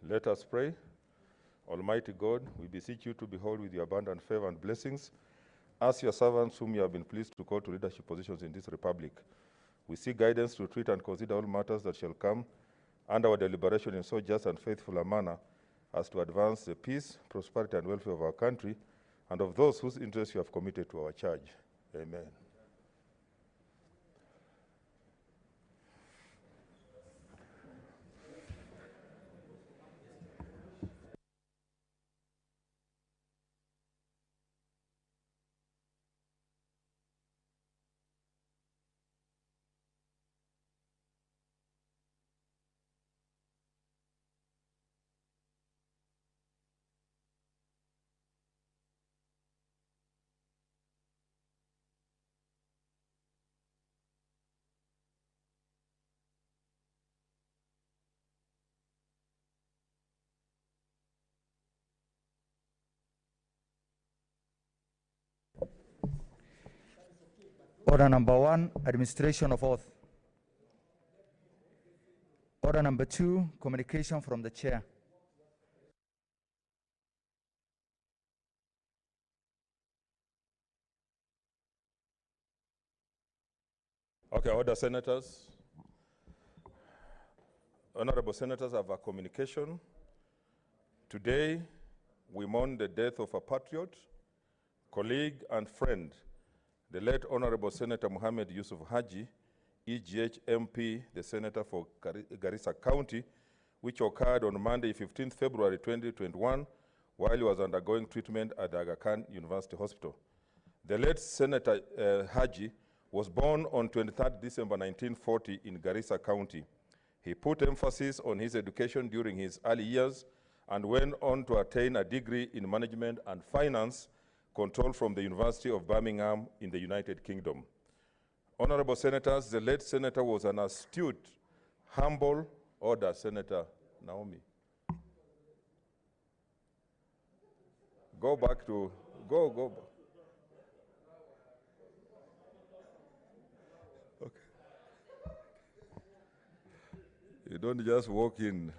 Let us pray. Almighty God, we beseech you to behold with your abundant favor and blessings as your servants whom you have been pleased to call to leadership positions in this republic. We seek guidance to treat and consider all matters that shall come under our deliberation in so just and faithful a manner as to advance the peace, prosperity, and welfare of our country and of those whose interests you have committed to our charge. Amen. Order number 1, administration of oath. Order number 2, communication from the chair. Okay, order senators. Honorable senators, I have a communication. Today, we mourn the death of a patriot, colleague, and friend, the late Honorable Senator Mohammed Yusuf Haji, EGH MP, the Senator for Garissa County, which occurred on Monday, 15th February 2021, while he was undergoing treatment at the Aga Khan University Hospital. The late Senator Haji was born on 23rd December 1940 in Garissa County. He put emphasis on his education during his early years and went on to attain a degree in management and finance control from the University of Birmingham in the United Kingdom. Honorable senators, the late senator was an astute, humble, order, Senator Naomi. Go back to, go back. Okay. You don't just walk in.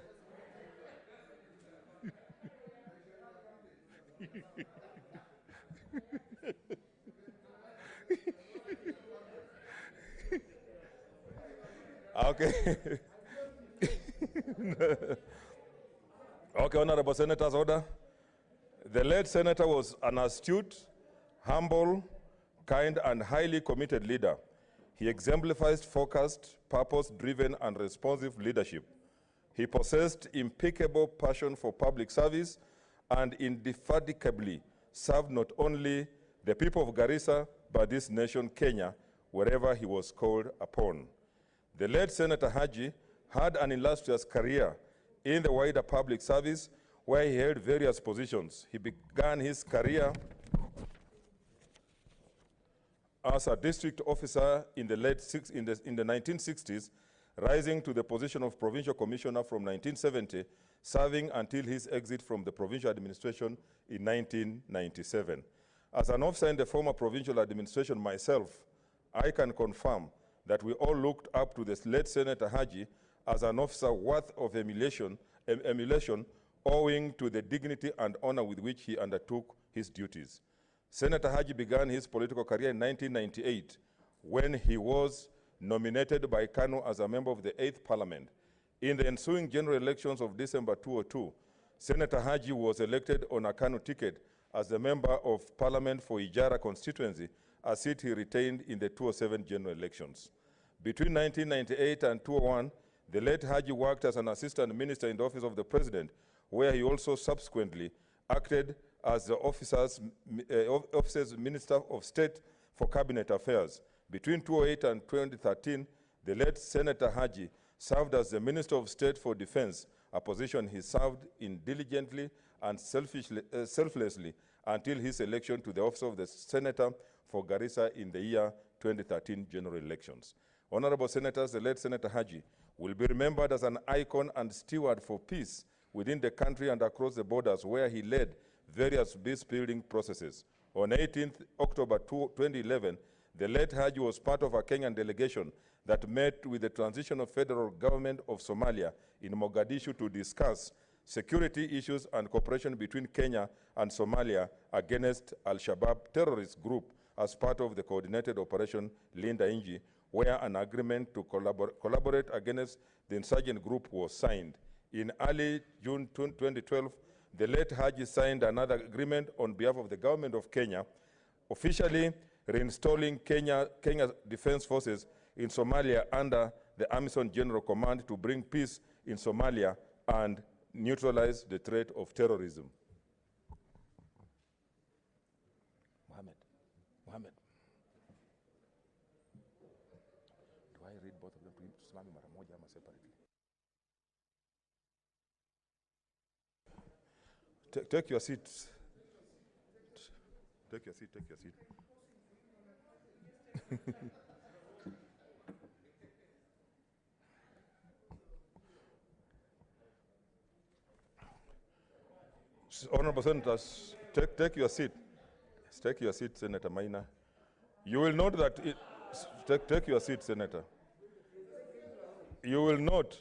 Okay. Okay, honorable senators, order. The late senator was an astute, humble, kind, and highly committed leader. He exemplified focused, purpose-driven, and responsive leadership. He possessed impeccable passion for public service and indefatigably served not only the people of Garissa, but this nation, Kenya, wherever he was called upon. The late Senator Haji had an illustrious career in the wider public service where he held various positions. He began his career as a district officer in the 1960s, rising to the position of provincial commissioner from 1970, serving until his exit from the provincial administration in 1997. As an officer in the former provincial administration myself, I can confirm that we all looked up to the late Senator Haji as an officer worth of emulation owing to the dignity and honor with which he undertook his duties. Senator Haji began his political career in 1998 when he was nominated by KANU as a member of the 8th Parliament. In the ensuing general elections of December 2002, Senator Haji was elected on a KANU ticket as the Member of Parliament for Ijara constituency, a seat he retained in the 2007 general elections. Between 1998 and 2001, the late Haji worked as an assistant minister in the office of the president, where he also subsequently acted as the office's Minister of State for Cabinet Affairs. Between 2008 and 2013, the late Senator Haji served as the Minister of State for Defense, a position he served in diligently and selflessly until his election to the office of the Senator for Garissa in the year 2013 general elections. Honorable Senators, the late Senator Haji will be remembered as an icon and steward for peace within the country and across the borders, where he led various peace-building processes. On 18th October 2011, the late Haji was part of a Kenyan delegation that met with the transitional federal government of Somalia in Mogadishu to discuss security issues and cooperation between Kenya and Somalia against Al-Shabaab terrorist group as part of the coordinated operation Linda Inji, where an agreement to collaborate against the insurgent group was signed. In early June 2012, the late Haji signed another agreement on behalf of the government of Kenya, officially reinstalling Kenya's defense forces in Somalia under the AMISOM General Command to bring peace in Somalia and neutralize the threat of terrorism. Mohammed. Do I read both of them? Tusimame mara moja ama separately? Take your seats. Take your seat, take your seat. Honorable Senators, take your seat. Take your seat, Senator Maina. You will note that, take your seat, Senator. You will note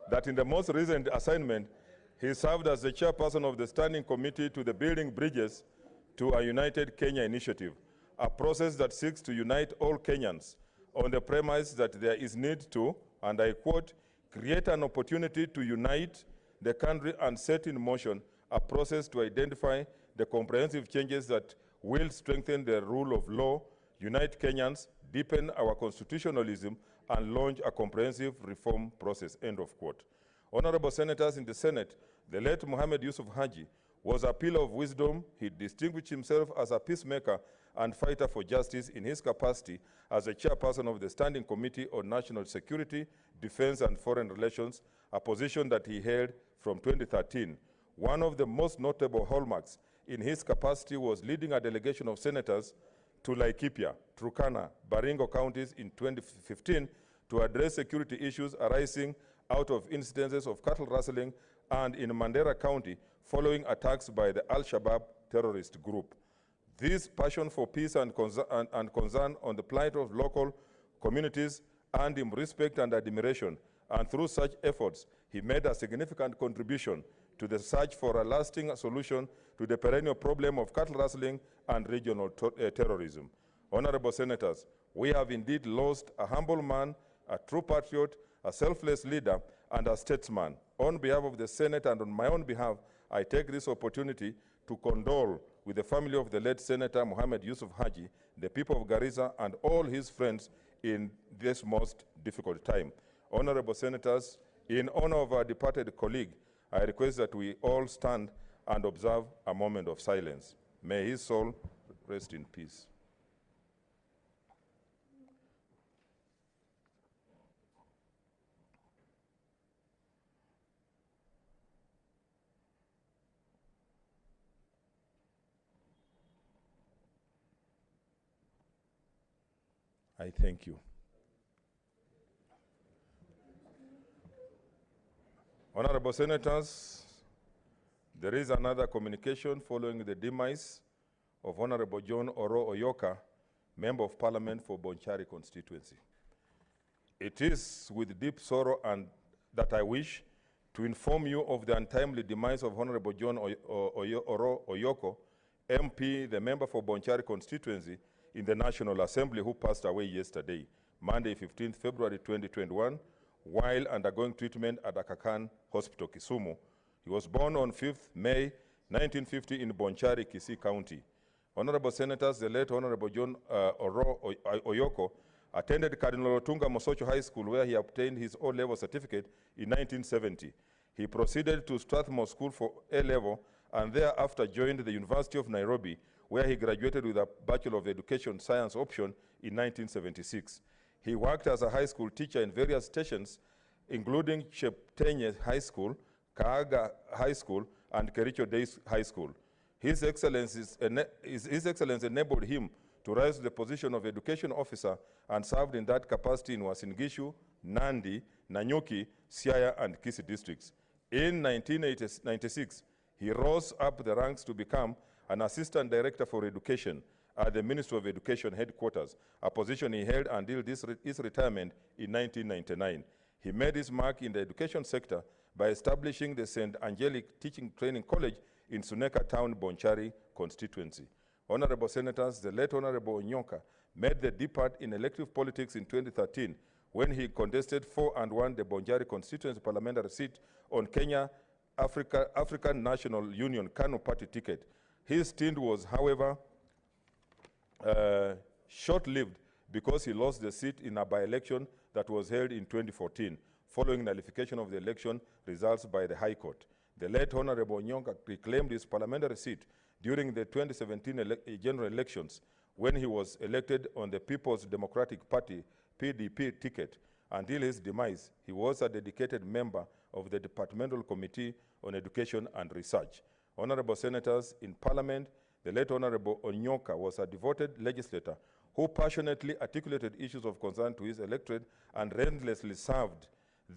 that in the most recent assignment, he served as the chairperson of the Standing Committee to the Building Bridges to a United Kenya initiative, a process that seeks to unite all Kenyans on the premise that there is need to, and I quote, create an opportunity to unite the country and set in motion a process to identify the comprehensive changes that will strengthen the rule of law, unite Kenyans, deepen our constitutionalism, and launch a comprehensive reform process, end of quote. Honorable Senators in the Senate, the late Mohammed Yusuf Haji was a pillar of wisdom. He distinguished himself as a peacemaker and fighter for justice in his capacity as the chairperson of the Standing Committee on National Security, Defense, and Foreign Relations, a position that he held from 2013. One of the most notable hallmarks in his capacity was leading a delegation of senators to Laikipia, Turkana, Baringo counties in 2015 to address security issues arising out of incidences of cattle rustling and in Mandera County following attacks by the Al-Shabaab terrorist group. This passion for peace and concern on the plight of local communities earned him respect and admiration, and through such efforts, he made a significant contribution to the search for a lasting solution to the perennial problem of cattle rustling and regional terrorism. Honorable Senators, we have indeed lost a humble man, a true patriot, a selfless leader, and a statesman. On behalf of the Senate and on my own behalf, I take this opportunity to condole with the family of the late Senator Mohammed Yusuf Haji, the people of Garissa, and all his friends in this most difficult time. Honorable Senators, in honor of our departed colleague, I request that we all stand and observe a moment of silence. May his soul rest in peace. I thank you. Honorable Senators, there is another communication following the demise of Honorable John Oro Oyoka, Member of Parliament for Bonchari constituency. It is with deep sorrow and that I wish to inform you of the untimely demise of Honorable John Oro Oyoko, MP, the member for Bonchari constituency in the National Assembly, who passed away yesterday, Monday, 15th February 2021, while undergoing treatment at Aga Khan Hospital, Kisumu. He was born on 5th May 1950 in Bonchari, Kisii County. Honorable Senators, the late Honorable John Oro Oyoko attended Cardinal Otunga Mosocho High School, where he obtained his O-level certificate in 1970. He proceeded to Strathmore School for A-level and thereafter joined the University of Nairobi, where he graduated with a Bachelor of Education Science option in 1976. He worked as a high school teacher in various stations, including Cheptenye High School, Kaaga High School, and Kericho Day High School. His Excellency enabled him to rise to the position of Education Officer and served in that capacity in Uasin Gishu, Nandi, Nanyuki, Siaya, and Kisii districts. In 1996, he rose up the ranks to become an Assistant Director for Education at the Ministry of Education headquarters, a position he held until his retirement in 1999. He made his mark in the education sector by establishing the St. Angelic Teaching Training College in Suneka Town, Bonchari constituency. Honorable Senators, the late Honorable Onyonka made the depart in elective politics in 2013 when he contested 4 and won the Bonchari constituency parliamentary seat on Kenya African National Union Kano party ticket. His stint was, however, short-lived because he lost the seat in a by-election that was held in 2014, following nullification of the election results by the High Court. The late Honorable Onyonka reclaimed his parliamentary seat during the 2017 general elections when he was elected on the People's Democratic Party PDP ticket. Until his demise, he was a dedicated member of the Departmental Committee on Education and Research. Honorable Senators, in Parliament, the late Honorable Onyonka was a devoted legislator who passionately articulated issues of concern to his electorate and relentlessly served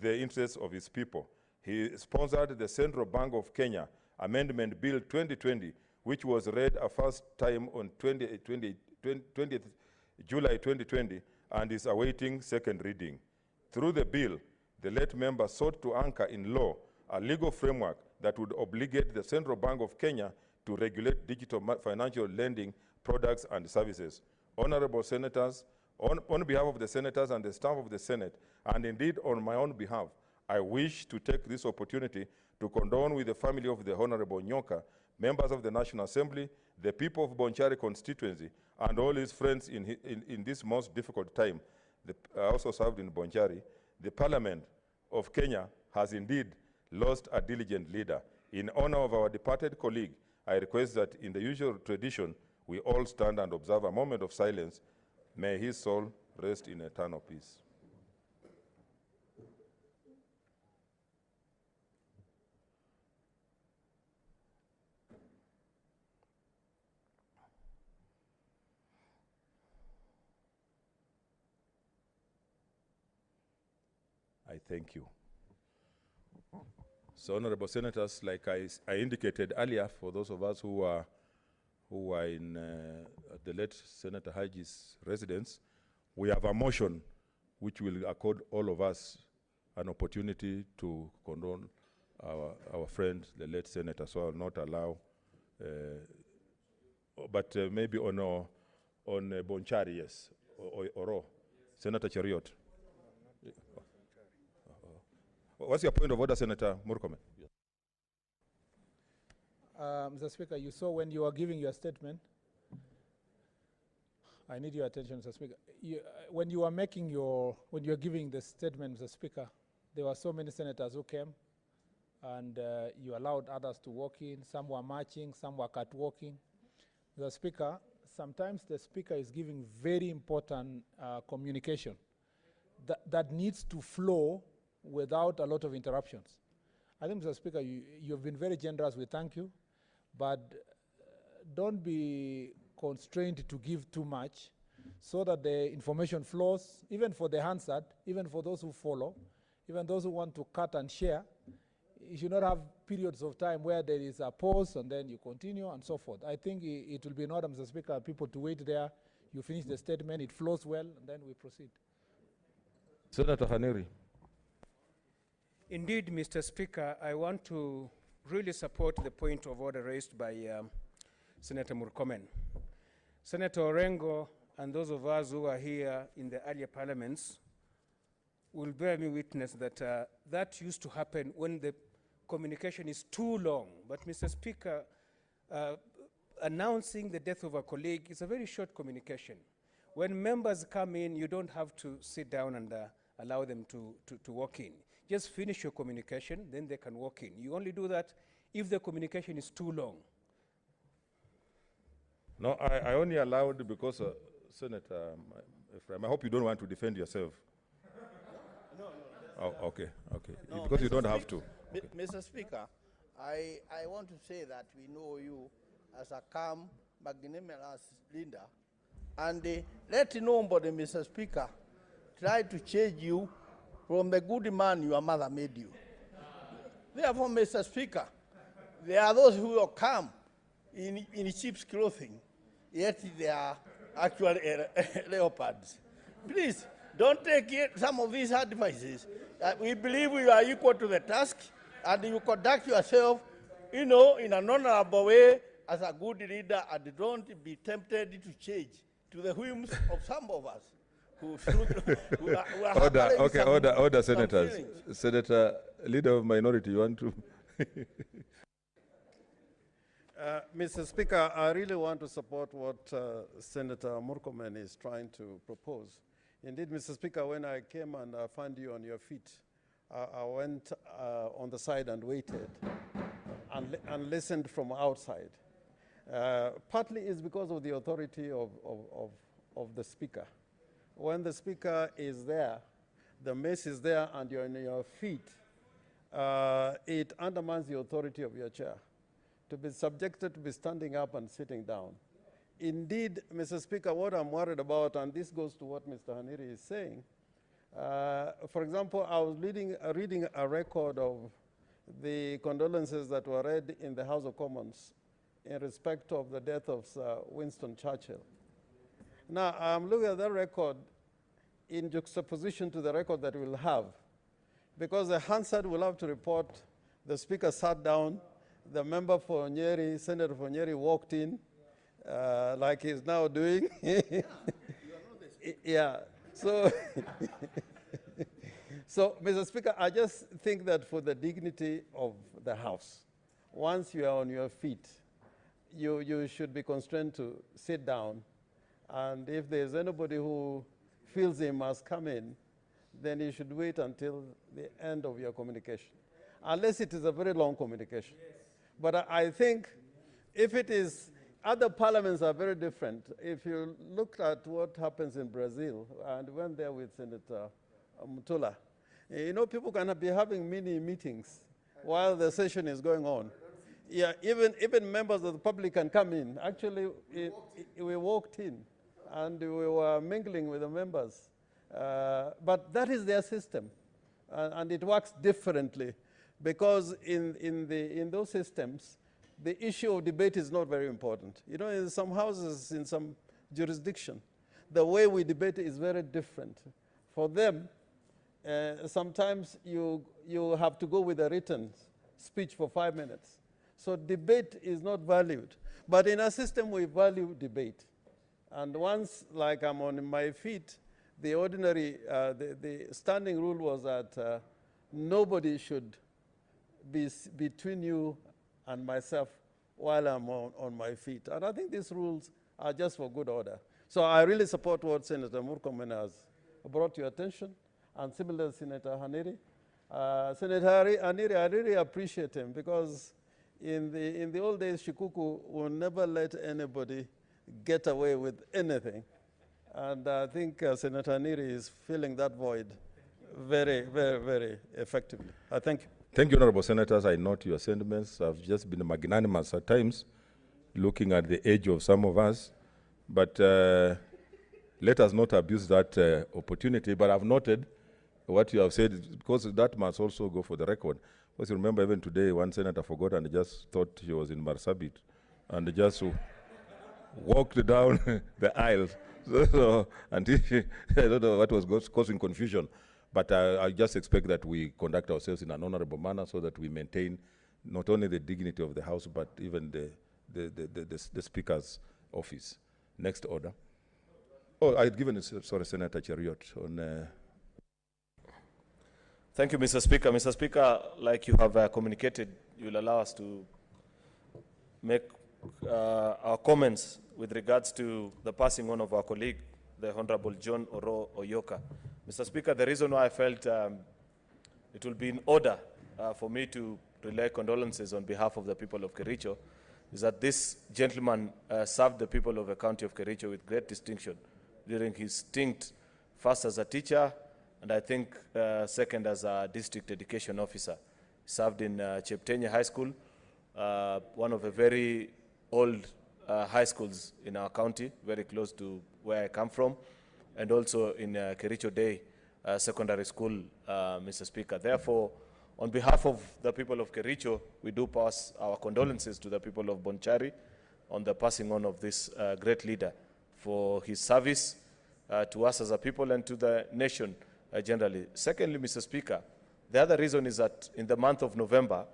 the interests of his people. He sponsored the Central Bank of Kenya Amendment Bill 2020, which was read a first time on 20th July 2020 and is awaiting second reading. Through the bill, the late member sought to anchor in law a legal framework that would obligate the Central Bank of Kenya to regulate digital financial lending products and services. Honorable Senators, on behalf of the Senators and the staff of the Senate, and indeed on my own behalf, I wish to take this opportunity to condole with the family of the Honorable Onyonka, members of the National Assembly, the people of Bonchari constituency, and all his friends in this most difficult time. I also served in Bonchari. The Parliament of Kenya has indeed lost a diligent leader. In honor of our departed colleague, I request that in the usual tradition, we all stand and observe a moment of silence. May his soul rest in eternal peace. I thank you. So, Honorable Senators, like I indicated earlier, for those of us who are in the late Senator Haji's residence, we have a motion which will accord all of us an opportunity to condole our friend, the late Senator. So I will not allow, but maybe on Bonchari, yes, or Senator Cheriot. What's your point of order, Senator Murkomen? Mr. Speaker, you saw when you were giving your statement, I need your attention, Mr. Speaker. When you were giving the statement, Mr. Speaker, there were so many senators who came, and you allowed others to walk in. Some were marching, some were catwalking. Mr. Speaker, sometimes the Speaker is giving very important communication that needs to flow without a lot of interruptions. I think, Mr. Speaker, you've been very generous. We thank you. But don't be constrained to give too much so that the information flows, even for the Hansard, even for those who follow, even those who want to cut and share. You should not have periods of time where there is a pause and then you continue and so forth. I think it will be in order, Mr. Speaker, people to wait there. You finish the statement, it flows well, and then we proceed. Senator Haneri. Indeed, Mr. Speaker, I want to really support the point of order raised by Senator Murkomen. Senator Orengo and those of us who are here in the earlier parliaments will bear me witness that that used to happen when the communication is too long. But Mr. Speaker, announcing the death of a colleague is a very short communication. When members come in, you don't have to sit down and allow them to walk in. Just finish your communication, then they can walk in. You only do that if the communication is too long. No, I only allowed because, Senator Ephraim, I hope you don't want to defend yourself. No. Oh, okay. No, because you Mr. don't have to. Okay. Mr. Speaker, I want to say that we know you as a calm, magnanimous leader. And let nobody, Mr. Speaker, try to change you from the good man your mother made you. Therefore, Mr. Speaker, there are those who are calm in sheep's clothing, yet they are actually leopards. Please, don't take some of these advices. We believe we are equal to the task, and you conduct yourself, in an honorable way as a good leader, and don't be tempted to change to the whims of some of us who are Order, senators. feelings. Senator, leader of minority, you want to? Mr. Speaker, I really want to support what Senator Murkomen is trying to propose. Indeed, Mr. Speaker, when I came and I found you on your feet, I went on the side and waited and listened from outside. Partly it's because of the authority of the Speaker. When the Speaker is there, the mace is there, and you're on your feet, it undermines the authority of your chair. To be subjected to be standing up and sitting down. Indeed, Mr. Speaker, what I'm worried about, and this goes to what Mr. Haniri is saying, for example, I was reading a record of the condolences that were read in the House of Commons in respect of the death of Winston Churchill. Now, I'm looking at that record in juxtaposition to the record that we'll have, because the Hansard will have to report the Speaker sat down, the member for Nyeri, Senator for Nyeri, walked in, like he's now doing. Yeah, so, so, Mr. Speaker, I just think that for the dignity of the House, once you are on your feet, you should be constrained to sit down, and if there's anybody who feels he must come in, then you should wait until the end of your communication, unless it is a very long communication. Yes. But I think if it is, other parliaments are very different. If you look at what happens in Brazil, and went there with Senator Mutula, people can be having mini meetings while the session is going on. Yeah, even members of the public can come in. Actually, we walked in, and we were mingling with the members. But that is their system, and it works differently. Because in those systems, the issue of debate is not very important. In some houses, in some jurisdiction, the way we debate is very different. For them, sometimes you have to go with a written speech for 5 minutes. So debate is not valued. But in our system, we value debate. And once, like I'm on my feet, the ordinary, the standing rule was that nobody should be between you and myself while I'm on my feet. And I think these rules are just for good order. So I really support what Senator Murkomen has brought to your attention, and similar Senator Haniri. Senator Haniri, I really appreciate him, because in the old days, Shikuku will never let anybody get away with anything. And I think Senator Haniri is filling that void very, very, very effectively. Thank you. Thank you, Honorable Senators. I note your sentiments. I've just been magnanimous at times, looking at the age of some of us. But let us not abuse that opportunity. But I've noted what you have said, because that must also go for the record. Because you remember, even today, one senator forgot and just thought he was in Marsabit, and just walked down the aisle. And I don't know what was causing confusion. But I just expect that we conduct ourselves in an honorable manner, so that we maintain not only the dignity of the House, but even the Speaker's office. Next order. Oh, I had given, sorry, Senator Cheriot on... Thank you, Mr. Speaker. Mr. Speaker, like you have communicated, you will allow us to make our comments with regards to the passing on of our colleague, the Honorable John Oro Oyoka. Mr. Speaker, the reason why I felt it will be in order for me to relay condolences on behalf of the people of Kericho is that this gentleman served the people of the county of Kericho with great distinction during his stint, first as a teacher, and I think second as a district education officer. He served in Cheptenya High School, one of the very old high schools in our county, very close to where I come from, and also in Kericho Day Secondary School, Mr. Speaker. Therefore, on behalf of the people of Kericho, we do pass our condolences to the people of Bonchari on the passing on of this great leader for his service to us as a people and to the nation generally. Secondly, Mr. Speaker, The other reason is that in the month of November,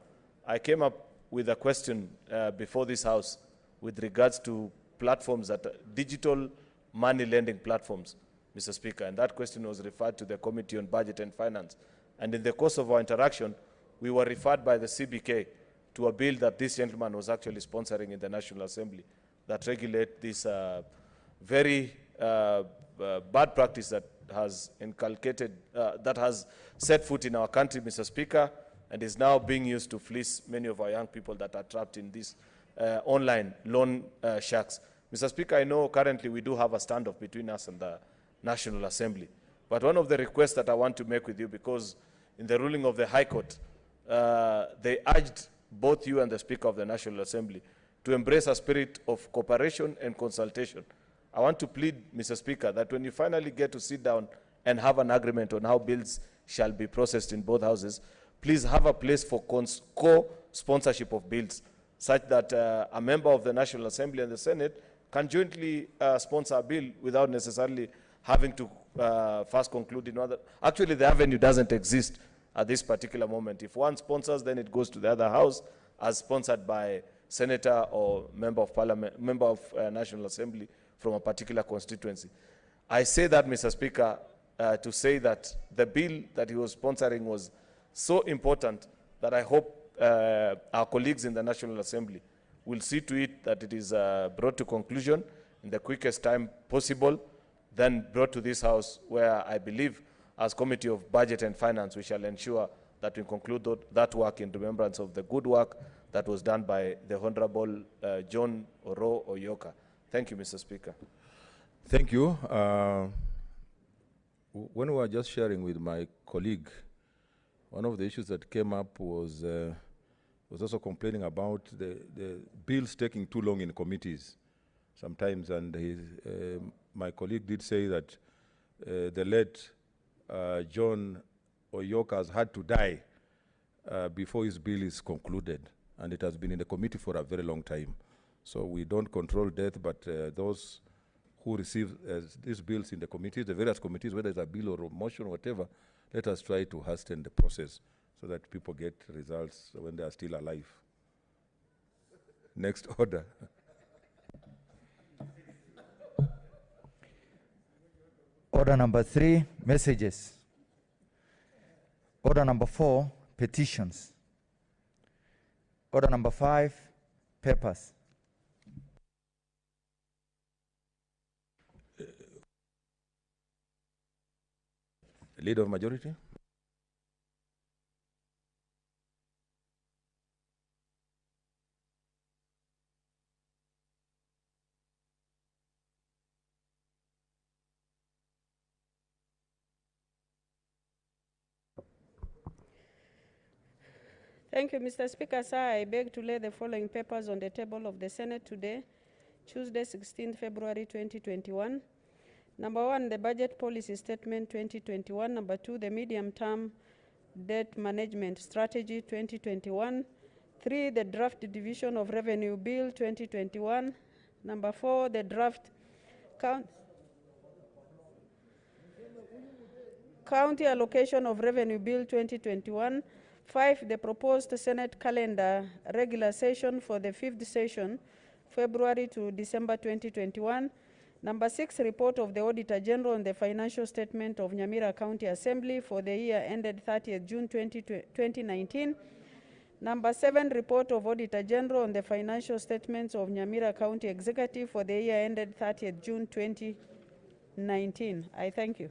I came up with a question before this House with regards to platforms digital money lending platforms, Mr. Speaker, and that question was referred to the Committee on Budget and Finance. And in the course of our interaction, we were referred by the CBK to a bill that this gentleman was actually sponsoring in the National Assembly that regulate this very bad practice that has inculcated, that has set foot in our country, Mr. Speaker, and is now being used to fleece many of our young people that are trapped in these online loan sharks. Mr. Speaker, I know currently we do have a standoff between us and the National Assembly. But one of the requests that I want to make with you, because in the ruling of the High Court, they urged both you and the Speaker of the National Assembly to embrace a spirit of cooperation and consultation. I want to plead, Mr. Speaker, that when you finally get to sit down and have an agreement on how bills shall be processed in both houses, please have a place for co-sponsorship of bills, such that a member of the National Assembly and the Senate can jointly sponsor a bill without necessarily having to first conclude in other. Actually, the avenue doesn't exist at this particular moment. If one sponsors, then it goes to the other house as sponsored by senator or member of parliament, member of National Assembly from a particular constituency. I say that, Mr. Speaker, to say that the bill that he was sponsoring was so important that I hope our colleagues in the National Assembly will see to it that it is brought to conclusion in the quickest time possible, then brought to this House, where I believe as Committee of Budget and Finance, we shall ensure that we conclude that work in remembrance of the good work that was done by the Honorable John Oro Oyoka. Thank you, Mr. Speaker. Thank you. When we were just sharing with my colleague, one of the issues that came up was also complaining about the bills taking too long in committees sometimes, and my colleague did say that the late John Oyoka has had to die before his bill is concluded, and it has been in the committee for a very long time. So we don't control death, but those who receive these bills in the committees, the various committees, whether it's a bill or a motion or whatever, let us try to hasten the process so that people get results when they are still alive. Next order. Order number 3, messages. Order number 4, petitions. Order number 5, papers. Leader of majority. Thank you, Mr. Speaker. Sir, I beg to lay the following papers on the table of the Senate today, Tuesday, 16 February 2021. Number 1, the Budget Policy Statement 2021. Number 2, the Medium-Term Debt Management Strategy 2021. 3, the Draft Division of Revenue Bill 2021. Number 4, the Draft County Allocation of Revenue Bill 2021. 5, the proposed Senate calendar regular session for the 5th session, February to December 2021. Number 6, report of the Auditor General on the financial statement of Nyamira County Assembly for the year ended 30th June 2019. Number 7, report of Auditor General on the financial statements of Nyamira County Executive for the year ended 30th June 2019. I thank you.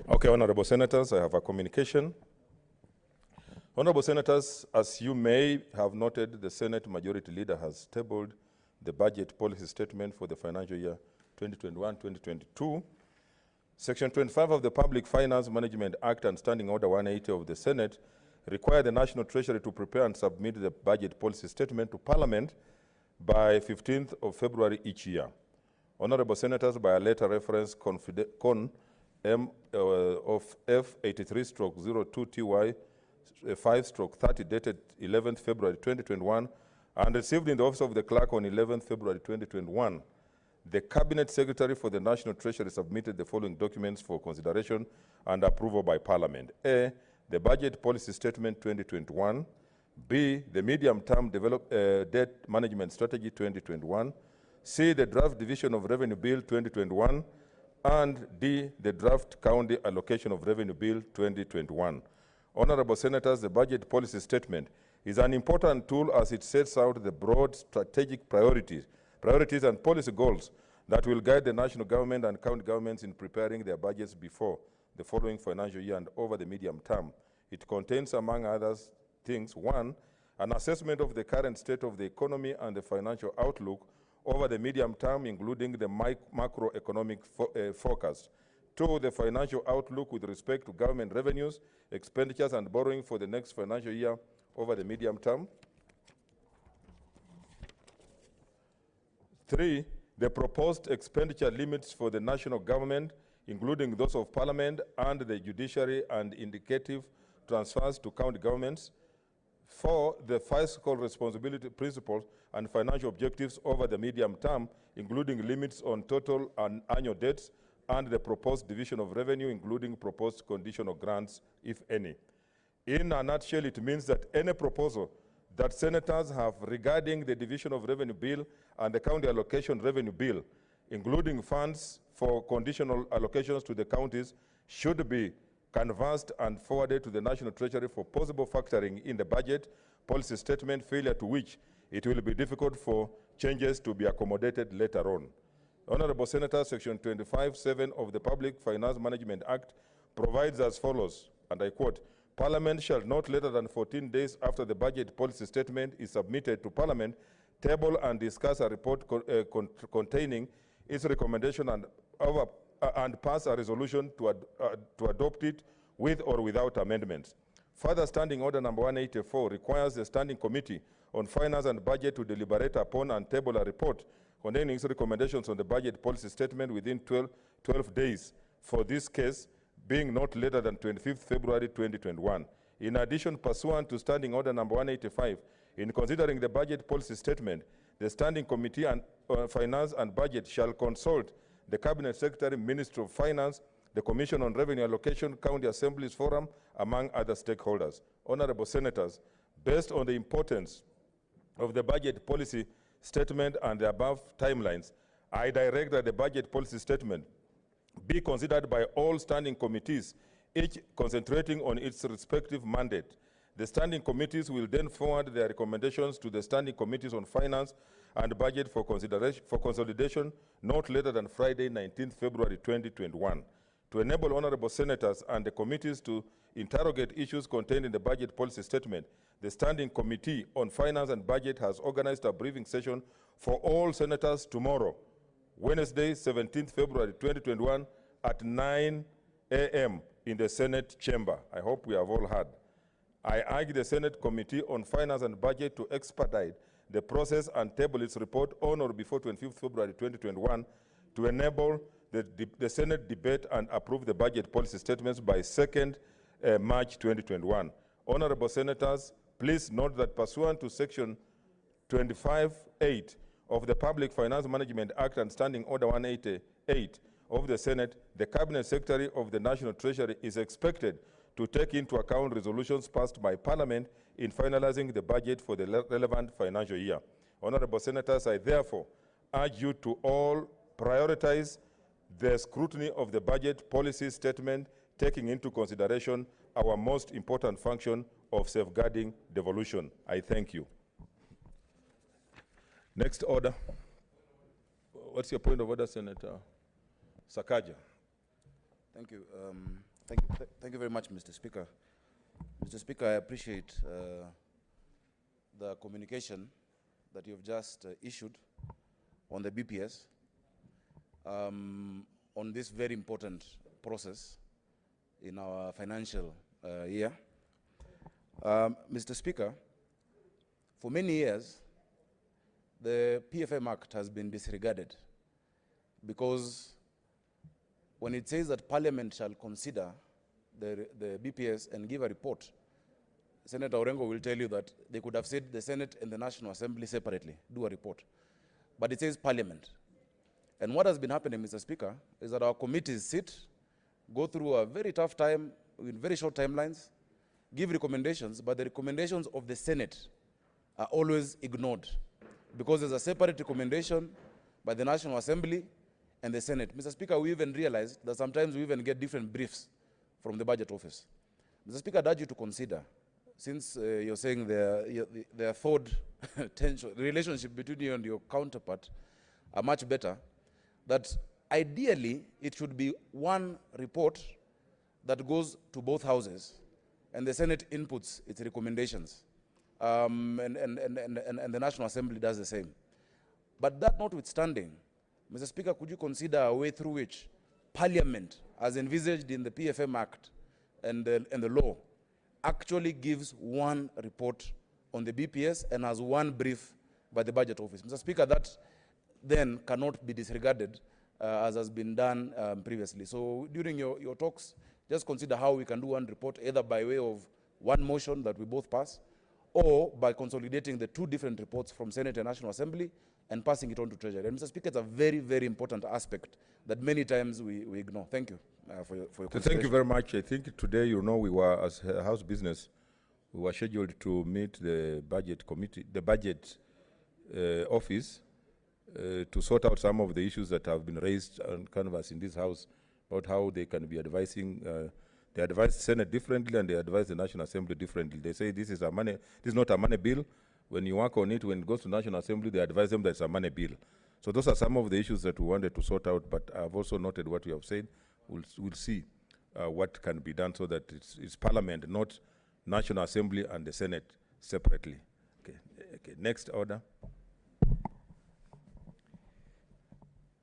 Okay, Honorable Senators, I have a communication. Honorable Senators, as you may have noted, the Senate Majority Leader has tabled the budget policy statement for the financial year 2021-2022. Section 25 of the Public Finance Management Act and Standing Order 180 of the Senate require the National Treasury to prepare and submit the budget policy statement to Parliament by 15th of February each year. Honorable Senators, by a letter reference M of F83/02 TY 5/30 dated 11th February 2021 and received in the office of the clerk on 11th February 2021, the Cabinet Secretary for the National Treasury submitted the following documents for consideration and approval by Parliament. A, the Budget Policy Statement 2021. B, the Medium-Term Debt Management Strategy 2021. C, the Draft Division of Revenue Bill 2021. And D, the Draft County Allocation of Revenue Bill 2021. Honorable Senators, the Budget Policy Statement is an important tool as it sets out the broad strategic priorities and policy goals that will guide the national government and county governments in preparing their budgets before the following financial year and over the medium term. It contains, among other things, 1, an assessment of the current state of the economy and the financial outlook over the medium term, including the macroeconomic forecast. 2, the financial outlook with respect to government revenues, expenditures, and borrowing for the next financial year over the medium term. 3, the proposed expenditure limits for the national government, including those of Parliament and the judiciary, and indicative transfers to county governments. 4, the fiscal responsibility principles and financial objectives over the medium term, including limits on total and annual debts, and the proposed division of revenue, including proposed conditional grants, if any. In a nutshell, it means that any proposal that senators have regarding the division of revenue bill and the county allocation revenue bill, including funds for conditional allocations to the counties, should be canvassed and forwarded to the National Treasury for possible factoring in the budget policy statement, failure to which it will be difficult for changes to be accommodated later on. Honorable Senator, Section 25(7) of the Public Finance Management Act provides as follows, and I quote, Parliament shall not later than 14 days after the budget policy statement is submitted to Parliament table and discuss a report containing its recommendation and pass a resolution to adopt it with or without amendments. Further, Standing Order number 184 requires the Standing Committee on Finance and Budget to deliberate upon and table a report containing its recommendations on the budget policy statement within 12 days, for this case being not later than 25th February 2021. In addition, pursuant to Standing Order number 185, in considering the budget policy statement, the Standing Committee on Finance and Budget shall consult the Cabinet Secretary, Ministry of Finance, the Commission on Revenue Allocation, County Assemblies Forum, among other stakeholders. Honorable Senators, based on the importance of the budget policy statement and the above timelines, I direct that the budget policy statement be considered by all standing committees, each concentrating on its respective mandate. The standing committees will then forward their recommendations to the standing committees on finance and budget for consolidation not later than Friday, 19th February 2021. To enable honorable senators and the committees to interrogate issues contained in the budget policy statement, the Standing Committee on Finance and Budget has organized a briefing session for all senators tomorrow, Wednesday, 17th February 2021 at 9 a.m. in the Senate chamber. I hope we have all heard. I urge the Senate Committee on Finance and Budget to expedite the process and table its report on or before 25th February 2021 to enable the Senate debate and approve the budget policy statements by 2nd March 2021. Honorable Senators, please note that pursuant to Section 25(8) of the Public Finance Management Act and Standing Order 188 of the Senate, the Cabinet Secretary of the National Treasury is expected to take into account resolutions passed by Parliament in finalizing the budget for the relevant financial year. Honorable Senators, I therefore urge you to all prioritize the scrutiny of the budget policy statement, taking into consideration our most important function of safeguarding devolution. I thank you. Next order. What's your point of order, Senator Sakaja? Thank you. Thank you very much, Mr. Speaker. Mr. Speaker, I appreciate the communication that you've just issued on the BPS on this very important process in our financial year. Mr. Speaker, for many years, the PFM Act has been disregarded because when it says that Parliament shall consider the BPS and give a report, Senator Orengo will tell you that they could have said the Senate and the National Assembly separately do a report. But it says Parliament. And what has been happening, Mr. Speaker, is that our committees sit, go through a very tough time, in very short timelines, give recommendations, but the recommendations of the Senate are always ignored because there's a separate recommendation by the National Assembly and the Senate. Mr. Speaker, we even realized that sometimes we even get different briefs from the Budget Office. Mr. Speaker, I'd urge you to consider, since you're saying the third tension, the relationship between you and your counterpart are much better, that ideally it should be one report that goes to both houses and the Senate inputs its recommendations, and the National Assembly does the same. But that notwithstanding, Mr. Speaker, could you consider a way through which Parliament, as envisaged in the PFM Act and the law, actually gives one report on the BPS and has one brief by the Budget Office? Mr. Speaker, that then cannot be disregarded as has been done previously. So during your talks, just consider how we can do one report, either by way of one motion that we both pass, or by consolidating the two different reports from Senate and National Assembly and passing it on to Treasury. And Mr. Speaker, it's a very, very important aspect that many times we ignore. Thank you for your consideration. Thank you very much. I think today, you know, we were, as House business, we were scheduled to meet the budget committee, the budget office, to sort out some of the issues that have been raised on canvas in this House about how they can be advising. They advise the Senate differently and they advise the National Assembly differently. They say this is not a money bill. When you work on it, when it goes to National Assembly, they advise them that it's a money bill. So those are some of the issues that we wanted to sort out, but I've also noted what you have said. We'll see what can be done so that it's Parliament, not National Assembly and the Senate separately. Okay. Next order.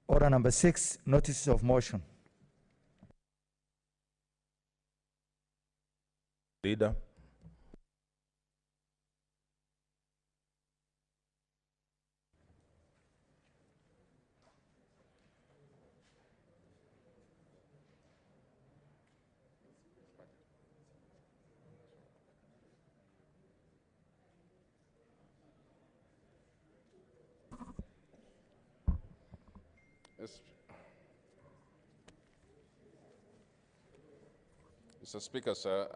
Order number 6, notices of motion. Leader. Mr. Speaker, sir,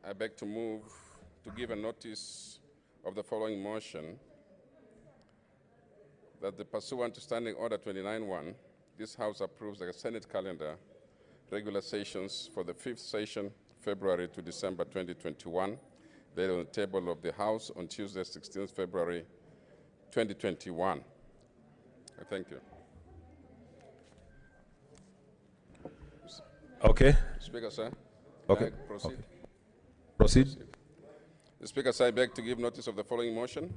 I beg to move to give a notice of the following motion that the pursuant to Standing Order 29-1, this House approves the Senate calendar regular sessions for the 5th session, February to December 2021, laid on the table of the House on Tuesday, 16th February 2021. Thank you. Okay. Speaker, sir. Okay. Proceed. Okay. Proceed. The Speaker, sir, I beg to give notice of the following motion.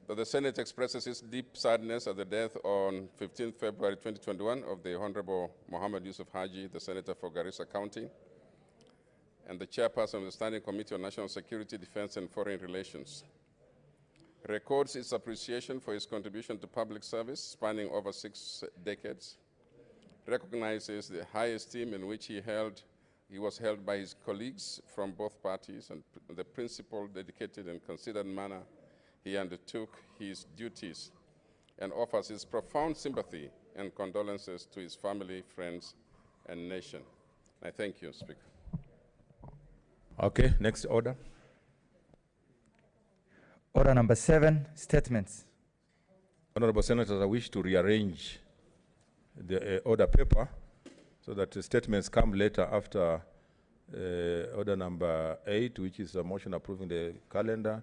That the Senate expresses its deep sadness at the death on 15th February 2021 of the Honorable Mohammed Yusuf Haji, the Senator for Garissa County, and the Chairperson of the Standing Committee on National Security, Defense, and Foreign Relations. Records its appreciation for his contribution to public service spanning over 6 decades. Recognizes the high esteem in which he was held by his colleagues from both parties and the principled, dedicated, and considered manner he undertook his duties, and offers his profound sympathy and condolences to his family, friends, and nation. I thank you, Speaker. Okay, next order. Order number 7, statements. Honorable Senators, I wish to rearrange the order paper so that the statements come later after order number 8, which is a motion approving the calendar,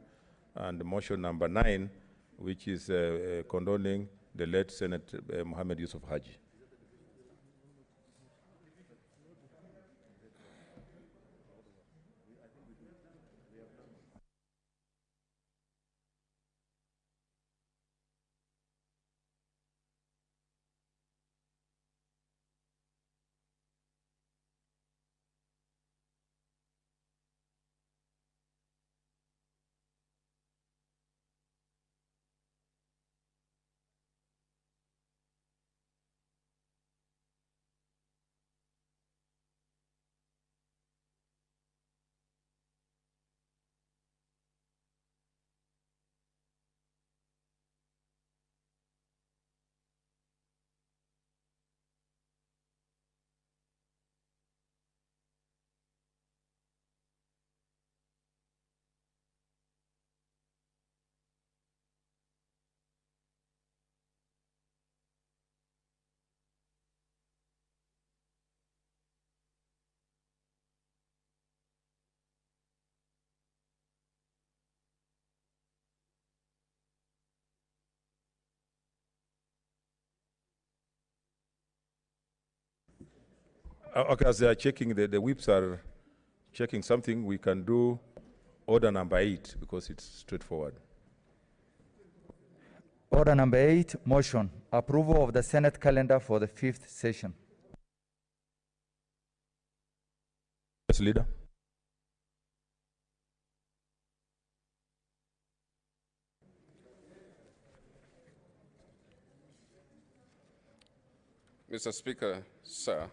and motion number 9, which is condoning the late Senator Mohammed Yusuf Haji. Okay, as they are checking, the whips are checking something, we can do order number 8 because it's straightforward. Order number 8, motion, approval of the Senate calendar for the 5th session. Yes, Leader. Mr. Speaker, sir,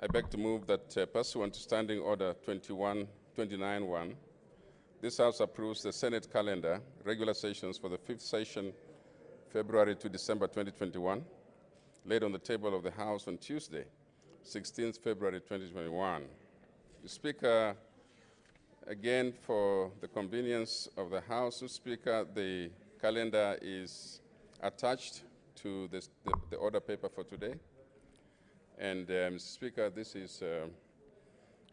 I beg to move that pursuant to Standing Order 29-1, this House approves the Senate calendar, regular sessions for the 5th session, February to December 2021, laid on the table of the House on Tuesday, 16th February 2021. The Speaker, again, for the convenience of the House, Speaker, the calendar is attached to the order paper for today. And Mr. Speaker, this is,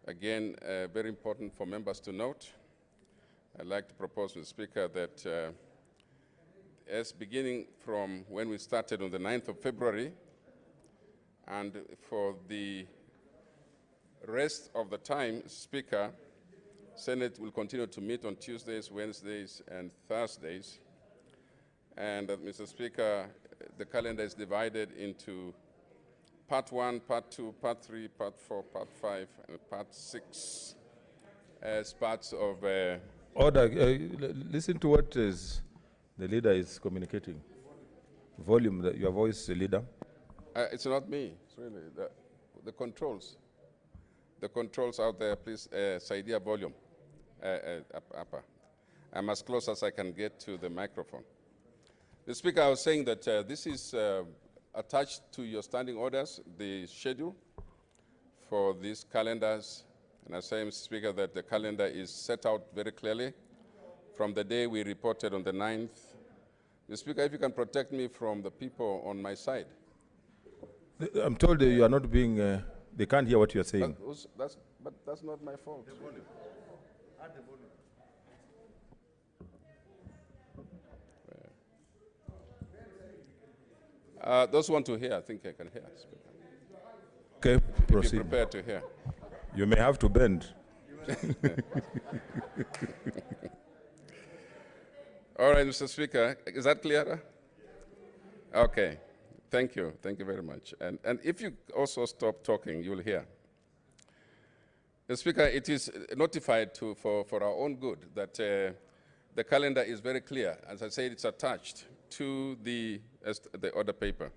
again, very important for members to note. I'd like to propose, Mr. Speaker, that as beginning from when we started on the 9th of February, and for the rest of the time, Speaker, Senate will continue to meet on Tuesdays, Wednesdays, and Thursdays. And Mr. Speaker, the calendar is divided into Part 1, Part 2, Part 3, Part 4, Part 5, and Part 6 as parts of... Order, listen to what is the leader is communicating. Volume, your voice, Leader. It's not me, it's really the controls. The controls out there, please, Saidia volume. Upper. I'm as close as I can get to the microphone. The Speaker, I was saying that this is attached to your standing orders, the schedule for these calendars. And I say, Mr. Speaker, that the calendar is set out very clearly from the day we reported on the 9th. Mr. Speaker, if you can protect me from the people on my side. I'm told you are not being, they can't hear what you're saying. But that's not my fault. The volume. Add the volume. Those who want to hear, I think I can hear. Speaker. Okay, proceed. If you're prepared to hear. You may have to bend. All right, Mr. Speaker, is that clearer? Okay, thank you very much. And if you also stop talking, you'll hear. Mr. Speaker, it is notified for our own good that the calendar is very clear. As I said, it's attached to the order paper.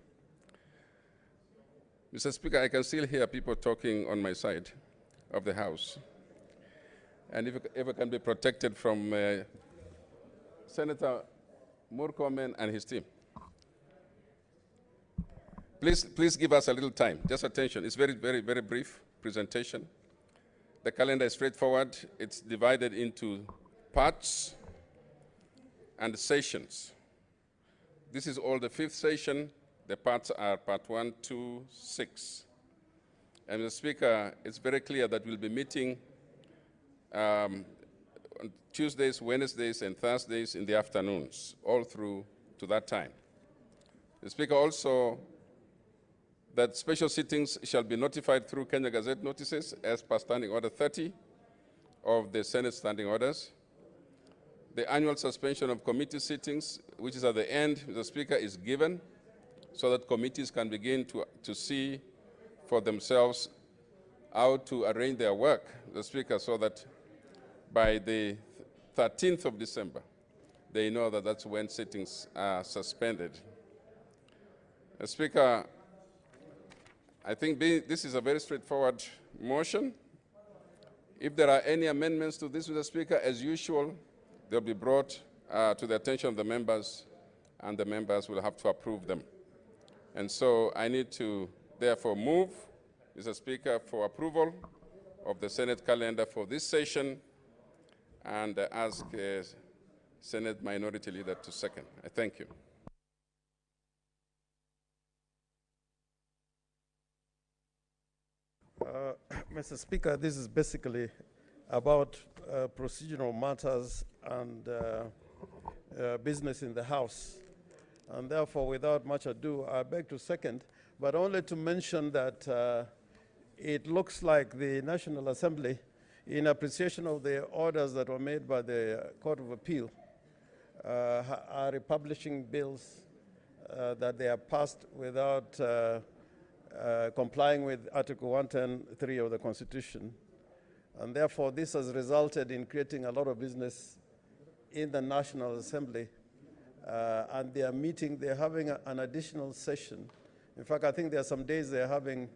Mr. Speaker, I can still hear people talking on my side of the House. And if I can be protected from Senator Murkomen and his team. Please give us a little time, just attention. It's very brief presentation. The calendar is straightforward. It's divided into parts and sessions. This is all the 5th session. The parts are Part 1, 2, 6. And Mr. Speaker, it's very clear that we'll be meeting on Tuesdays, Wednesdays, and Thursdays in the afternoons, all through to that time. The Speaker also that special sittings shall be notified through Kenya Gazette notices as per Standing Order 30 of the Senate Standing Orders. The annual suspension of committee sittings, which is at the end, Mr. Speaker, is given so that committees can begin to see for themselves how to arrange their work, Mr. Speaker, so that by the 13th of December, they know that that's when sittings are suspended. Mr. Speaker, I think this is a very straightforward motion. If there are any amendments to this, Mr. Speaker, as usual, they'll be brought to the attention of the members, and the members will have to approve them. And so I need to therefore move, Mr. Speaker, for approval of the Senate calendar for this session, and ask Senate Minority Leader to second. I thank you. Mr. Speaker, this is basically about procedural matters and business in the House. And therefore, without much ado, I beg to second, but only to mention that it looks like the National Assembly, in appreciation of the orders that were made by the Court of Appeal, are republishing bills that they have passed without complying with Article 110(3) of the Constitution. And therefore, this has resulted in creating a lot of business in the National Assembly. And they are meeting, they're having an additional session. In fact, I think there are some days they're having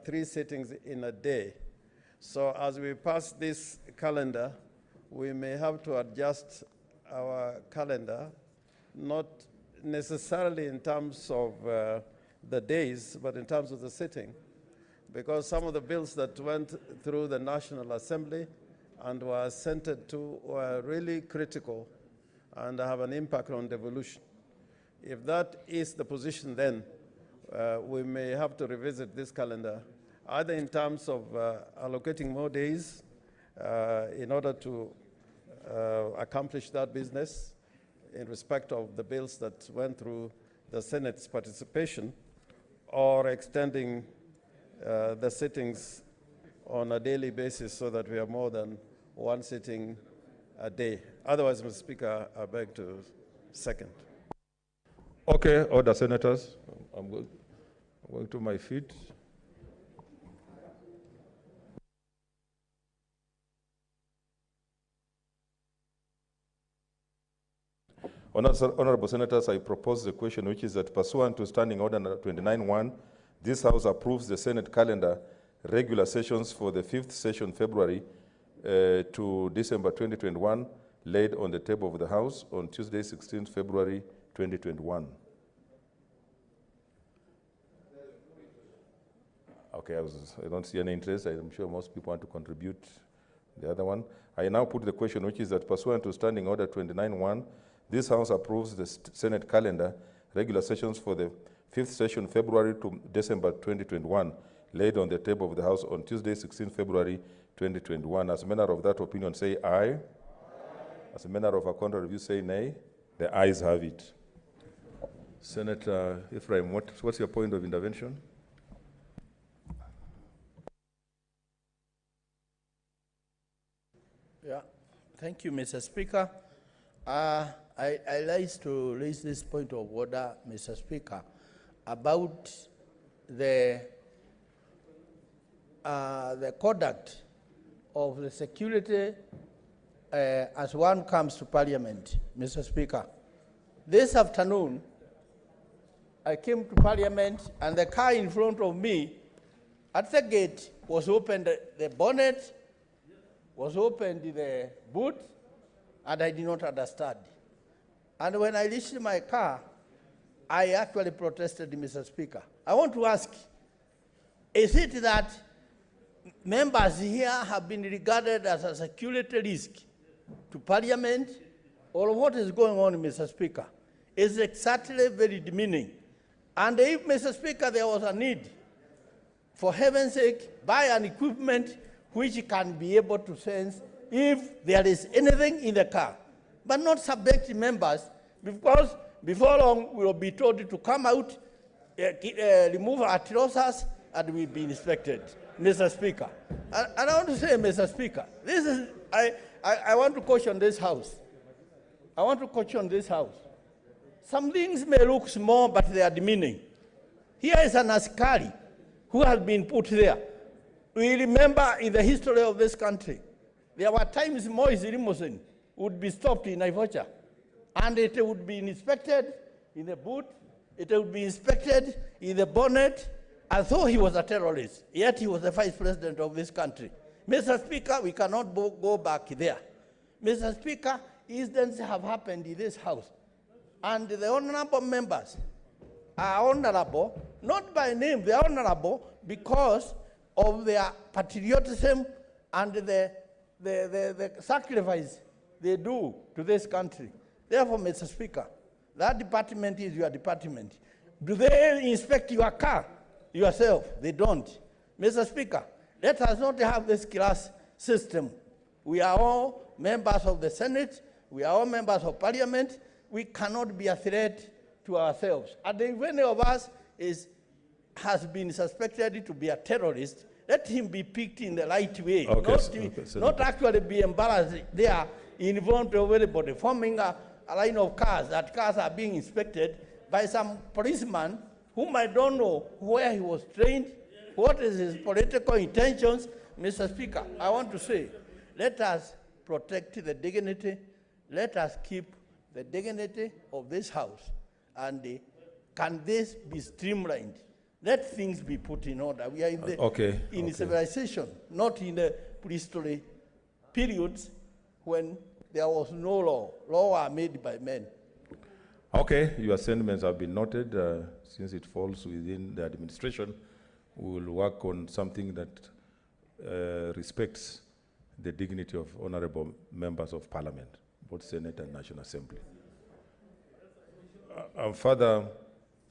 3 sittings in a day. So as we pass this calendar, we may have to adjust our calendar, not necessarily in terms of the days, but in terms of the sitting, because some of the bills that went through the National Assembly and were assented to were really critical and have an impact on devolution. If that is the position, then we may have to revisit this calendar, either in terms of allocating more days in order to accomplish that business in respect of the bills that went through the Senate's participation, or extending the sittings on a daily basis so that we have more than one sitting a day. Otherwise, Mr. Speaker, I beg to second. Okay, order, senators. I'm going to my feet. Honorable senators, I propose the question, which is that pursuant to Standing Order 29.1, this House approves the Senate calendar regular sessions for the 5th session, February to December 2021, laid on the table of the House on Tuesday, 16th February 2021. Okay, I don't see any interest. I'm sure most people want to contribute the other one. I now put the question, which is that pursuant to Standing Order 29.1, this House approves the Senate calendar regular sessions for the 5th session, February to December 2021, laid on the table of the House on Tuesday, 16 February 2021. As a matter of that opinion, say aye. Aye. As a matter of a contrary view, say nay. The ayes have it. Senator Ephraim, what's your point of intervention? Yeah, thank you, Mr. Speaker. I like to raise this point of order, Mr. Speaker, about the conduct of the security as one comes to Parliament, Mr. Speaker. This afternoon, I came to Parliament and the car in front of me at the gate was opened, the bonnet was opened, the boot, and I did not understand. And when I reached my car, I actually protested, Mr. Speaker. I want to ask, is it that members here have been regarded as a security risk to Parliament, or what is going on, Mr. Speaker? It's exactly very demeaning. And if, Mr. Speaker, there was a need, for heaven's sake, buy an equipment which can be able to sense if there is anything in the car, but not subject members, because before long we will be told to come out, remove our trousers, and we'll be inspected, Mr. Speaker. And I want to say, Mr. Speaker, this is, I want to caution this House. I want to caution this House. Some things may look small, but they are demeaning. Here is an askari who has been put there. We remember in the history of this country, there were times Moise limousine would be stopped in Naivasha, and it would be inspected in the boot, it would be inspected in the bonnet, as though he was a terrorist, yet he was the vice president of this country. Mr. Speaker, we cannot go back there. Mr. Speaker, incidents have happened in this House, and the honorable members are honorable, not by name, they are honorable because of their patriotism and the sacrifice they do to this country. Therefore, Mr. Speaker, that department is your department. Do they inspect your car yourself? They don't. Mr. Speaker, let us not have this class system. We are all members of the Senate. We are all members of Parliament. We cannot be a threat to ourselves. And if any of us has been suspected to be a terrorist, let him be picked in the right way, Okay, not actually be embarrassed there in front of everybody, forming a line of cars, that cars are being inspected by some policeman whom I don't know where he was trained, what is his political intentions. Mr. Speaker, I want to say, let us protect the dignity, let us keep the dignity of this House, and can this be streamlined? Let things be put in order. We are in the civilization, not in the prehistory periods when there was no law. Law are made by men. Okay, your sentiments have been noted. Since it falls within the administration, we will work on something that respects the dignity of honorable members of parliament, both Senate and National Assembly. Further,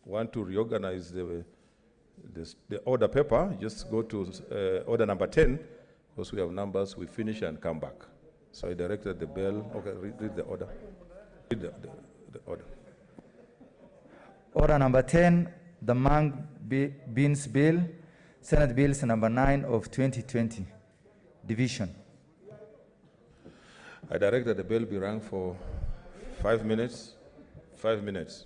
want to reorganize the order paper. Just go to order number 10, because we have numbers, we finish and come back. So I directed the bell. Okay, read the order. Read the order. Order number 10, the Mang Beans Bill, Senate Bills number 9 of 2020, division. I directed the bell be rung for 5 minutes. 5 minutes.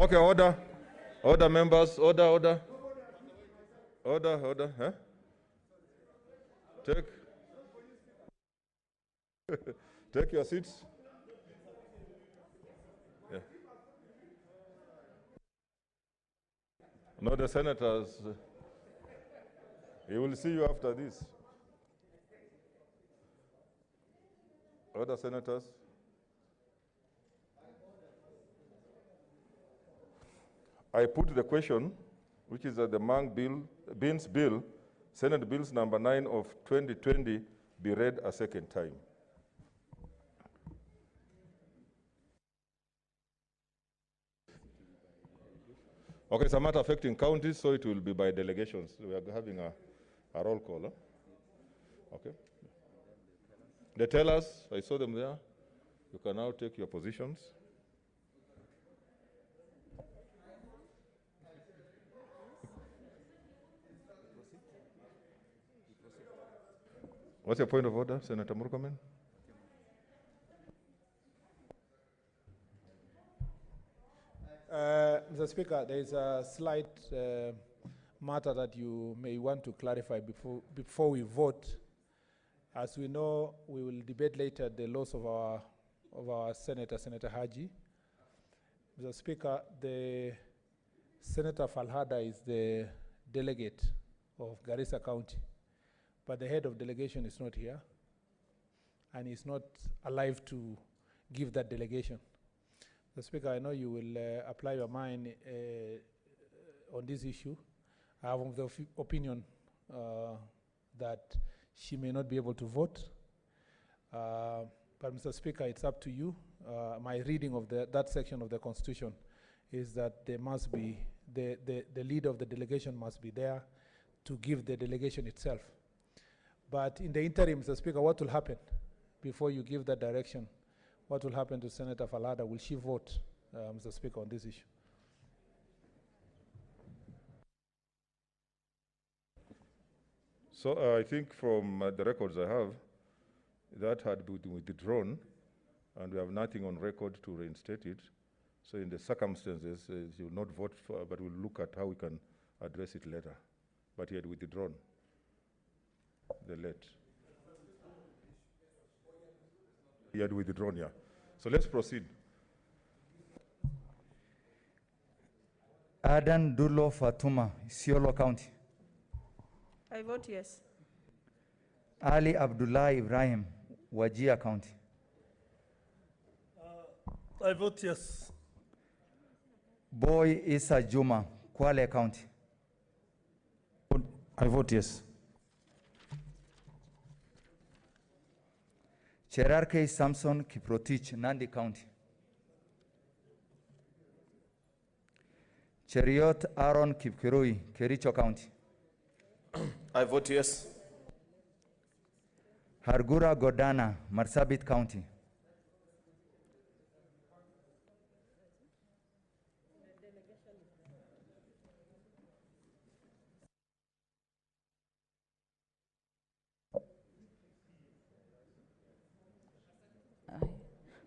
Okay, order. Order, members. Order, order. Order, order. Huh? Take your seats. Yeah. No, the senators. He will see you after this. Other senators. I put the question, which is that the Beans Bill, Senate Bills number 9 of 2020, be read a second time. Okay, it's a matter affecting counties, so it will be by delegations. We are having a roll call. Huh? Okay. The tellers, I saw them there. You can now take your positions. What's your point of order, Senator Murkomen? Mr. Speaker, there is a slight matter that you may want to clarify before we vote. As we know, we will debate later the loss of our Senator Haji. Mr. Speaker, the Senator Falhada is the delegate of Garissa County, but the head of delegation is not here, and is not alive to give that delegation. Mr. Speaker, I know you will apply your mind on this issue. I have the opinion that she may not be able to vote. But Mr. Speaker, it's up to you. My reading of that section of the Constitution is that there must be, the leader of the delegation must be there to give the delegation itself. But in the interim, Mr. Speaker, what will happen before you give that direction? What will happen to Senator Falhada? Will she vote, Mr. Speaker, on this issue? So I think from the records I have, that had been withdrawn, and we have nothing on record to reinstate it. So in the circumstances, you will not vote for, but we'll look at how we can address it later. But he had withdrawn the late. He had withdrawn, yeah. So let's proceed. Adan Dulo Fatuma, Isiolo County. I vote yes. Ali Abdullah Ibrahim, Wajir County. I vote yes. Boy Isa Juma, Kwale County. I vote yes. Cherarke Samson Kiprotich, Nandi County. Cheriot Aaron Kipkirui, Kericho County. I vote yes. Hargura Godana, Marsabit County.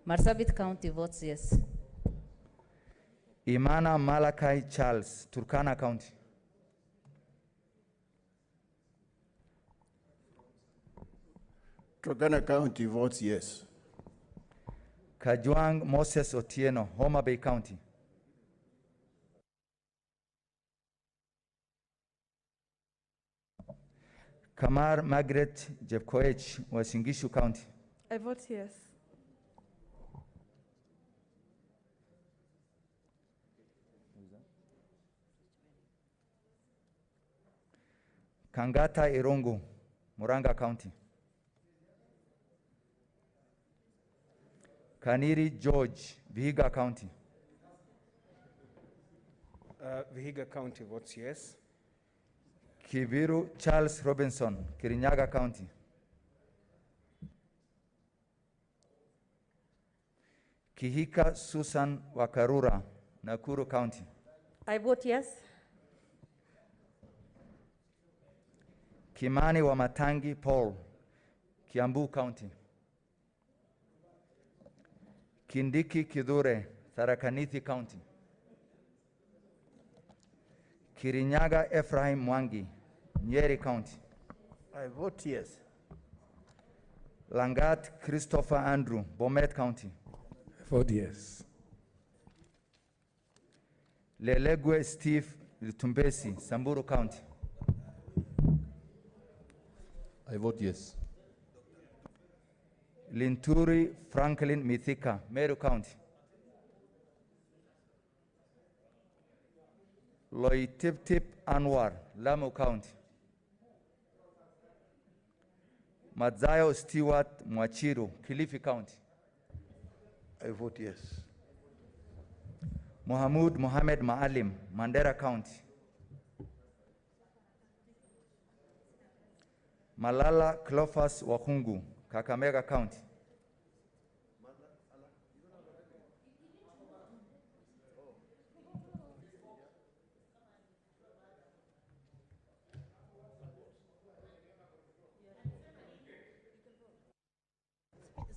Marsabit County votes yes. Imana Malachi Charles, Turkana County. Turkana County votes yes. Kajwang Moses Otieno, Homa Bay County. Kamar Margaret Jepkoech, Wasingishu County. I vote yes. Kangata Irungu, Muranga County. Kaniri George, Vihiga County. Vihiga County votes yes. Kibiru Charles Robinson, Kirinyaga County. Kihika Susan Wakarura, Nakuru County. I vote yes. Kimani Wamatangi Paul, Kiambu County. Kindiki Kidure, Tharakanithi County. Kirinyaga Ephraim Mwangi, Nyeri County. I vote yes. Langat Christopher Andrew, Bomet County. I vote yes. Lelegwe Steve Tumbesi, Samburu County. I vote yes. Linturi Franklin Mithika, Meru County. Loitip Anwar, Lamu County. Madzayo Stewart Mwachiru, Kilifi County. I vote yes. Mohamud Mohamed Maalim, Mandera County. Malala Clophas Wakungu, Kakamega County.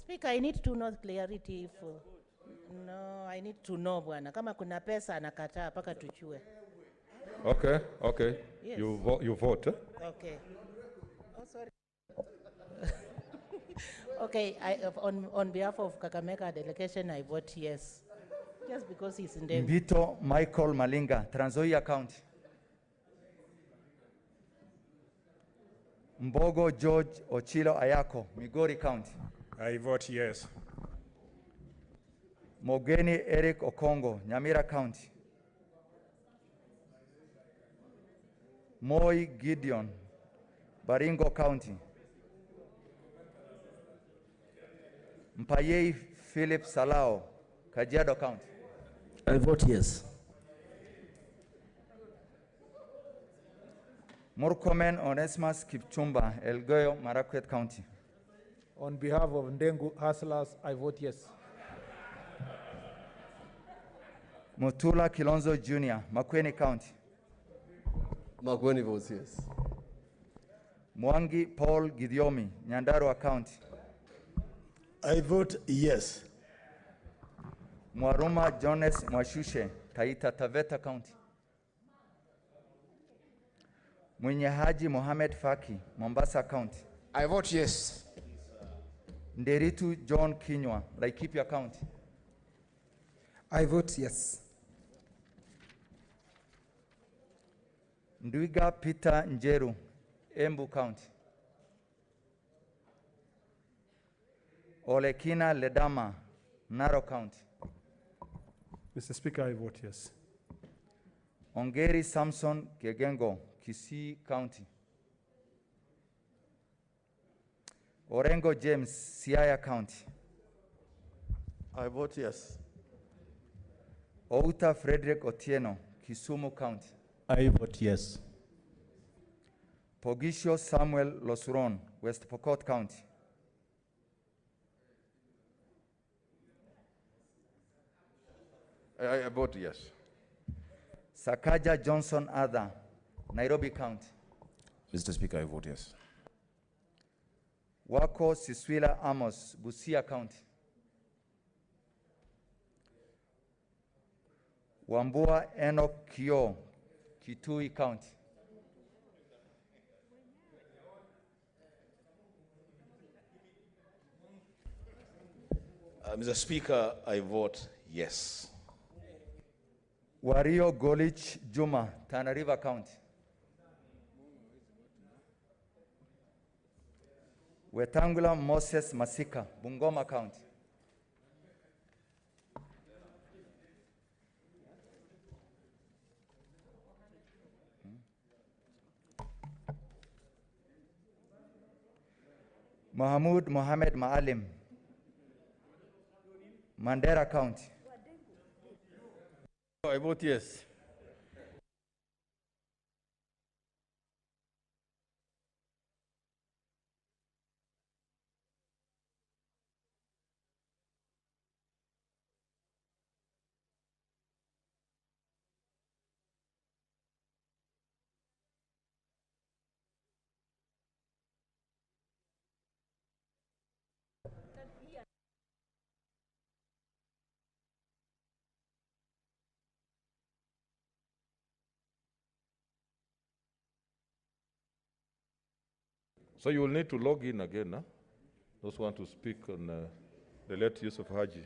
Speaker, I need to know clarity if no, I need to know bwana kama kuna pesa anakataa paka tuchue. Okay, okay. Yes. You vote. Okay. Oh, sorry. Okay, on behalf of Kakamega delegation, I vote yes. Just because he's in the... Mbito Michael Malinga, Trans Nzoia County. Mbogo George Ochilo Ayako, Migori County. I vote yes. Mogeni Eric Okongo, Nyamira County. Moi Gideon, Baringo County. Mpayei Philip Salao, Kajiado County. I vote yes. Murkomen Onesimus Kipchumba, Elgeyo Marakwet County. On behalf of Ndengu Hustlers, I vote yes. Mutula Kilonzo Jr., Makueni County. Makueni votes yes. Mwangi Paul Gidiomi, Nyandarua County. I vote yes. Mwaruma Jones Mwashushe, Taita Taveta County. Mwenye Haji Mohamed Faki, Mombasa County. I vote yes. Nderitu John Kinywa, Laikipia County. I vote yes. Ndwiga Peter Njeru, Embu County. Olekina Ledama, Narok County. Mr. Speaker, I vote yes. Ongeri Samson Kegengo, Kisii County. Orengo James, Siaya County. I vote yes. Outa Frederick Otieno, Kisumu County. I vote yes. Pogisho Samuel Losuron, West Pokot County. I vote yes. Sakaja Johnson Adha, Nairobi County. Mr. Speaker, I vote yes. Wako Siswila Amos, Busia County. Wambua Enoch Kio, Kitui County. Mr. Speaker, I vote yes. Wario Golich Juma, Tana River County. Wetangula Moses Masika, Bungoma County. Mahmoud Mohamed Maalim, Mandera County. I vote yes. So you will need to log in again, huh? Those who want to speak on the late Yusuf Haji.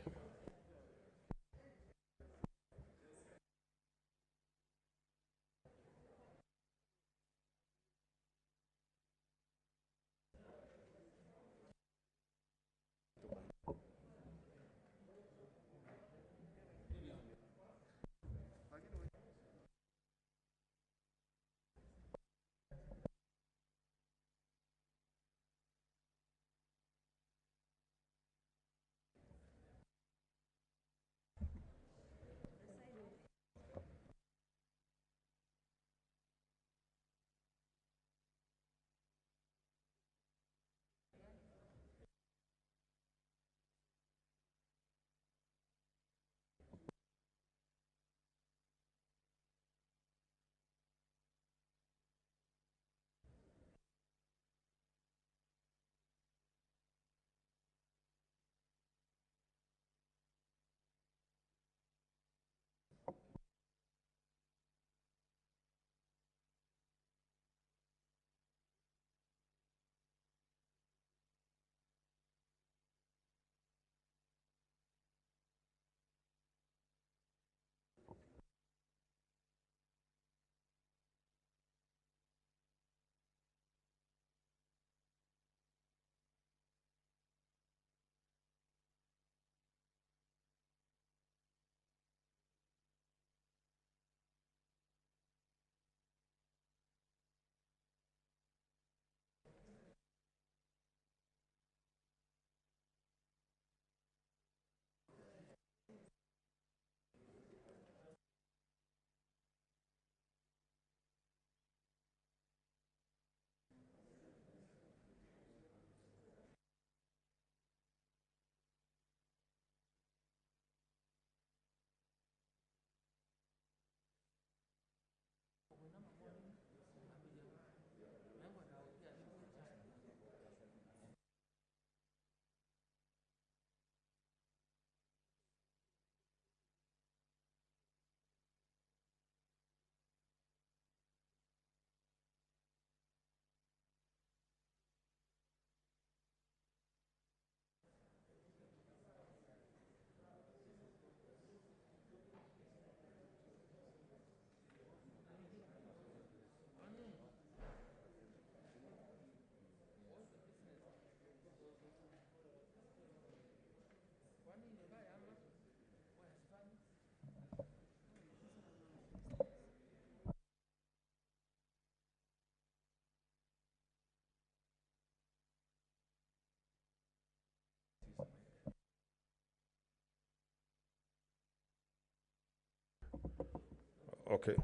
Okay.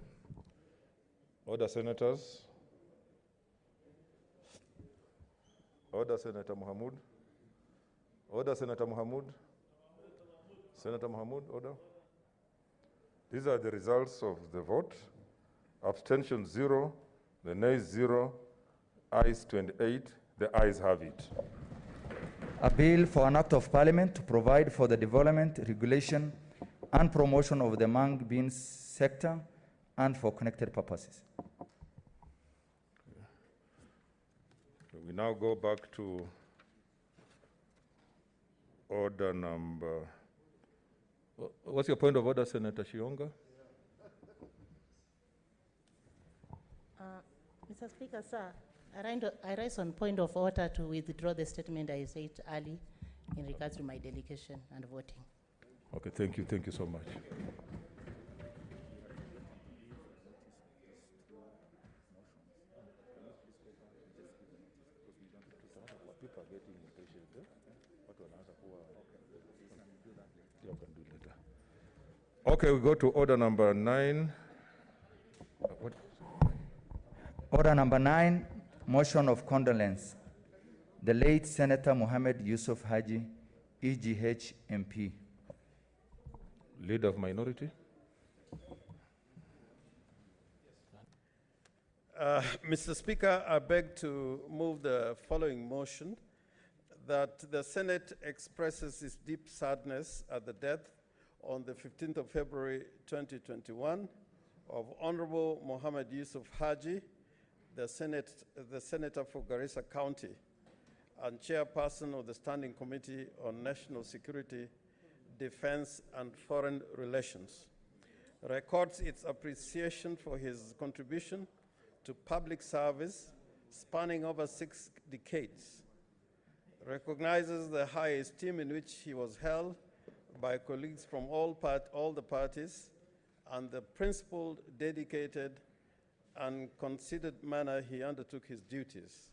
Order, senators. Order, Senator Mohamud. Order, Senator Mohamud. Senator Mohamud, order. These are the results of the vote. Abstention 0, the nays 0, ayes 28, the ayes have it. A bill for an act of parliament to provide for the development, regulation, and promotion of the mung beans sector and for connected purposes. We now go back to order number. What's your point of order, Senator Shionga? Mr. Speaker, sir, I rise on point of order to withdraw the statement I said early in regards to my delegation and voting. Okay, thank you so much. People are getting impatient. Okay, we go to order number 9. What? Order number 9, motion of condolence. The late Senator Mohammed Yusuf Haji, EGH MP. Leader of minority. Mr. Speaker, I beg to move the following motion, that the Senate expresses its deep sadness at the death on the 15th of February 2021 of Honorable Mohammed Yusuf Haji, the Senator for Garissa County and Chairperson of the Standing Committee on National Security, Defense and Foreign Relations, records its appreciation for his contribution to public service spanning over 6 decades, recognizes the high esteem in which he was held by colleagues from all the parties, and the principled, dedicated, and considered manner he undertook his duties,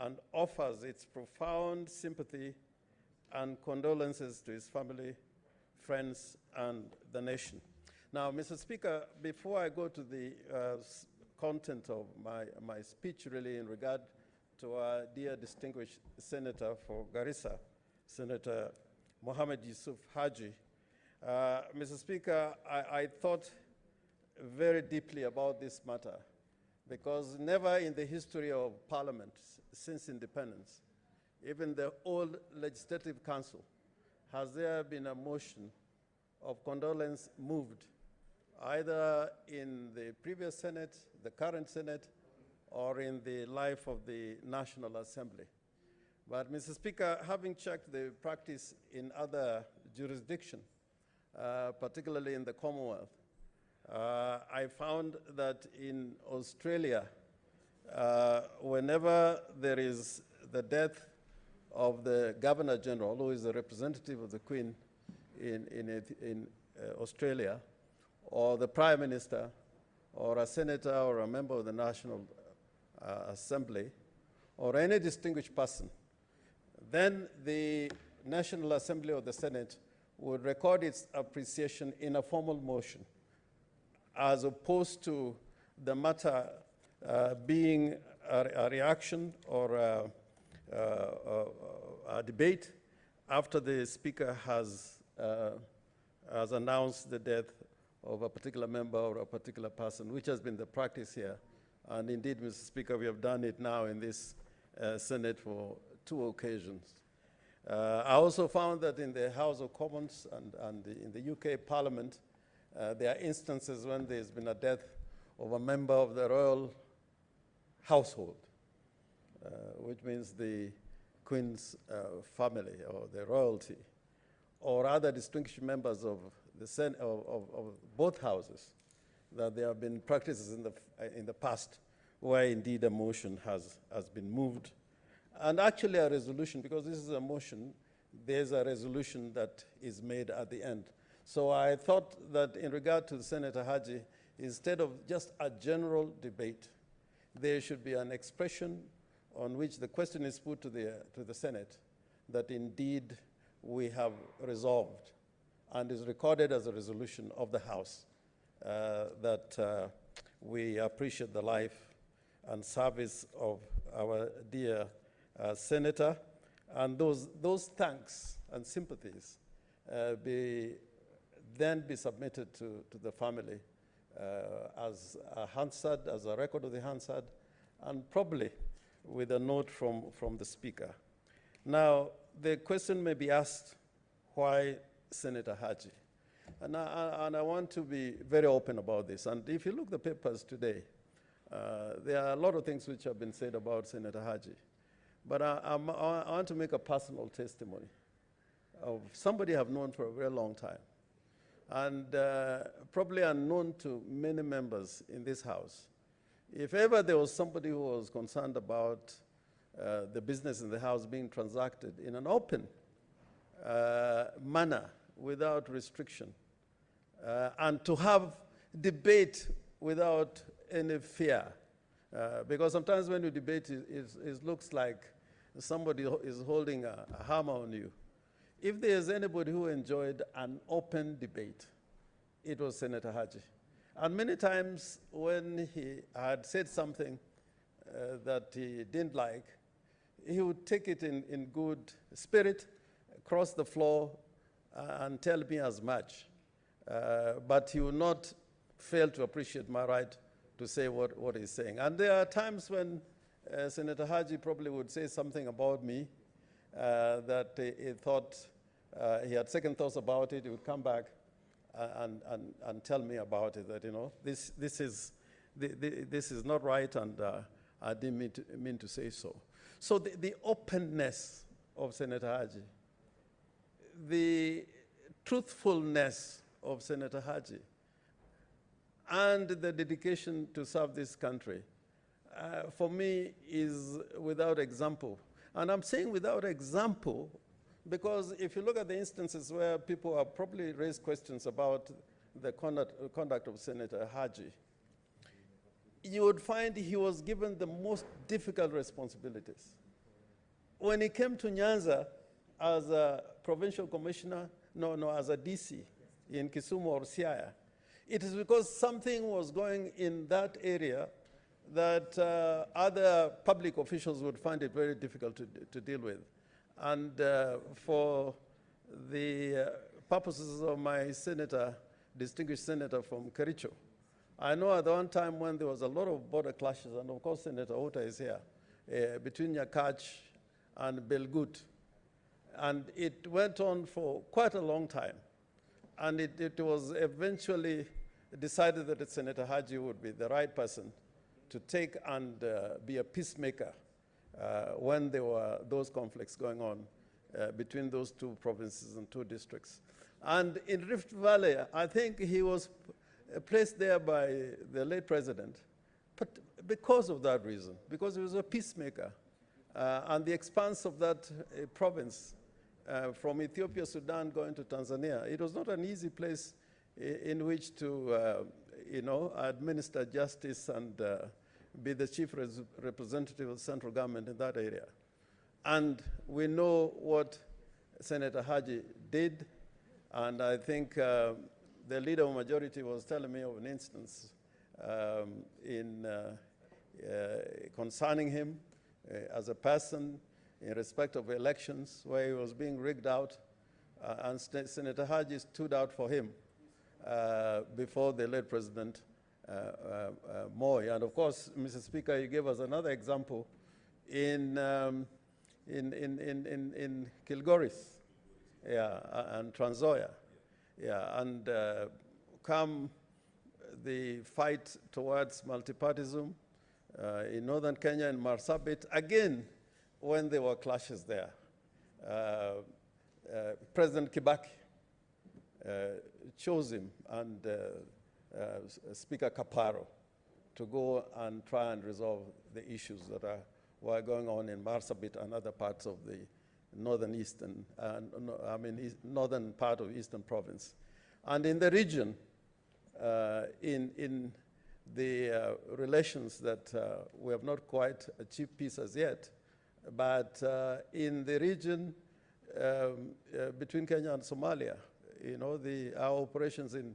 and offers its profound sympathy and condolences to his family, friends, and the nation. Now, Mr. Speaker, before I go to the content of my speech, really, in regard to our dear distinguished Senator for Garissa, Senator Mohammed Yusuf Haji, Mr. Speaker, I thought very deeply about this matter, because never in the history of Parliament since independence, even the old Legislative Council, has there been a motion of condolence moved either in the previous Senate, the current Senate, or in the life of the National Assembly. But, Mr. Speaker, having checked the practice in other jurisdictions, particularly in the Commonwealth, I found that in Australia, whenever there is the death of the Governor General, who is the representative of the Queen in Australia, or the Prime Minister, or a senator, or a member of the National Assembly, or any distinguished person, then the National Assembly or the Senate would record its appreciation in a formal motion, as opposed to the matter being a reaction or a debate after the Speaker has announced the death of a particular member or a particular person, which has been the practice here. And indeed, Mr. Speaker, we have done it now in this Senate for 2 occasions. I also found that in the House of Commons and in the UK Parliament, there are instances when there's been a death of a member of the royal household, which means the Queen's family or the royalty, or other distinguished members of the of both houses, that there have been practices in the past where indeed a motion has been moved, and actually a resolution, because this is a motion, there's a resolution that is made at the end. So I thought that in regard to Senator Haji, instead of just a general debate, there should be an expression on which the question is put to the Senate that indeed we have resolved and is recorded as a resolution of the House that we appreciate the life and service of our dear Senator, and those thanks and sympathies then be submitted to the family as a Hansard, as a record of the Hansard, and probably with a note from the Speaker. Now, the question may be asked, why Senator Haji? And I want to be very open about this. And if you look at the papers today, there are a lot of things which have been said about Senator Haji. But I want to make a personal testimony of somebody I've known for a very long time, and probably unknown to many members in this House. If ever there was somebody who was concerned about the business in the House being transacted in an open manner without restriction, and to have debate without any fear, because sometimes when you debate, it looks like somebody is holding a hammer on you. If there's anybody who enjoyed an open debate, it was Senator Haji. And many times when he had said something that he didn't like, he would take it in good spirit, cross the floor, and tell me as much. But he would not fail to appreciate my right to say what he's saying. And there are times when Senator Haji probably would say something about me that he thought, he had second thoughts about it. He would come back and tell me about it, that, you know, this is this is not right, and I didn't mean to say so. So the openness of Senator Haji, the truthfulness of Senator Haji, and the dedication to serve this country, for me, is without example. And I'm saying without example because if you look at the instances where people have probably raised questions about the conduct of Senator Haji, you would find he was given the most difficult responsibilities. When he came to Nyanza as a provincial commissioner, as a DC in Kisumu or Siaya, it is because something was going in that area that other public officials would find it very difficult to deal with. And for the purposes of my senator, distinguished senator from Kericho, I know at one time when there was a lot of border clashes, and of course Senator Ota is here, between Nyakach and Belgut. And it went on for quite a long time. And it was eventually decided that Senator Haji would be the right person to take and be a peacemaker when there were those conflicts going on between those two provinces and two districts. And in Rift Valley, I think he was placed there by the late president, but because of that reason, because he was a peacemaker. And the expanse of that province from Ethiopia, Sudan, going to Tanzania, it was not an easy place in which to, administer justice and be the chief representative of the central government in that area. And we know what Senator Haji did, and I think the leader of majority was telling me of an instance concerning him as a person in respect of elections where he was being rigged out, and Senator Haji stood out for him before the late President Moi. And of course, Mr. Speaker, you gave us another example in Kilgoris, and Trans Nzoia, and come the fight towards multipartyism in northern Kenya and Marsabit, again, when there were clashes there. President Kibaki chose him and Speaker Kaparo to go and try and resolve the issues that were going on in Marsabit and other parts of the northern part of Eastern Province. And in the region, in the relations that we have not quite achieved peace as yet, but in the region between Kenya and Somalia, our operations in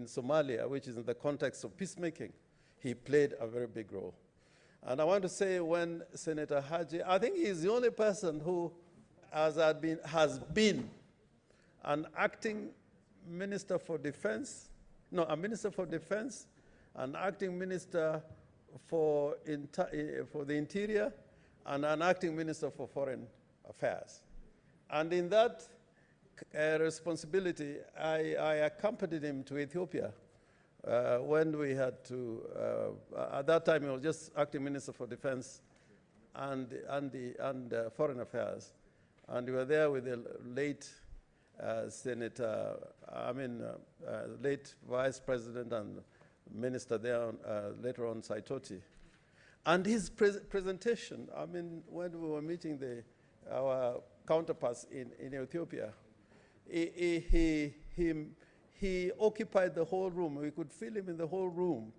Somalia, which is in the context of peacemaking, he played a very big role. And I want to say when Senator Haji, I think he's the only person who has been an acting Minister for Defense, a Minister for Defense, an acting Minister for the Interior, and an acting Minister for Foreign Affairs. And in that responsibility, I accompanied him to Ethiopia when we had to, at that time he was just acting Minister for Defense and Foreign Affairs. And we were there with the late late Vice President and Minister there, later on Saitoti. And his presentation, when we were meeting our counterparts in Ethiopia, he occupied the whole room. We could feel him in the whole room.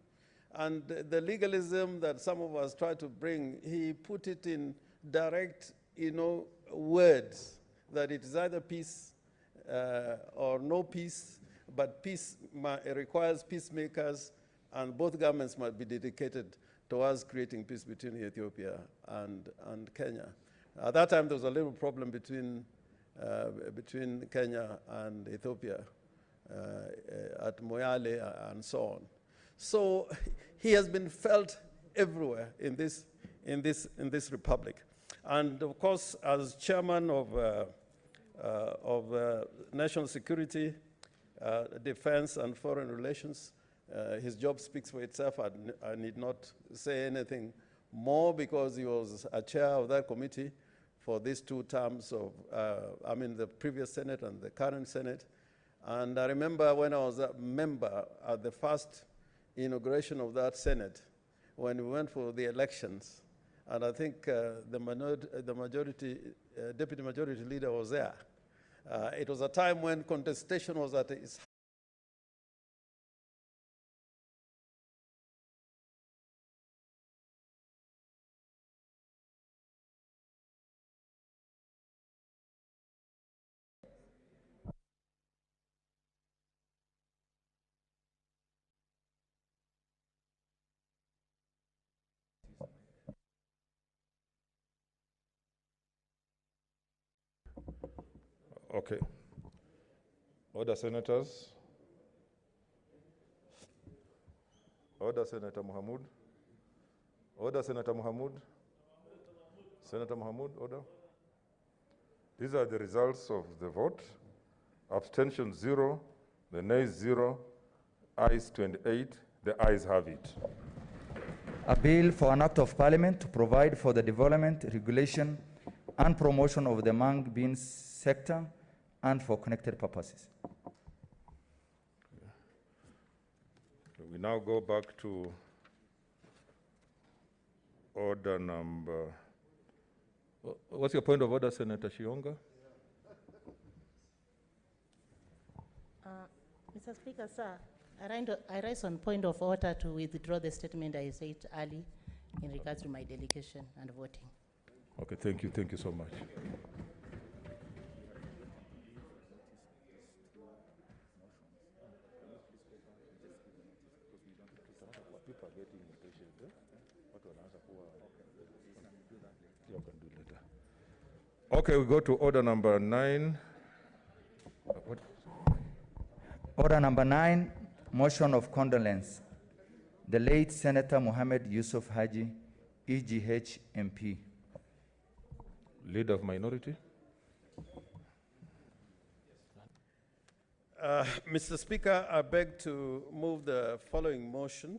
And the legalism that some of us tried to bring, he put it in direct, words, that it is either peace or no peace, but peace requires peacemakers, and both governments must be dedicated towards creating peace between Ethiopia and Kenya. At that time, there was a little problem between Kenya and Ethiopia at Moyale and so on. So he has been felt everywhere in this republic. And of course, as chairman of National Security, Defense, and Foreign Relations, His job speaks for itself. I need not say anything more because he was a chair of that committee for these 2 terms of, the previous Senate and the current Senate. And I remember when I was a member at the first inauguration of that Senate, when we went for the elections, and I think the majority, deputy majority leader was there. It was a time when contestation was at its Okay. Order, senators. Order, Senator Mohamud. Order, Senator Mohamud. Senator Mohamud, order. These are the results of the vote. Abstention 0, the nays 0, ayes 28. The ayes have it. A bill for an act of parliament to provide for the development, regulation, and promotion of the mung beans sector and for connected purposes. We now go back to order number. What's your point of order, Senator Shionga? Mr. Speaker, sir, I rise on point of order to withdraw the statement I said early in regards to my delegation and voting. Okay, thank you. Thank you so much. Okay, we go to order number 9. What? Order number 9, motion of condolence. The late Senator Mohammed Yusuf Haji, EGH MP. Leader of minority. Mr. Speaker, I beg to move the following motion,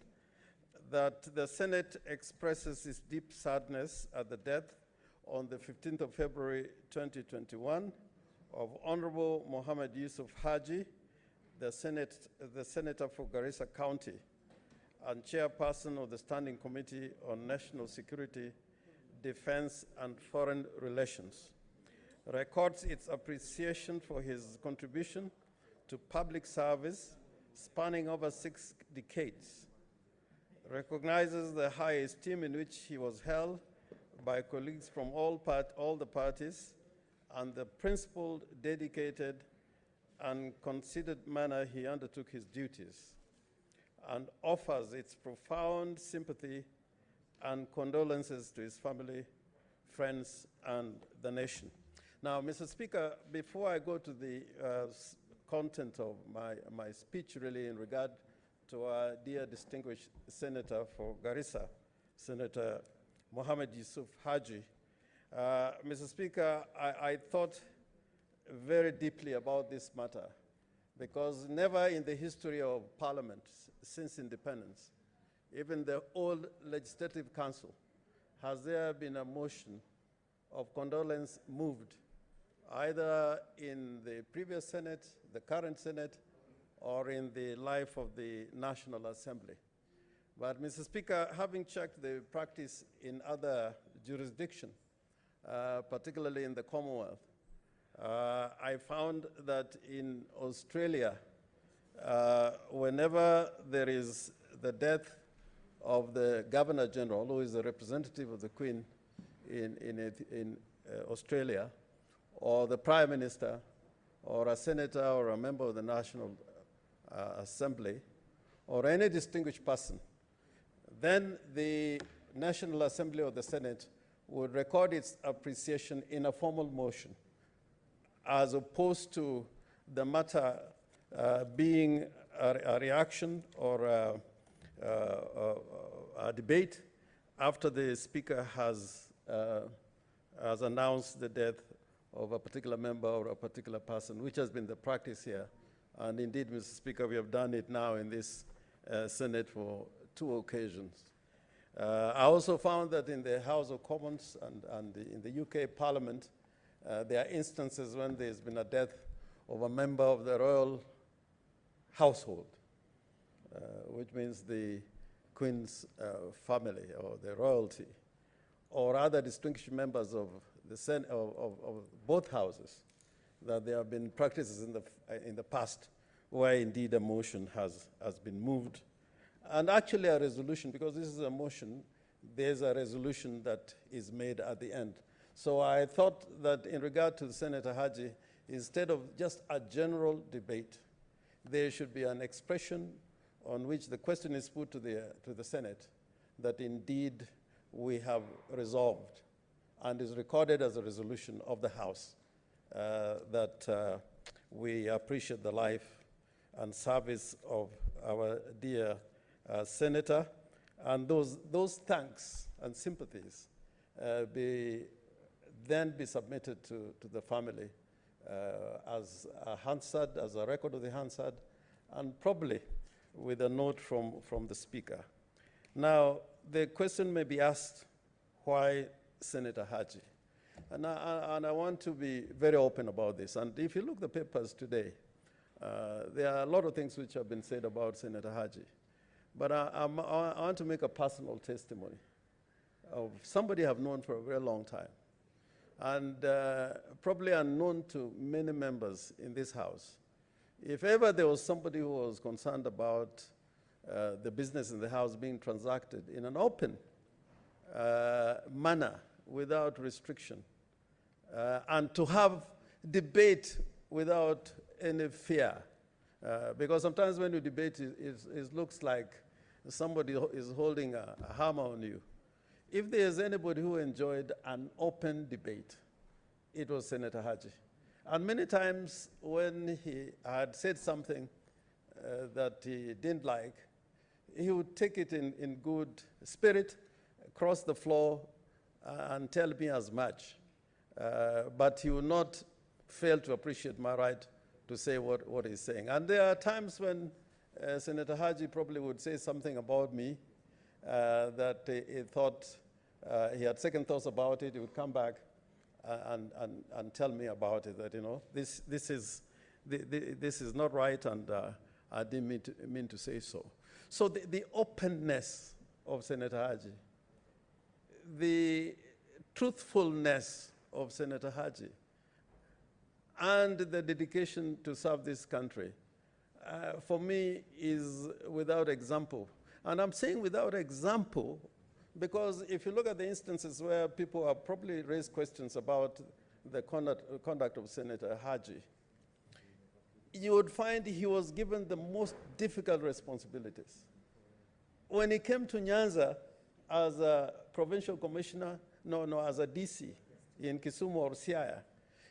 that the Senate expresses its deep sadness at the death on the 15th of February 2021 of Honorable Mohammed Yusuf Haji, the Senator for Garissa County and Chairperson of the Standing Committee on National Security, Defense and Foreign Relations, records its appreciation for his contribution to public service spanning over 6 decades, recognizes the high esteem in which he was held by colleagues from all the parties, and the principled, dedicated, and considered manner he undertook his duties, and offers its profound sympathy and condolences to his family, friends, and the nation. Now, Mr. Speaker, before I go to the content of my speech, really, in regard to our dear distinguished Senator for Garissa, Senator Mohammed Yusuf Haji, Mr. Speaker, I thought very deeply about this matter, because never in the history of Parliament since independence, even the old Legislative Council, has there been a motion of condolence moved, either in the previous Senate, the current Senate, or in the life of the National Assembly. But, Mr. Speaker, having checked the practice in other jurisdictions, particularly in the Commonwealth, I found that in Australia, whenever there is the death of the Governor General, who is the representative of the Queen in Australia, or the Prime Minister, or a senator, or a member of the National Assembly, or any distinguished person, then the National Assembly or the Senate would record its appreciation in a formal motion, as opposed to the matter being a reaction or a debate after the Speaker has announced the death of a particular member or a particular person, which has been the practice here. And indeed, Mr. Speaker, we have done it now in this Senate for 2 occasions. I also found that in the House of Commons and in the UK Parliament, there are instances when there's been a death of a member of the royal household, which means the Queen's family or the royalty, or other distinguished members of the of both houses, that there have been practices in the past where indeed a motion has been moved. And actually a resolution, because this is a motion, there's a resolution that is made at the end. So I thought that in regard to Senator Haji, instead of just a general debate, there should be an expression on which the question is put to the Senate that indeed we have resolved and is recorded as a resolution of the House that we appreciate the life and service of our dear Senator, and those thanks and sympathies then be submitted to the family as a Hansard, as a record of the Hansard, and probably with a note from the Speaker. Now, the question may be asked, why Senator Haji? And I want to be very open about this. And if you look at the papers today, there are a lot of things which have been said about Senator Haji. But I want to make a personal testimony of somebody I've known for a very long time, and probably unknown to many members in this House. If ever there was somebody who was concerned about the business in the House being transacted in an open manner without restriction, and to have debate without any fear, because sometimes when you debate, it looks like somebody is holding a hammer on you. If there's anybody who enjoyed an open debate, it was Senator Haji. And many times when he had said something that he didn't like, he would take it in good spirit, cross the floor, and tell me as much. But he would not fail to appreciate my right to say what he's saying. And there are times when Senator Haji probably would say something about me that he thought, he had second thoughts about it. He would come back and tell me about it, that, you know, this is not right, and I didn't mean to say so. So the openness of Senator Haji, the truthfulness of Senator Haji, and the dedication to serve this country, for me, is without example. And I'm saying without example because if you look at the instances where people have probably raised questions about the conduct of Senator Haji, you would find he was given the most difficult responsibilities. When he came to Nyanza as a provincial commissioner, as a DC in Kisumu or Siaya,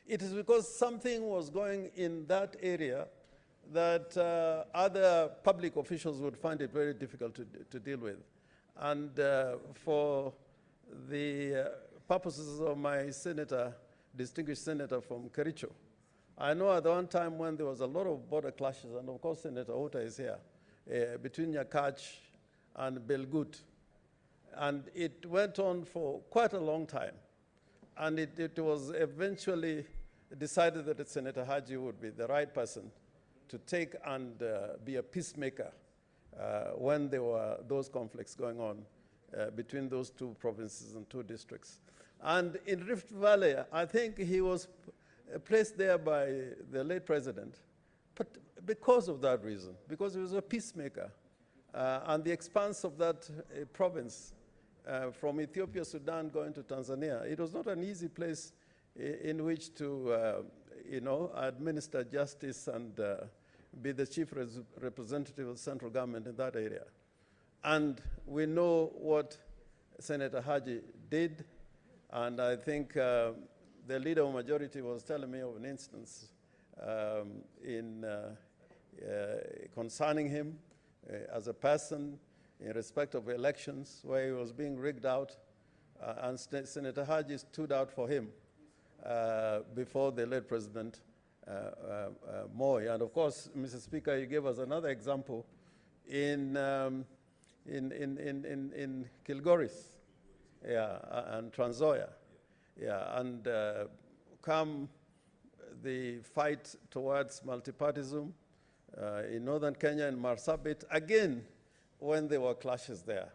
it is because something was going in that area that other public officials would find it very difficult to deal with. And for the purposes of my senator, distinguished senator from Kericho, I know at one time when there was a lot of border clashes, and of course Senator Ota is here, between Nyakach and Belgut. And it went on for quite a long time. And it was eventually decided that Senator Haji would be the right person to take and be a peacemaker when there were those conflicts going on between those two provinces and two districts. And in Rift Valley, I think he was placed there by the late president, but because of that reason, because he was a peacemaker. And the expanse of that province from Ethiopia, Sudan, going to Tanzania, it was not an easy place in which to, administer justice and be the chief representative of the central government in that area. And we know what Senator Haji did, and I think the leader of majority was telling me of an instance concerning him as a person in respect of elections where he was being rigged out, and Senator Haji stood out for him before the late President Moi. And of course, Mr. Speaker, you gave us another example in Kilgoris, yeah, and Trans-Nzoia, yeah, and come the fight towards multipartyism in northern Kenya and Marsabit, again, when there were clashes there.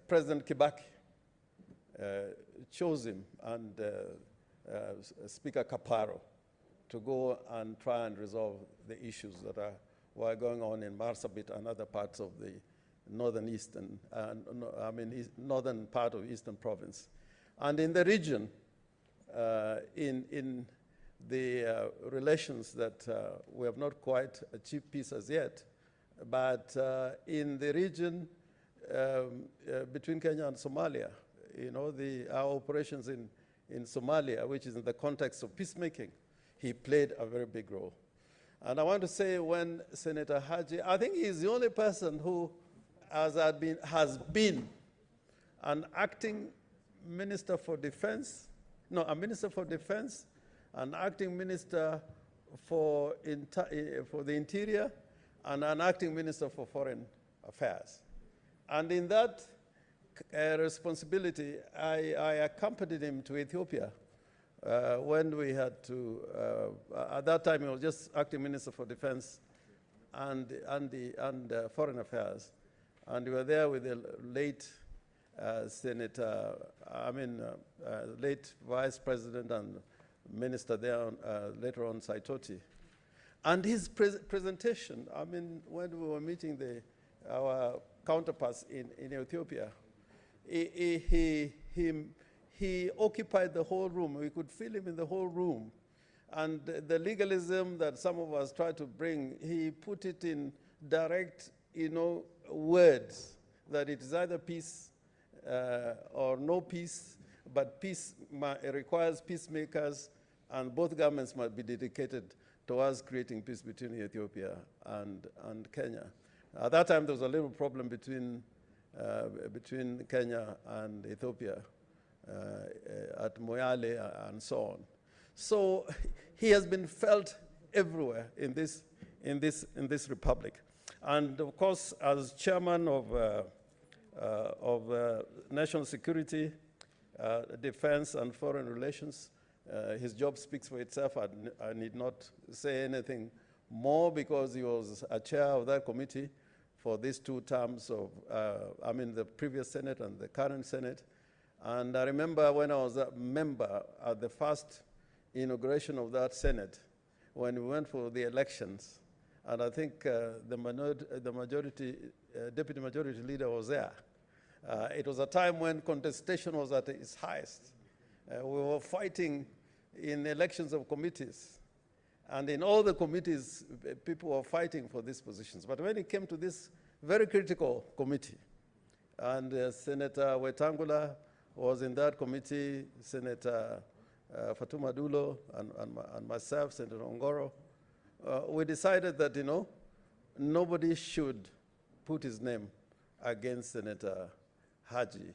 President Kibaki chose him and Speaker Kaparo to go and try and resolve the issues that were going on in Marsabit and other parts of the northern part of Eastern Province. And in the region, in the relations that we have not quite achieved peace as yet, but in the region between Kenya and Somalia, you know, our operations in Somalia, which is in the context of peacemaking, he played a very big role. And I want to say, when Senator Haji, I think he's the only person who has been an acting minister for defense, no, a minister for defense, an acting minister for the interior, and an acting minister for foreign affairs. And in that responsibility, I accompanied him to Ethiopia when we had to, at that time he was just acting minister for defense and foreign affairs. And we were there with the late late vice president and minister there, later on Saitoti. And his presentation, I mean, when we were meeting our counterparts in Ethiopia, he occupied the whole room. We could feel him in the whole room. And the legalism that some of us try to bring, he put it in direct, you know, words, that it is either peace or no peace, but peace requires peacemakers, and both governments must be dedicated towards creating peace between Ethiopia and Kenya. At that time, there was a little problem between Kenya and Ethiopia at Moyale and so on. So he has been felt everywhere in this republic. And of course, as chairman of national security, defense, and foreign relations, his job speaks for itself. I need not say anything more, because he was a chair of that committee for these 2 terms of, the previous Senate and the current Senate. And I remember when I was a member at the first inauguration of that Senate, when we went for the elections, and I think the majority, deputy majority leader was there. It was a time when contestation was at its highest. We were fighting in elections of committees. And in all the committees, people were fighting for these positions. But when it came to this very critical committee, and Senator Wetangula was in that committee, Senator Fatuma Dulo, and myself, Senator Ongoro, we decided that, you know, nobody should put his name against Senator Haji.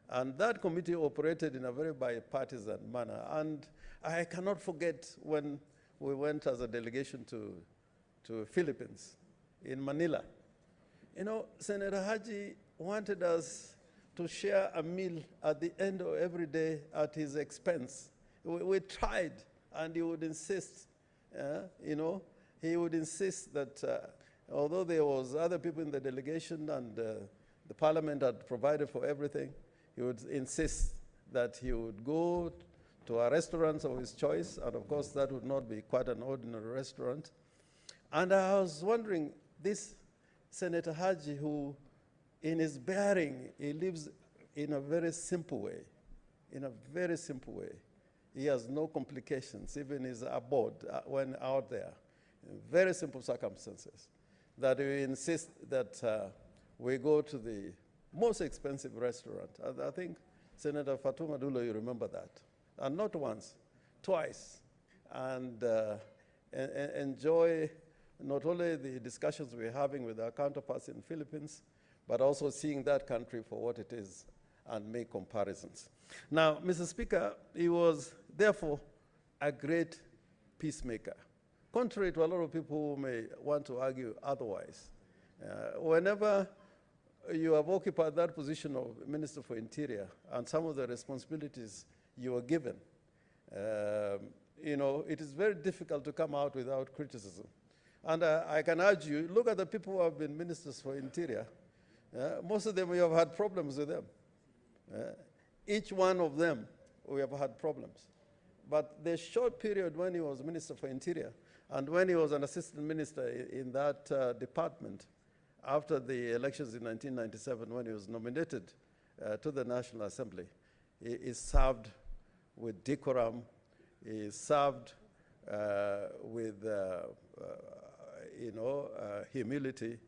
And that committee operated in a very bipartisan manner. And I cannot forget when we went as a delegation to Philippines, in Manila. You know, Senator Haji wanted us to share a meal at the end of every day at his expense. We tried, and he would insist, you know, he would insist that although there was other people in the delegation and the parliament had provided for everything, he would insist that he would go to a restaurant of his choice, and of course that would not be quite an ordinary restaurant. And I was wondering, this Senator Haji, who in his bearing, he lives in a very simple way, in a very simple way. He has no complications, even his abode when out there, in very simple circumstances, that we insist that we go to the most expensive restaurant. I think Senator Fatuma Dulo, you remember that. And not once, twice. And enjoy not only the discussions we're having with our counterparts in the Philippines, but also seeing that country for what it is and make comparisons. Now, Mr. Speaker, he was therefore a great peacemaker, contrary to a lot of people who may want to argue otherwise, whenever you have occupied that position of Minister for Interior and some of the responsibilities you were given, it is very difficult to come out without criticism. And I can urge you, look at the people who have been ministers for Interior. Most of them, we have had problems with them. Each one of them, we have had problems. But the short period when he was Minister for Interior and when he was an assistant minister in that department after the elections in 1997 when he was nominated to the National Assembly, he served with decorum, he served with humility,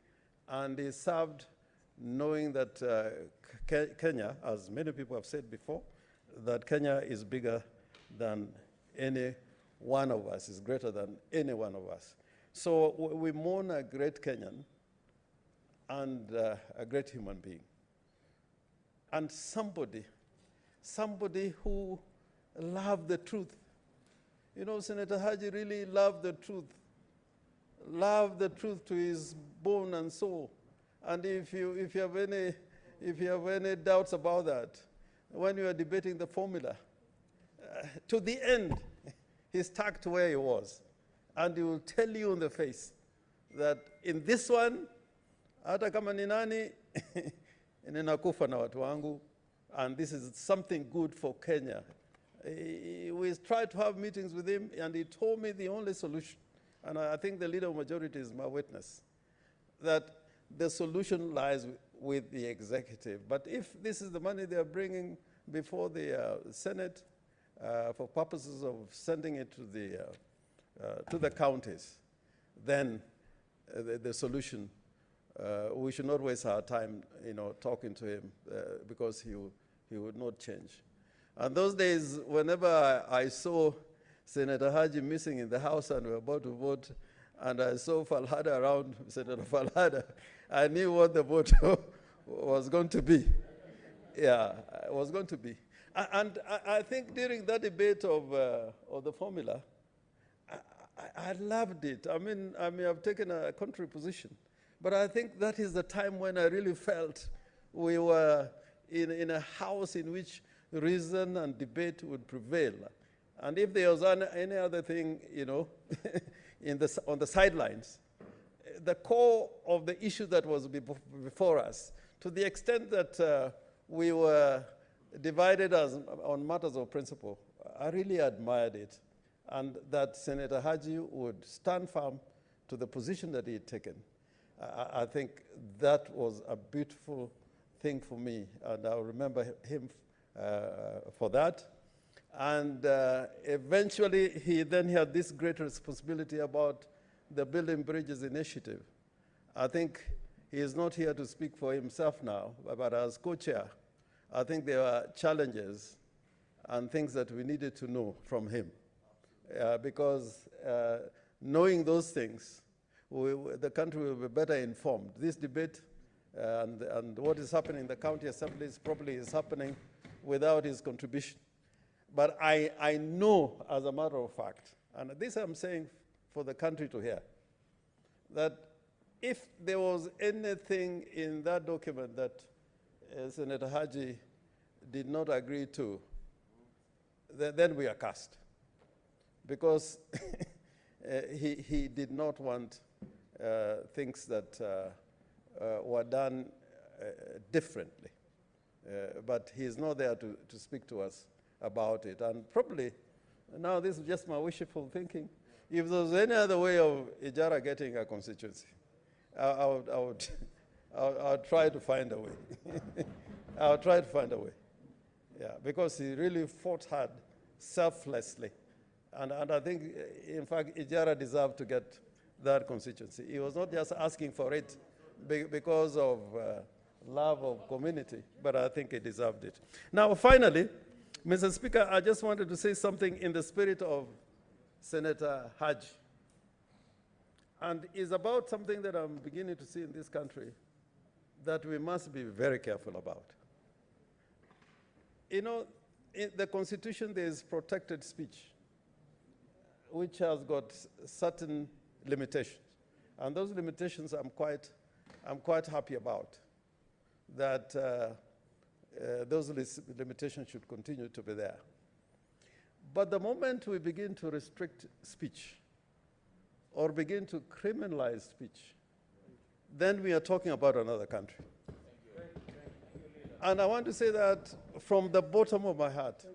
and he served knowing that Kenya, as many people have said before, that Kenya is bigger than any one of us, is greater than any one of us. So we mourn a great Kenyan and a great human being. And somebody who loved the truth. Senator Haji really loved the truth to his bone and soul. And if you have any doubts about that, when you are debating the formula, to the end, he stuck to where he was. And he will tell you in the face that in this one, hata kama ni nani, ninakufa na watu wangu, and this is something good for Kenya. We tried to have meetings with him, and he told me the only solution, and I think the leader of majority is my witness, that the solution lies with the executive. But if this is the money they are bringing before the Senate for purposes of sending it to the counties, then the solution, we should not waste our time, talking to him because he would not change. And those days, whenever I saw Senator Haji missing in the House and we were about to vote, and I saw Falhada around, Senator Falhada, I knew what the vote was going to be. Yeah, it was going to be. And I think during that debate of the formula, I loved it. I mean, I may have taken a contrary position, but I think that is the time when I really felt we were in a house in which reason and debate would prevail. And if there was any other thing, on the sidelines, the core of the issue that was before us, to the extent that we were divided on matters of principle, I really admired it. And that Senator Haji would stand firm to the position that he had taken. I think that was a beautiful thing for me, and I'll remember him for that. And eventually, he then had this great responsibility about the Building Bridges initiative. I think he is not here to speak for himself now, but as co-chair, I think there are challenges and things that we needed to know from him. Because knowing those things, the country will be better informed. This debate and what is happening in the county assemblies probably is happening without his contribution. But I know, as a matter of fact, and this I'm saying for the country to hear, that if there was anything in that document that Senator Haji did not agree to, then we are cast. Because he did not want things that were done differently. But he is not there to speak to us about it. And probably, now this is just my wishful thinking, if there was any other way of Ijara getting a constituency, I would try to find a way. I would try to find a way. Yeah, because he really fought hard, selflessly. And I think, in fact, Ijara deserved to get that constituency. He was not just asking for it because of love of community, but I think he deserved it. Now, finally, Mr. Speaker, I just wanted to say something in the spirit of Senator Haji. And it's about something that I'm beginning to see in this country that we must be very careful about. In the Constitution, there is protected speech. which has got certain limitations. And those limitations I'm quite happy about, that those limitations should continue to be there. But the moment we begin to restrict speech or begin to criminalize speech, then we are talking about another country. And I want to say that from the bottom of my heart.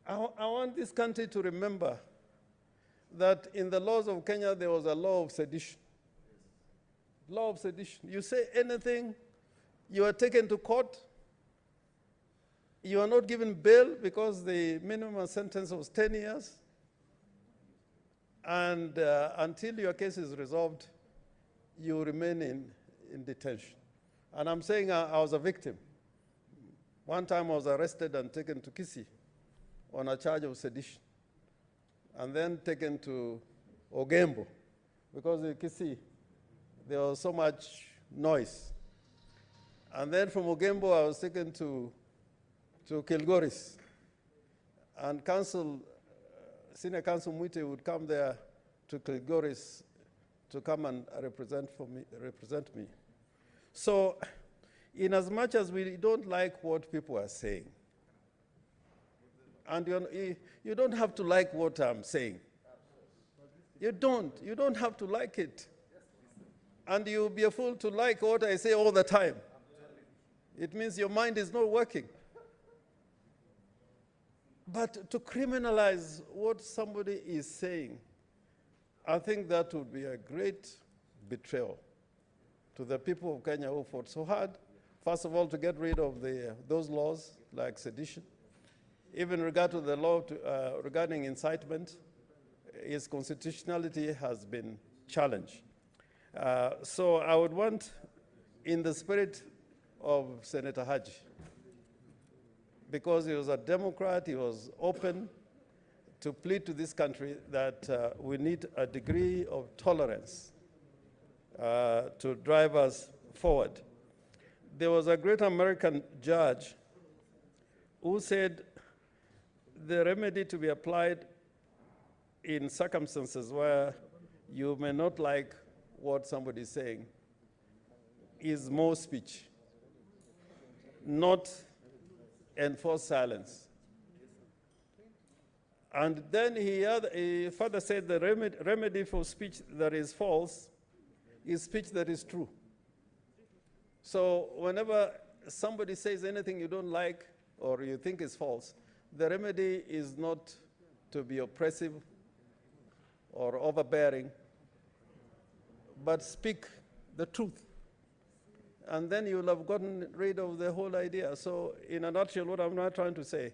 I want this country to remember that in the laws of Kenya, there was a law of sedition. Law of sedition. You say anything, you are taken to court, you are not given bail because the minimum sentence was 10 years. And until your case is resolved, you remain in detention. And I'm saying I was a victim. One time I was arrested and taken to Kisii on a charge of sedition, and then taken to Ogembo, because in Kisii there was so much noise. And then from Ogembo I was taken to Kilgoris, and Senior Counsel Mwite would come there to Kilgoris to come and represent me. So, in as much as we don't like what people are saying, and you don't have to like what I'm saying. You don't have to like it. And you'll be a fool to like what I say all the time. It means your mind is not working. But to criminalize what somebody is saying, I think that would be a great betrayal to the people of Kenya who fought so hard, first of all, to get rid of those laws like sedition. Even regard to the law regarding incitement, its constitutionality has been challenged. So I would want, in the spirit of Senator Haji, because he was a Democrat, he was open to plead to this country that we need a degree of tolerance to drive us forward. There was a great American judge who said the remedy to be applied in circumstances where you may not like what somebody is saying is more speech, not enforced silence. And then he further said the remedy for speech that is false is speech that is true. So whenever somebody says anything you don't like or you think is false, the remedy is not to be oppressive or overbearing, but speak the truth. And then you'll have gotten rid of the whole idea. So in a nutshell, what I'm not trying to say,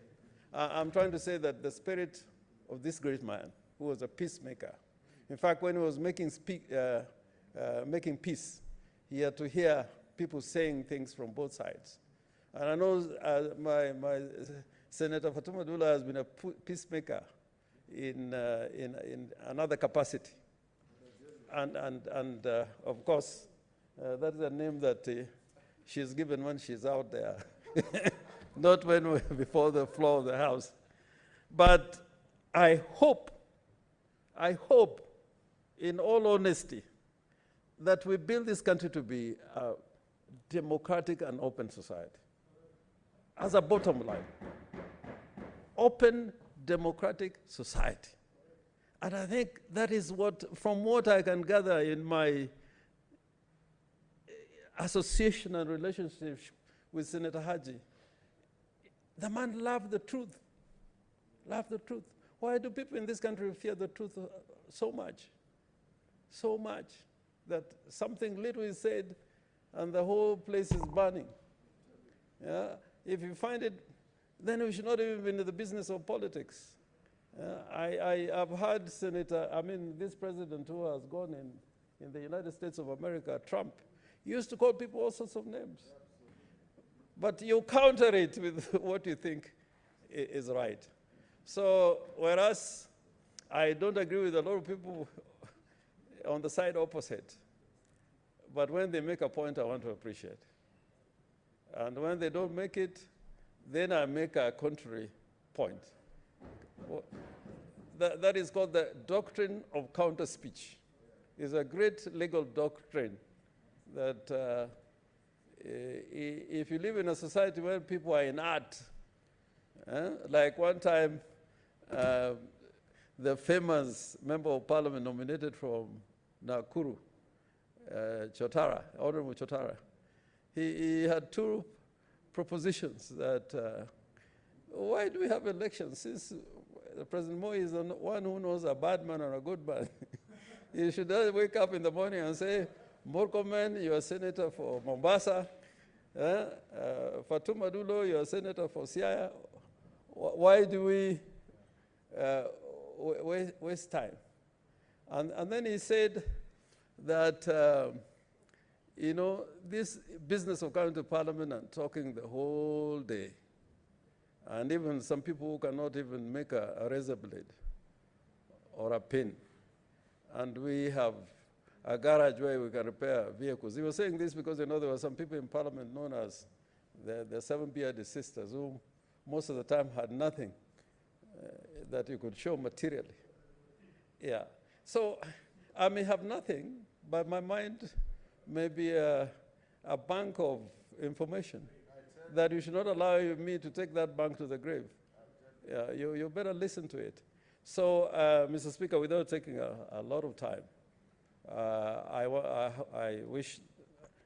I'm trying to say that the spirit of this great man, who was a peacemaker, in fact, when he was making peace, he had to hear people saying things from both sides. And I know my Senator Fatuma Dula has been a peacemaker in another capacity. And of course, that is a name that she's given when she's out there, not when we're before the floor of the House. But I hope, in all honesty, that we build this country to be a democratic and open society. As a bottom line, open, democratic society. And I think that is what, from what I can gather in my association and relationship with Senator Haji, the man loved the truth. Loved the truth. Why do people in this country fear the truth so much? So much that something little is said and the whole place is burning. Yeah? If you find it, then we should not even be in the business of politics. I have heard this president who has gone in the United States of America, Trump, used to call people all sorts of names. But you counter it with what you think is right. So whereas I don't agree with a lot of people on the side opposite, but when they make a point, I want to appreciate. And when they don't make it, then I make a contrary point. that is called the doctrine of counter speech. It's a great legal doctrine that if you live in a society where people are inert, like one time, the famous member of parliament nominated from Nakuru, Chotara, Honorable Chotara, he had two propositions that why do we have elections since President Moi is the one who knows a bad man and a good man. He should wake up in the morning and say, Murkomen, you're a senator for Mombasa. Fatuma Dulo, you're a senator for Siaya. Why do we waste time? And then he said that, you know, this business of coming to Parliament and talking the whole day, and even some people who cannot even make a razor blade or a pin, and we have a garage where we can repair vehicles. He was saying this because, you know, there were some people in Parliament known as the seven-bearded sisters who most of the time had nothing that you could show materially. Yeah. So I may have nothing, but my mind may be a bank of information that you should not allow me to take that bank to the grave. Yeah, you better listen to it. So, Mr. Speaker, without taking a lot of time, I wish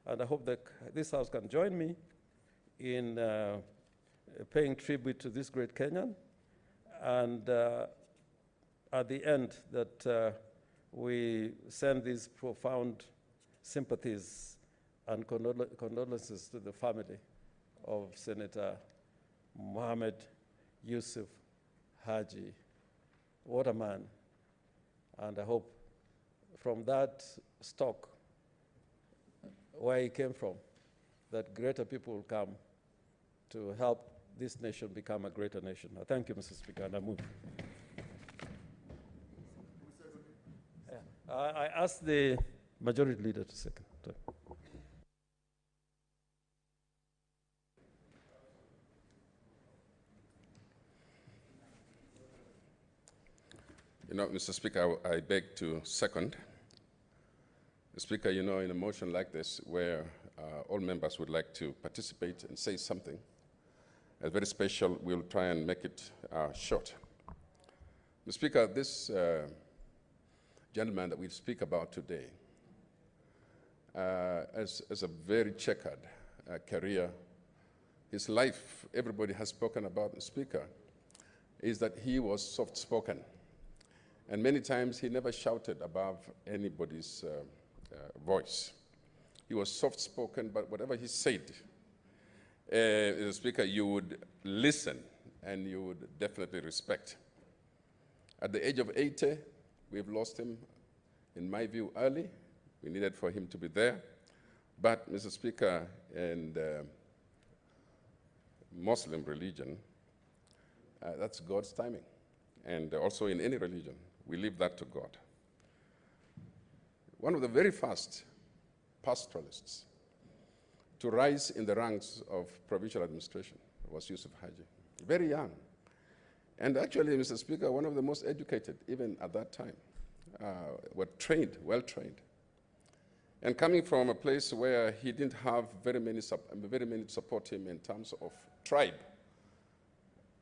and I hope that this House can join me in paying tribute to this great Kenyan, and at the end that we send these profound sympathies and condolences to the family of Senator Mohammed Yusuf Haji. What a man. And I hope from that stock, where he came from, that greater people will come to help this nation become a greater nation. I thank you, Mr. Speaker, and I move. I ask the majority leader to second. You know, Mr. Speaker, I beg to second. Speaker, you know, in a motion like this, where all members would like to participate and say something, a very special, we'll try and make it short. Mr. Speaker, this gentleman that we speak about today has a very checkered career. His life, everybody has spoken about, the Speaker, is that he was soft-spoken. And many times he never shouted above anybody's voice. He was soft-spoken, but whatever he said, as a speaker, you would listen and you would definitely respect. At the age of 80, we've lost him, in my view, early. We needed for him to be there. But, Mr. Speaker, in the Muslim religion, that's God's timing. And also in any religion, we leave that to God. One of the very first pastoralists to rise in the ranks of provincial administration was Yusuf Haji, very young. And actually, Mr. Speaker, one of the most educated, even at that time, were trained, well-trained. And coming from a place where he didn't have very many to support him in terms of tribe,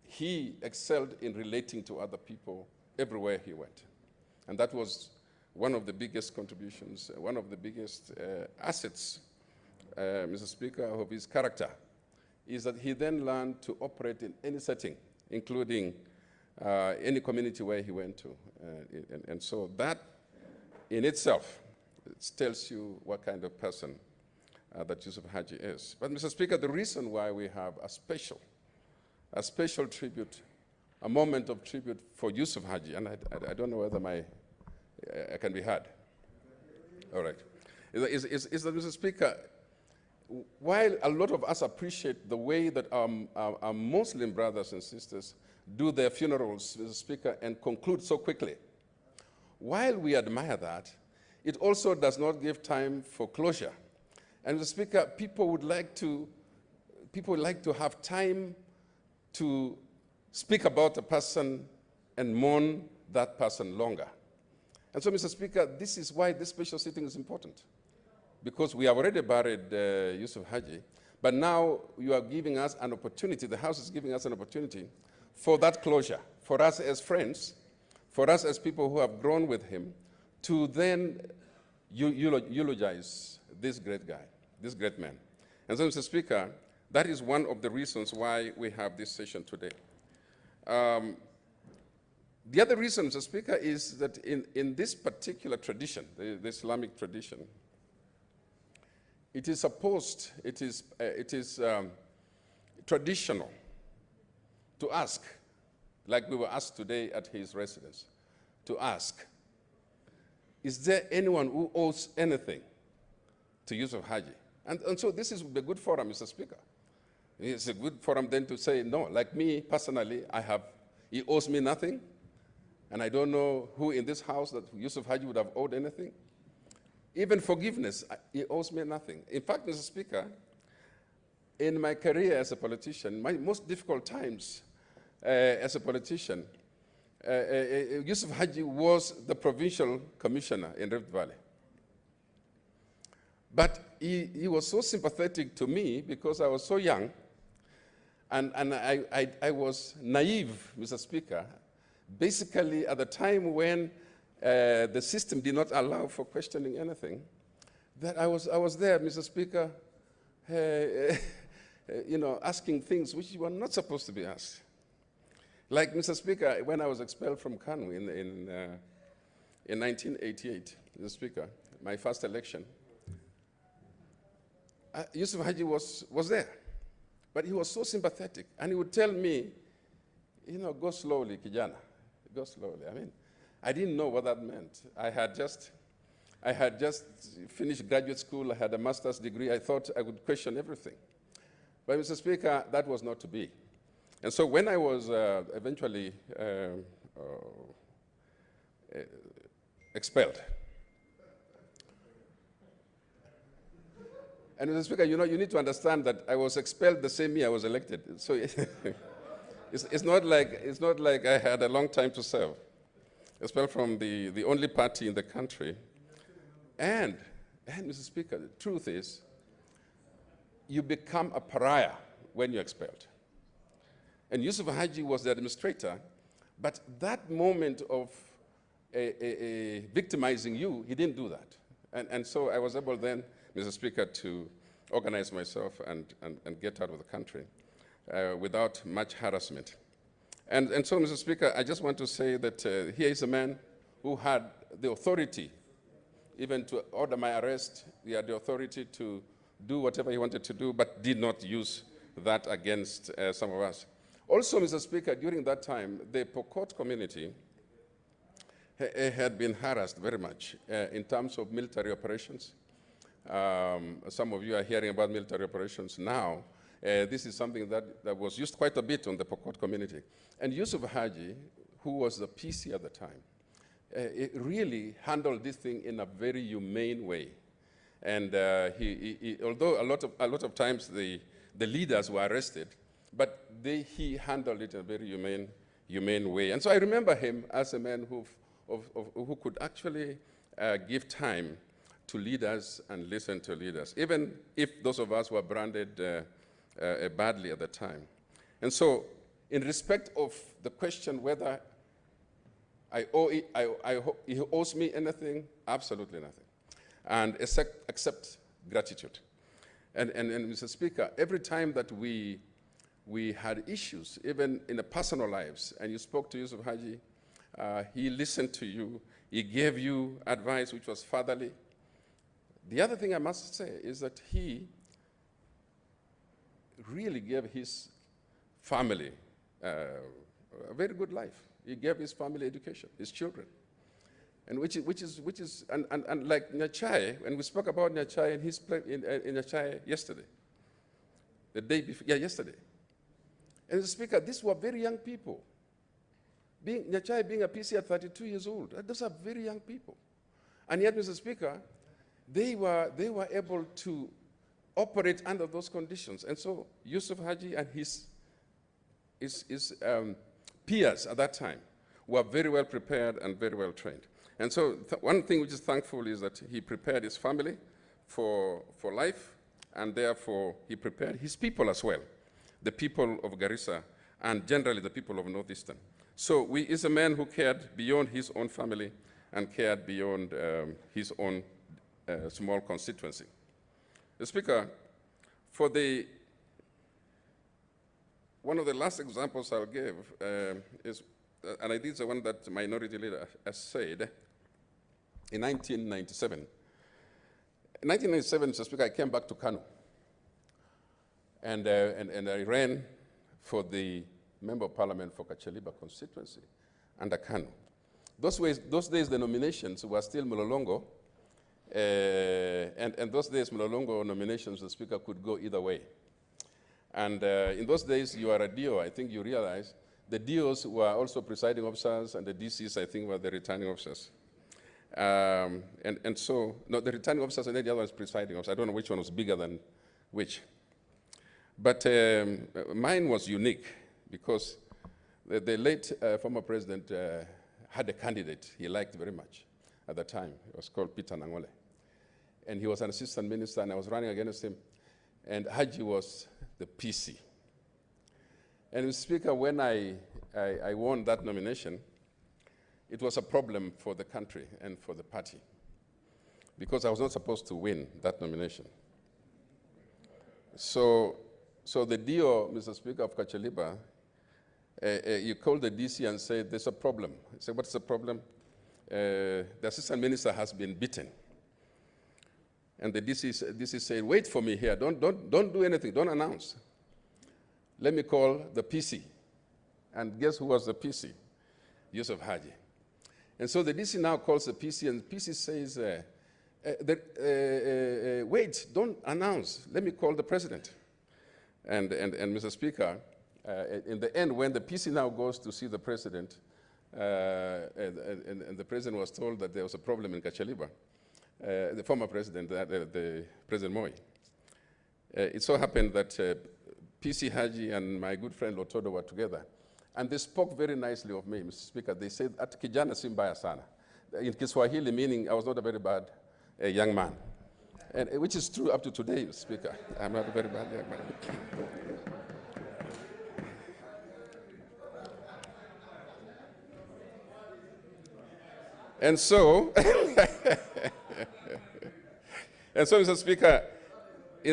he excelled in relating to other people everywhere he went. And that was one of the biggest contributions, one of the biggest assets, Mr. Speaker, of his character, is that he then learned to operate in any setting, including any community where he went to. And so that in itself tells you what kind of person that Yusuf Haji is. But Mr. Speaker, the reason why we have a special tribute, a moment of tribute for Yusuf Haji, and I don't know whether I can be heard. All right. Is that, Mr. Speaker, while a lot of us appreciate the way that our Muslim brothers and sisters do their funerals, Mr. Speaker, and conclude so quickly, while we admire that, it also does not give time for closure. And Mr. Speaker, people would like to have time to speak about a person and mourn that person longer. And so, Mr. Speaker, this is why this special sitting is important. Because we have already buried Yusuf Haji, but now you are giving us an opportunity, the House is giving us an opportunity for that closure, for us as friends, for us as people who have grown with him, to then eulogize this great guy, this great man. And so, Mr. Speaker, that is one of the reasons why we have this session today. The other reason, Mr. Speaker, is that in this particular tradition, the Islamic tradition, it is supposed, it is traditional to ask, like we were asked today at his residence, to ask, is there anyone who owes anything to Yusuf Haji? And so this is a good forum, Mr. Speaker. It's a good forum then to say, no, like me personally, he owes me nothing, and I don't know who in this house that Yusuf Haji would have owed anything. Even forgiveness, he owes me nothing. In fact, Mr. Speaker, in my career as a politician, my most difficult times as a politician, Yusuf Haji was the provincial commissioner in Rift Valley. But he was so sympathetic to me because I was so young, and I was naive, Mr. Speaker, basically at the time when the system did not allow for questioning anything, that I was there, Mr. Speaker, asking things which were not supposed to be asked. Like, Mr. Speaker, when I was expelled from KANU in 1988, Mr. Speaker, my first election, Yusuf Haji was there. But he was so sympathetic, and he would tell me, go slowly, kijana, go slowly. I mean, I didn't know what that meant. I had just finished graduate school. I had a master's degree. I thought I would question everything. But, Mr. Speaker, that was not to be. And so when I was eventually expelled, and Mr. Speaker, you need to understand that I was expelled the same year I was elected. So it's not like I had a long time to serve. Expelled from the only party in the country. And Mr. Speaker, the truth is, you become a pariah when you're expelled. And Yusuf Haji was the administrator, but that moment of victimizing you, he didn't do that. And so I was able then, Mr. Speaker, to organize myself and get out of the country without much harassment. And so, Mr. Speaker, I just want to say that here is a man who had the authority even to order my arrest. He had the authority to do whatever he wanted to do, but did not use that against some of us. Also, Mr. Speaker, during that time, the Pokot community had been harassed very much in terms of military operations. Some of you are hearing about military operations now. This is something that was used quite a bit on the Pokot community. And Yusuf Haji, who was the PC at the time, it really handled this thing in a very humane way. And although a lot of times the leaders were arrested, but he handled it in a very humane way. And so I remember him as a man who could actually give time to leaders and listen to leaders, even if those of us were branded badly at the time. And so, in respect of the question whether he owes me anything, absolutely nothing, and except gratitude. And Mr. Speaker, every time that we had issues, even in the personal lives, and you spoke to Yusuf Haji, he listened to you, he gave you advice which was fatherly. The other thing I must say is that he really gave his family a very good life. He gave his family education, his children. And which is like Nyachai, when we spoke about Nyachai and his place in Nyachai yesterday, the day before, yesterday. And the Speaker, these were very young people. Nyachai being a PC at 32 years old, those are very young people. And yet, Mr. Speaker, they were able to operate under those conditions. And so Yusuf Haji and his peers at that time who are very well prepared and very well trained. And so one thing which is thankful is that he prepared his family for life, and therefore he prepared his people as well, the people of Garissa and generally the people of Northeastern. So he's a man who cared beyond his own family and cared beyond his own small constituency. The Speaker, one of the last examples I'll give is, and I think it's the one that the minority leader has said, in 1997. In 1997, Mr. Speaker, I came back to Kano, and I ran for the Member of Parliament for Kacheliba constituency under Kano. Those days, the nominations were still Mlolongo, and those days, Mlolongo nominations, the Speaker, could go either way. And in those days, you are a DO. I think you realize the DOs were also presiding officers, and the DCs, I think, were the returning officers. And so, no, the returning officers and then the other ones presiding officers. I don't know which one was bigger than which. But mine was unique because the late former president had a candidate he liked very much at the time. It was called Peter Nangole. And he was an assistant minister, and I was running against him. And Haji was the PC. And Mr. Speaker, when I won that nomination, it was a problem for the country and for the party because I was not supposed to win that nomination. So the DO, Mr. Speaker, of Kacheliba, you called the DC and said, there's a problem. I said, what's the problem? The assistant minister has been beaten. And the DC said, wait for me here, don't do anything, don't announce. Let me call the PC. And guess who was the PC? Yusuf Haji. And so the DC now calls the PC, and the PC says, wait, don't announce, let me call the president. And Mr. Speaker, in the end, when the PC now goes to see the president, and the president was told that there was a problem in Kacheliba, the former president, the President Moi. It so happened that PC Haji and my good friend Lotodo were together, and they spoke very nicely of me, Mr. Speaker. They said, at kijana si mbaya sana. In Kiswahili, meaning I was not a very bad young man, and which is true up to today, Mr. Speaker. I'm not a very bad young man. And so, Mr. Speaker, he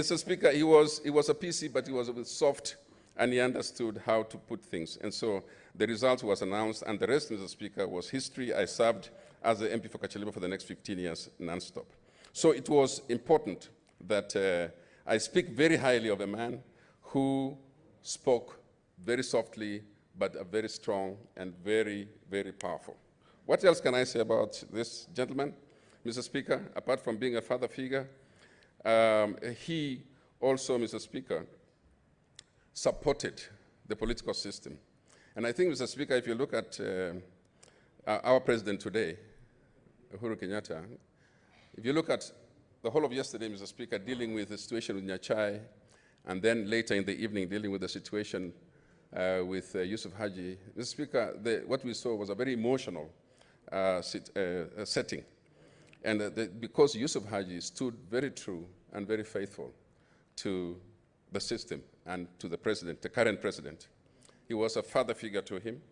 was a PC, but he was a bit soft, and he understood how to put things. And so the result was announced, and the rest, Mr. Speaker, was history. I served as the MP for Kacheliba for the next 15 years, non-stop. So it was important that I speak very highly of a man who spoke very softly, but very strong and very, very powerful. What else can I say about this gentleman, Mr. Speaker? Apart from being a father figure, he also, Mr. Speaker, supported the political system. And I think, Mr. Speaker, if you look at our president today, Uhuru Kenyatta, if you look at the whole of yesterday, Mr. Speaker, dealing with the situation with Nyachai, and then later in the evening dealing with the situation with Yusuf Haji, Mr. Speaker, what we saw was a very emotional setting. And because Yusuf Haji stood very true and very faithful to the system and to the president, the current president. He was a father figure to him,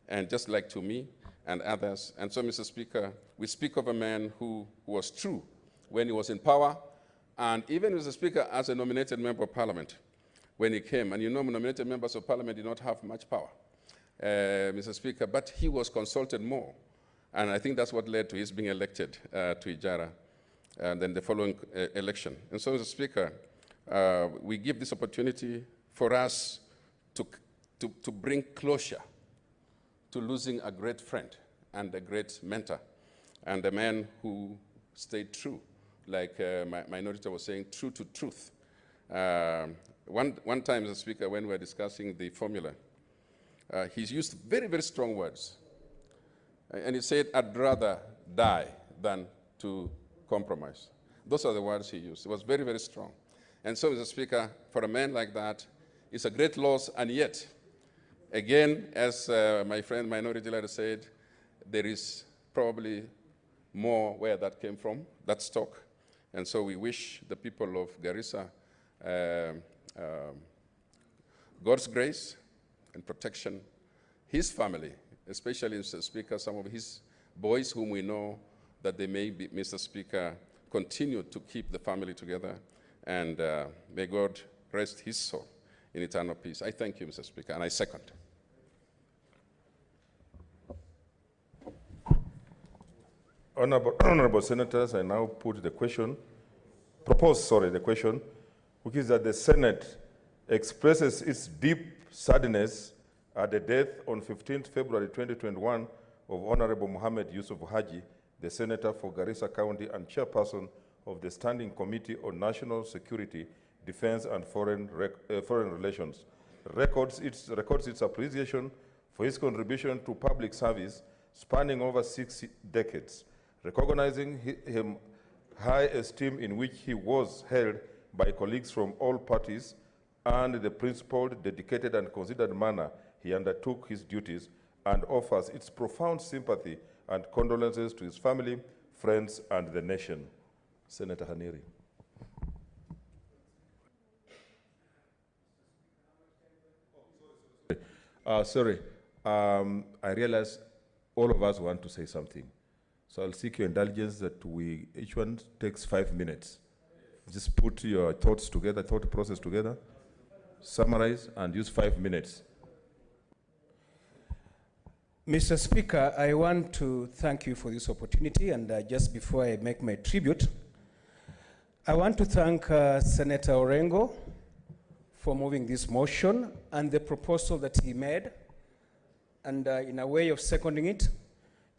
and just like to me and others. And so, Mr. Speaker, we speak of a man who was true when he was in power, and even, Mr. Speaker, as a nominated member of parliament when he came. And you know, nominated members of parliament did not have much power, Mr. Speaker, but he was consulted more. And I think that's what led to his being elected to Ijara and then the following election. And so, Mr. Speaker, we give this opportunity for us to bring closure to losing a great friend and a great mentor and a man who stayed true, like my minority was saying, true to truth. One time, Mr. Speaker, when we were discussing the formula, he's used very, very strong words. And he said, I'd rather die than to compromise. Those are the words he used. It was very, very strong. And so, Mr. Speaker, for a man like that, it's a great loss, and yet Again, as my friend Minority Leader said, there is probably more where that came from, that stock. And so we wish the people of Garissa God's grace and protection, his family, especially, Mr. Speaker, some of his boys whom we know that they may be, Mr. Speaker, continue to keep the family together, and may God rest his soul in eternal peace. I thank you, Mr. Speaker, and I second. Honorable Senators, I now put the question, the question, which is that the Senate expresses its deep sadness at the death on 15th February 2021 of Honorable Mohammed Yusuf Haji, the Senator for Garissa County and Chairperson of the Standing Committee on National Security, Defense and Foreign Relations. Records its appreciation for his contribution to public service spanning over 6 decades, recognizing him high esteem in which he was held by colleagues from all parties, and the principled, dedicated, and considered manner he undertook his duties, and offers its profound sympathy and condolences to his family, friends, and the nation. Senator Haniri. I realize all of us want to say something. So I'll seek your indulgence that each one takes 5 minutes. Just put your thoughts together, thought process together, summarize, and use 5 minutes. Mr. Speaker, I want to thank you for this opportunity, and just before I make my tribute, I want to thank Senator Orengo for moving this motion and the proposal that he made, and in a way of seconding it.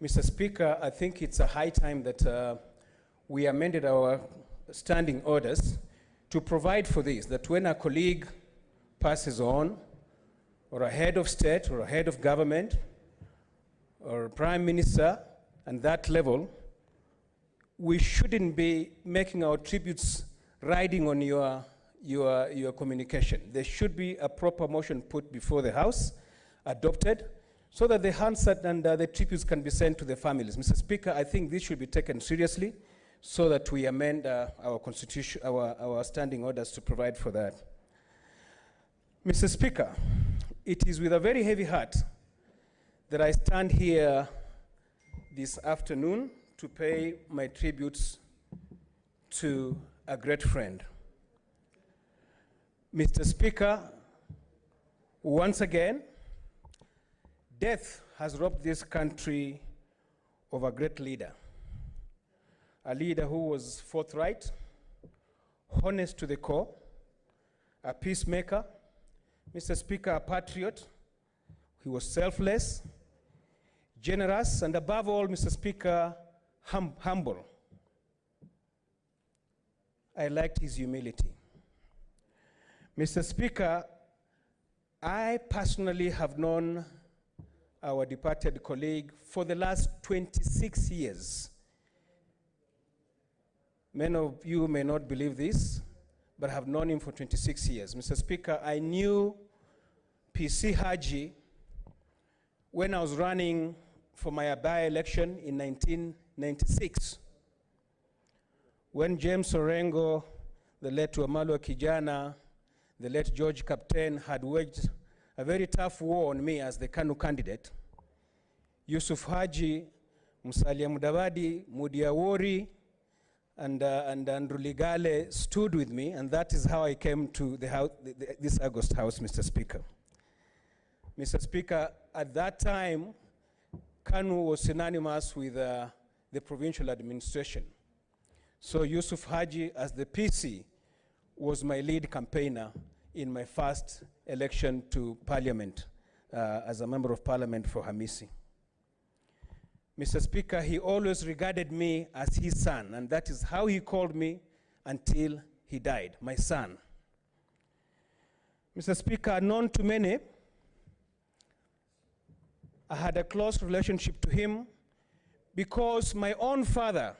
Mr. Speaker, I think it's a high time that we amended our standing orders to provide for this, that when a colleague passes on, or a head of state, or a head of government, or a prime minister, and that level, we shouldn't be making our tributes riding on your communication. There should be a proper motion put before the House, adopted, so that the Hansard and the tributes can be sent to the families. Mr. Speaker, I think this should be taken seriously so that we amend our constitution, our standing orders to provide for that. Mr. Speaker, it is with a very heavy heart that I stand here this afternoon to pay my tributes to a great friend. Mr. Speaker, once again, death has robbed this country of a great leader, a leader who was forthright, honest to the core, a peacemaker, Mr. Speaker, a patriot. He was selfless, generous, and above all, Mr. Speaker, humble. I liked his humility. Mr. Speaker, I personally have known our departed colleague for the last 26 years. Many of you may not believe this, but I have known him for 26 years. Mr. Speaker, I knew PC Haji when I was running for my by-election in 1996. When James Orengo, the late Wamalwa Kijana, the late George Captain had waged a very tough war on me as the KANU candidate, Yusuf Haji, Musalia Mudavadi, Mudia Wori, and Andrew Ligale stood with me, and that is how I came to the house, this August House, Mr. Speaker. Mr. Speaker, at that time, KANU was synonymous with the provincial administration. So Yusuf Haji, as the PC, was my lead campaigner in my first election to Parliament as a member of Parliament for Hamisi. Mr. Speaker, he always regarded me as his son, and that is how he called me until he died, my son. Mr. Speaker, known to many, I had a close relationship to him because my own father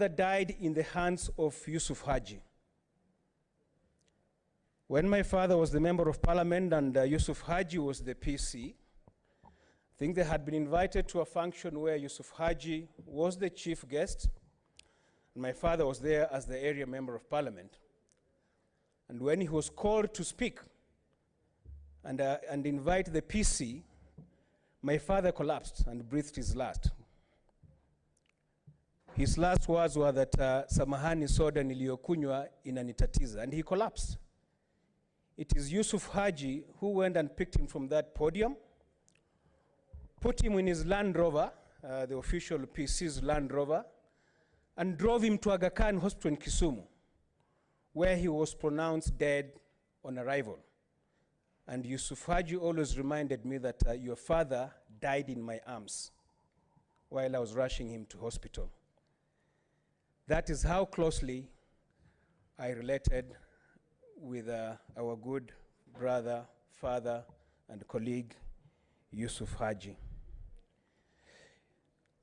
died in the hands of Yusuf Haji. When my father was the member of parliament and Yusuf Haji was the PC, I think they had been invited to a function where Yusuf Haji was the chief guest, and my father was there as the area member of parliament. And when he was called to speak and invite the PC, my father collapsed and breathed his last. His last words were that, samahani soda niliyokunywa inanitatiza, and he collapsed. It is Yusuf Haji who went and picked him from that podium, put him in his Land Rover, the official PC's Land Rover, and drove him to Aga Khan Hospital in Kisumu, where he was pronounced dead on arrival. And Yusuf Haji always reminded me that your father died in my arms while I was rushing him to hospital. That is how closely I related with our good brother, father, and colleague, Yusuf Haji.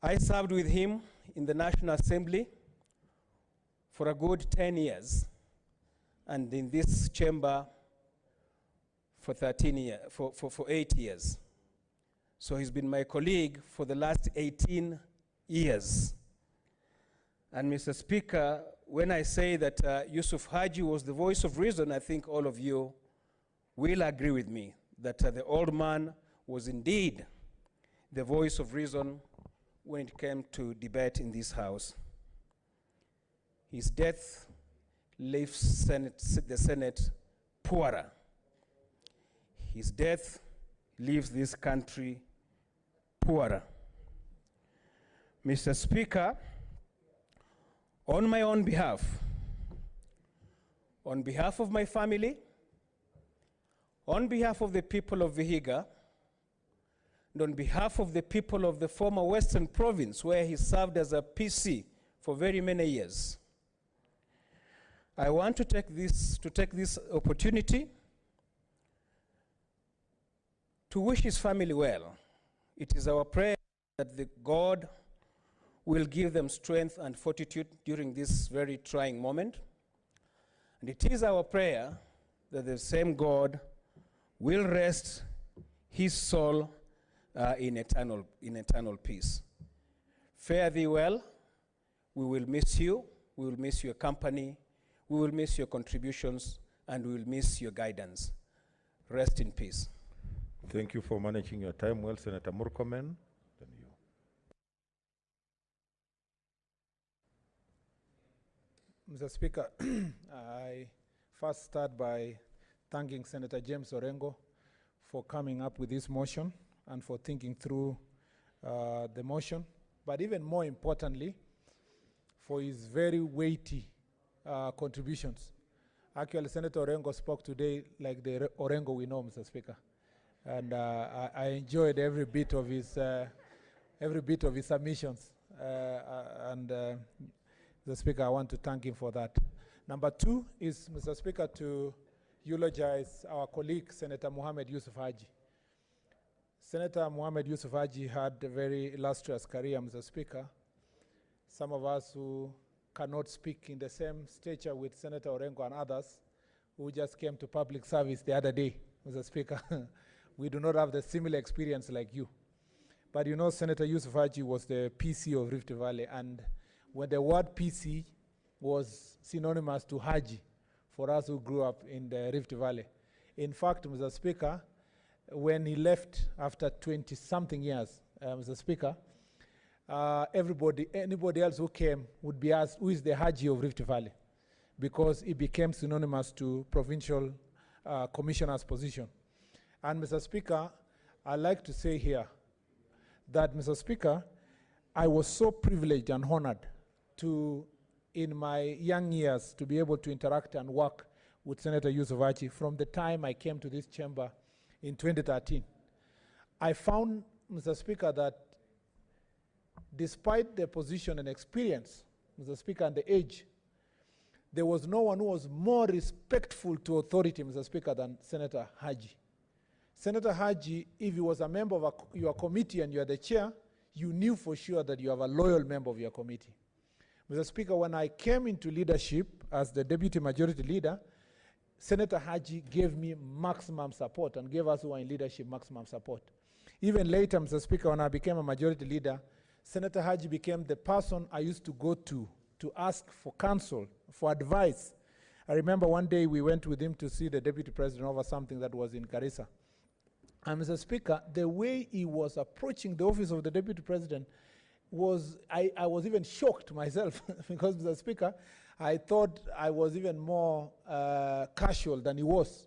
I served with him in the National Assembly for a good 10 years, and in this chamber for 8 years. So he's been my colleague for the last 18 years. And Mr. Speaker, when I say that Yusuf Haji was the voice of reason, I think all of you will agree with me that the old man was indeed the voice of reason when it came to debate in this House. His death leaves the Senate poorer. His death leaves this country poorer. Mr. Speaker, on my own behalf, on behalf of my family, on behalf of the people of Vihiga, and on behalf of the people of the former Western Province, where he served as a PC for very many years, I want to take this opportunity to wish his family well. It is our prayer that the God will give them strength and fortitude during this very trying moment. And it is our prayer that the same God will rest his soul in eternal peace. Fare thee well. We will miss you. We will miss your company. We will miss your contributions, and we will miss your guidance. Rest in peace. Thank you for managing your time well, Senator Murkomen. Mr. Speaker, I first start by thanking Senator James Orengo for coming up with this motion and for thinking through the motion, but even more importantly, for his very weighty contributions. Actually, Senator Orengo spoke today like the Orengo we know, Mr. Speaker, and I enjoyed every bit of his submissions, Mr. Speaker, I want to thank him for that. Number two is, Mr. Speaker, to eulogize our colleague, Senator Mohammed Yusuf Haji. Senator Mohammed Yusuf Haji had a very illustrious career, Mr. Speaker. Some of us who cannot speak in the same stature with Senator Orengo and others who just came to public service the other day, Mr. Speaker, we do not have the similar experience like you. But you know, Senator Yusuf Haji was the PC of Rift Valley, and when the word PC was synonymous to Haji for us who grew up in the Rift Valley. In fact, Mr. Speaker, when he left after 20-something years, Mr. Speaker, anybody else who came would be asked, who is the Haji of Rift Valley? Because it became synonymous to provincial commissioner's position. And Mr. Speaker, I'd like to say here that, Mr. Speaker, I was so privileged and honored to, in my young years, to be able to interact and work with Senator Yusuf Haji from the time I came to this chamber in 2013. I found, Mr. Speaker, that despite the position and experience, Mr. Speaker, and the age, there was no one who was more respectful to authority, Mr. Speaker, than Senator Haji. Senator Haji, if he was a member of your committee and you are the chair, you knew for sure that you have a loyal member of your committee. Mr. Speaker, when I came into leadership as the deputy majority leader, Senator Haji gave me maximum support and gave us who are in leadership maximum support. Even later, Mr. Speaker, when I became a majority leader, Senator Haji became the person I used to go to ask for counsel, for advice. I remember one day we went with him to see the Deputy President over something that was in Garissa. And Mr. Speaker, the way he was approaching the office of the Deputy President was, I was even shocked myself because, Mr. Speaker, I thought I was even more casual than he was.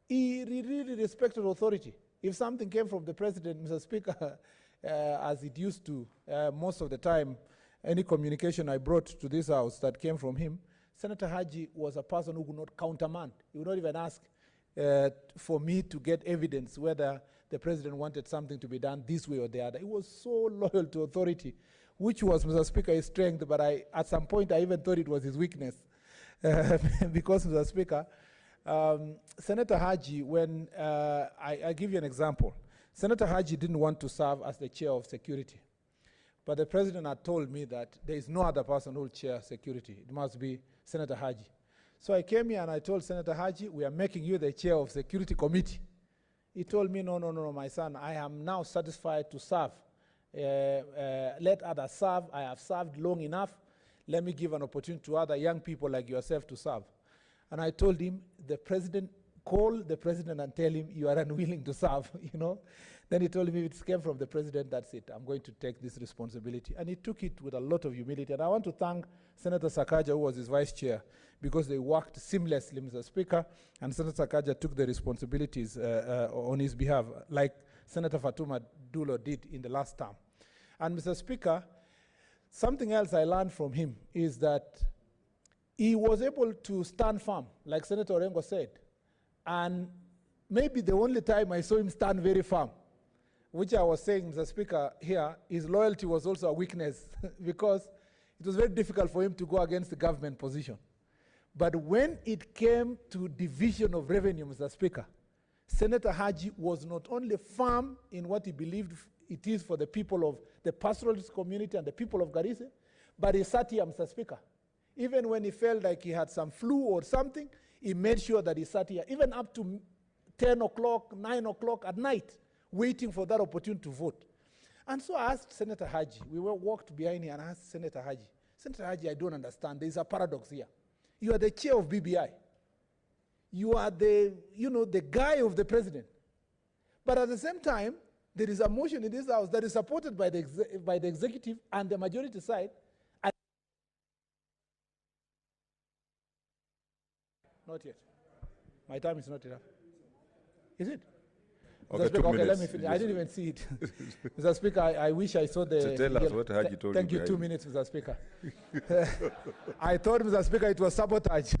He really respected authority. If something came from the President, Mr. Speaker, as it used to, most of the time, any communication I brought to this house that came from him, Senator Haji was a person who would not countermand. He would not even ask for me to get evidence whether the President wanted something to be done this way or the other. He was so loyal to authority, which was, Mr. Speaker, his strength, but at some point I even thought it was his weakness. Because, Mr. Speaker, Senator Haji, when, I give you an example. Senator Haji didn't want to serve as the chair of security. But the President had told me that there is no other person who will chair security. It must be Senator Haji. So I came here and I told Senator Haji, we are making you the chair of security committee. He told me, no, my son, I am now satisfied to serve. Let others serve. I have served long enough. Let me give an opportunity to other young people like yourself to serve. And I told him, the President, call the President and tell him you are unwilling to serve, you know. Then he told me, if it came from the President, that's it. I'm going to take this responsibility. And he took it with a lot of humility. And I want to thank Senator Sakaja, who was his vice chair, because they worked seamlessly, Mr. Speaker, and Senator Sakaja took the responsibilities on his behalf, like Senator Fatuma Dulo did in the last term. And Mr. Speaker, something else I learned from him is that he was able to stand firm, like Senator Orengo said. And maybe the only time I saw him stand very firm, which I was saying, Mr. Speaker, here, his loyalty was also a weakness because it was very difficult for him to go against the government position. But when it came to division of revenue, Mr. Speaker, Senator Haji was not only firm in what he believed it is for the people of the pastoralist community and the people of Garissa, but he sat here, Mr. Speaker. Even when he felt like he had some flu or something, he made sure that he sat here, even up to 10 o'clock, 9 o'clock at night, waiting for that opportunity to vote. And so I asked Senator Haji, we walked behind him and I asked Senator Haji, I don't understand, there's a paradox here. You are the chair of BBI. You are the, the guy of the President. But at the same time, there is a motion in this house that is supported by the executive and the majority side. Not yet. My time is not enough. Is it? Okay, Mr. Speaker, okay, let me minutes. finish. I didn't even see it. Mr. Speaker, I wish I saw the... So tell us what Haji told you. Thank you, 2 minutes, Mr. Speaker. I thought, Mr. Speaker, it was sabotage.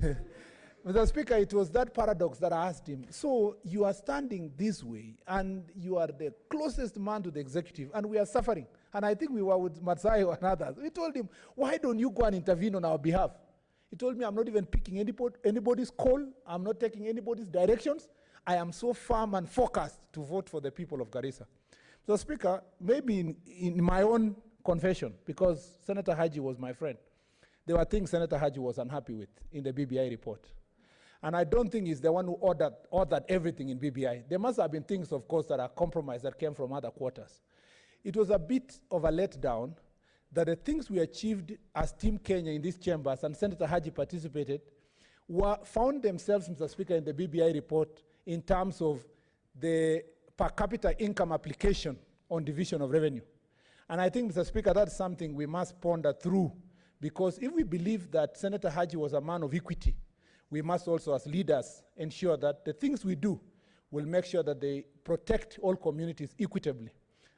Mr. Speaker, it was that paradox that I asked him. So you are standing this way, and you are the closest man to the executive, and we are suffering. And I think we were with Matsayo and others. We told him, why don't you go and intervene on our behalf? He told me, I'm not even picking anybody's call. I'm not taking anybody's directions. I am so firm and focused to vote for the people of Garissa. So, Speaker, maybe in my own confession, because Senator Haji was my friend, there were things Senator Haji was unhappy with in the BBI report. And I don't think he's the one who ordered everything in BBI. There must have been things, of course, that are compromised that came from other quarters. It was a bit of a letdown that the things we achieved as Team Kenya in these chambers, and Senator Haji participated, found themselves, Mr. Speaker, in the BBI report in terms of the per capita income application on division of revenue. And I think, Mr. Speaker, that's something we must ponder through, because if we believe that Senator Haji was a man of equity, we must also, as leaders, ensure that the things we do will make sure that they protect all communities equitably.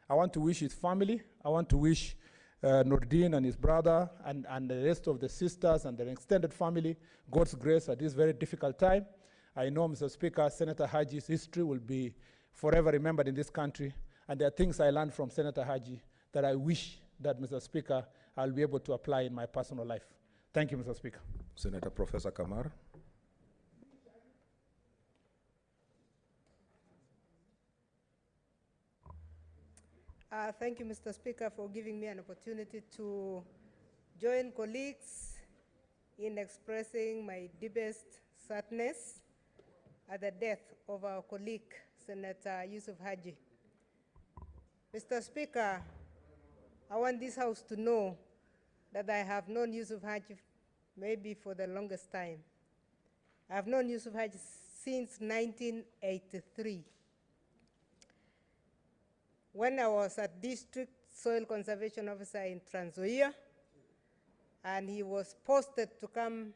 I want to wish his family, I want to wish Nordin and his brother and the rest of the sisters and their extended family God's grace at this very difficult time. I know, Mr. Speaker, Senator Haji's history will be forever remembered in this country, and there are things I learned from Senator Haji that I wish that, Mr. Speaker, I'll be able to apply in my personal life. Thank you, Mr. Speaker. Senator Professor Kamar. Thank you, Mr. Speaker, for giving me an opportunity to join colleagues in expressing my deepest sadness at the death of our colleague, Senator Yusuf Haji. Mr. Speaker, I want this House to know that I have known Yusuf Haji maybe for the longest time. I have known Yusuf Haji since 1983. When I was a district soil conservation officer in Trans Nzoia, and he was posted to come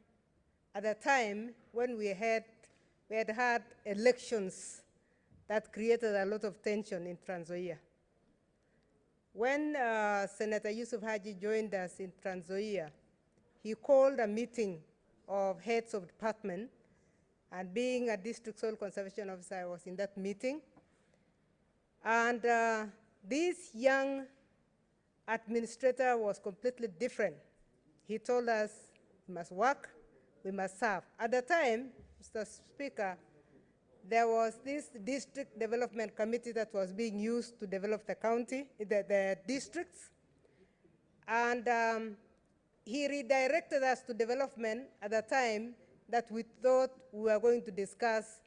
at a time when we had had elections that created a lot of tension in Trans Nzoia. When Senator Yusuf Haji joined us in Trans Nzoia, he called a meeting of heads of department, and being a district soil conservation officer, I was in that meeting. And this young administrator was completely different. He told us we must work, we must serve. At the time, Mr. Speaker, there was this district development committee that was being used to develop the county, the districts. And he redirected us to development at the time that we thought we were going to discuss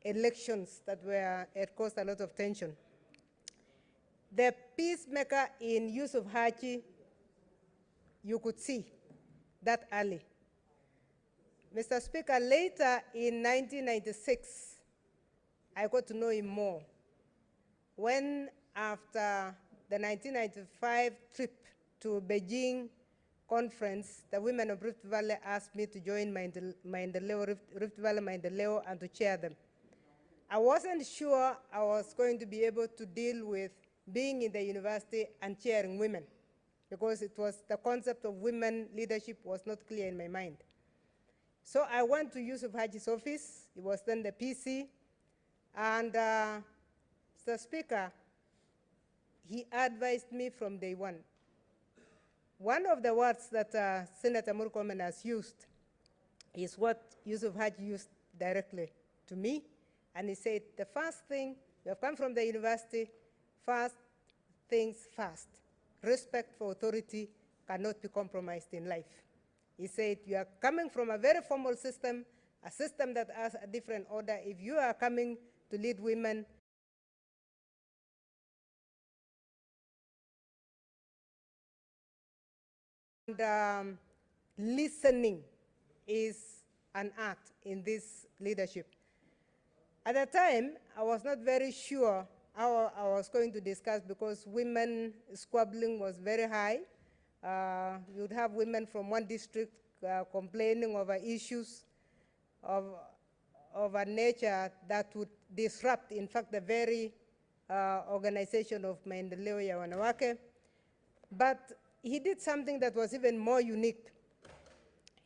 elections that had caused a lot of tension. The peacemaker in Yusuf Haji, you could see that early. Mr. Speaker, later in 1996, I got to know him more. When after the 1995 trip to Beijing conference, the women of Rift Valley asked me to join Rift Valley Maendeleo and to chair them. I wasn't sure I was going to be able to deal with being in the university and chairing women, because it was the concept of women leadership was not clear in my mind. So I went to Yusuf Haji's office. It was then the PC. And Mr. Speaker, he advised me from day one. One of the words that Senator Murkomen has used is what Yusuf Haji used directly to me. And he said, the first thing, you have come from the university, first things first. Respect for authority cannot be compromised in life. He said, you are coming from a very formal system, a system that has a different order. If you are coming to lead women, and listening is an art in this leadership. At the time, I was not very sure how I was going to discuss, because women squabbling was very high. You would have women from one district complaining over issues of a nature that would disrupt, in fact, the very organization of Maendeleo ya Wanawake. But he did something that was even more unique.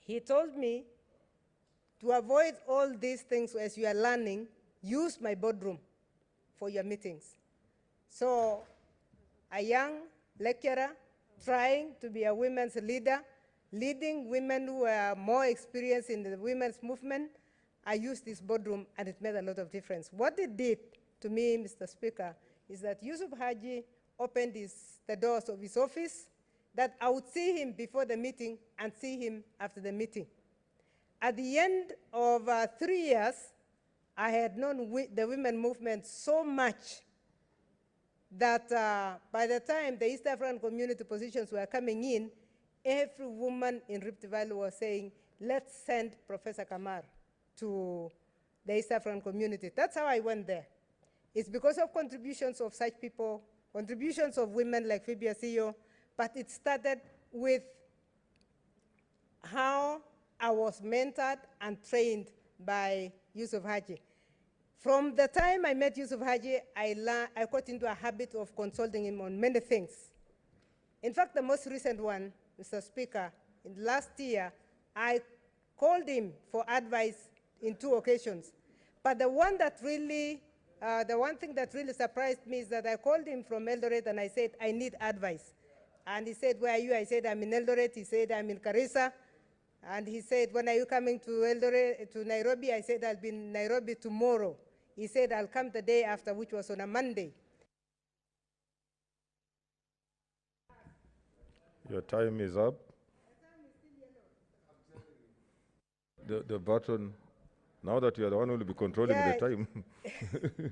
He told me to avoid all these things as you are learning, use my boardroom for your meetings. So a young lecturer trying to be a women's leader, leading women who are more experienced in the women's movement, I used this boardroom, and it made a lot of difference. What it did to me, Mr. Speaker, is that Yusuf Haji opened the doors of his office, that I would see him before the meeting and see him after the meeting. At the end of 3 years, I had known the women movement so much that by the time the East African community positions were coming in, every woman in Rift Valley was saying, let's send Professor Kamar to the East African community. That's how I went there. It's because of contributions of such people, contributions of women like Phoebe Asio, but it started with how I was mentored and trained by Yusuf Haji. From the time I met Yusuf Haji, I got into a habit of consulting him on many things. In fact, the most recent one, Mr. Speaker, in last year, I called him for advice in 2 occasions. But the one thing that really surprised me is that I called him from Eldoret and I said, I need advice. And he said, where are you? I said, I'm in Eldoret. He said, I'm in Garissa. And he said, when are you coming to Eldoret, to Nairobi? I said, I'll be in Nairobi tomorrow. He said, I'll come the day after, which was on a Monday. Your time is up. The button Now that you are the one who will be controlling the time.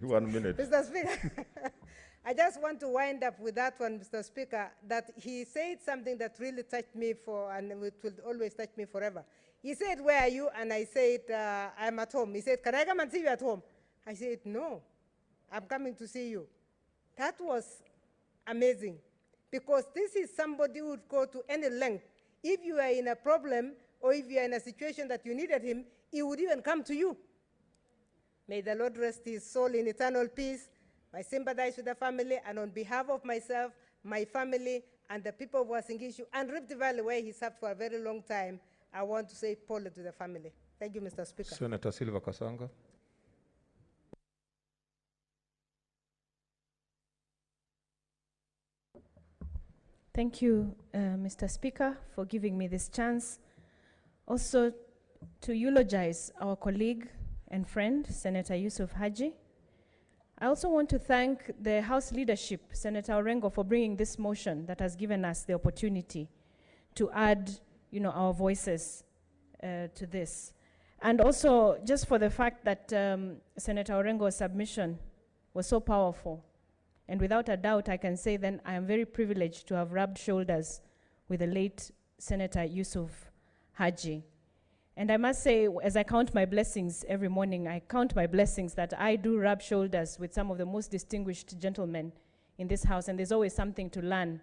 1 minute. Mr. Speaker, I just want to wind up with that one, Mr. Speaker, that he said something that really touched me and it will always touch me forever. He said, "Where are you?" And I said, "I'm at home." He said, "Can I come and see you at home?" I said, "No, I'm coming to see you." That was amazing, because this is somebody who would go to any length. If you are in a problem or if you are in a situation that you needed him, he would even come to you. May the Lord rest his soul in eternal peace. I sympathize with the family, and on behalf of myself, my family, and the people of Wasingishu and Rift Valley, where he served for a very long time, I want to say Paul to the family. Thank you, Mr. Speaker. Senator Silva Kasanga. Thank you, Mr. Speaker, for giving me this chance. Also, to eulogize our colleague and friend, Senator Yusuf Haji. I also want to thank the House leadership, Senator Orengo, for bringing this motion that has given us the opportunity to add, our voices to this. And also, just for the fact that Senator Orengo's submission was so powerful. And without a doubt, I can say then I am very privileged to have rubbed shoulders with the late Senator Yusuf Haji. And I must say, as I count my blessings every morning, I count my blessings that I do rub shoulders with some of the most distinguished gentlemen in this House, and there's always something to learn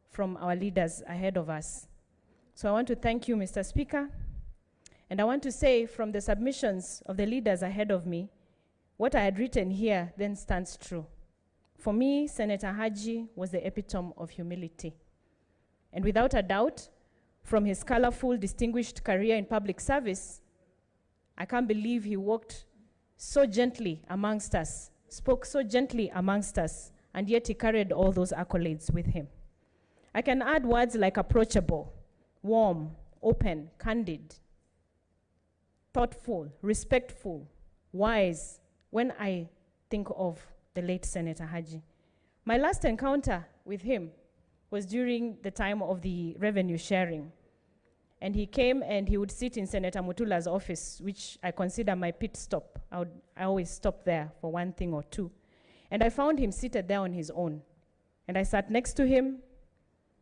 from our leaders ahead of us. So I want to thank you, Mr. Speaker, and I want to say from the submissions of the leaders ahead of me, what I had written here then stands true. For me, Senator Haji was the epitome of humility. And without a doubt, from his colorful, distinguished career in public service, I can't believe he walked so gently amongst us, spoke so gently amongst us, and yet he carried all those accolades with him. I can add words like approachable, warm, open, candid, thoughtful, respectful, wise, when I think of the late Senator Haji. My last encounter with him was during the time of the revenue sharing. And he came and he would sit in Senator Mutula's office, which I consider my pit stop. I always stop there for one thing or two. And I found him seated there on his own. And I sat next to him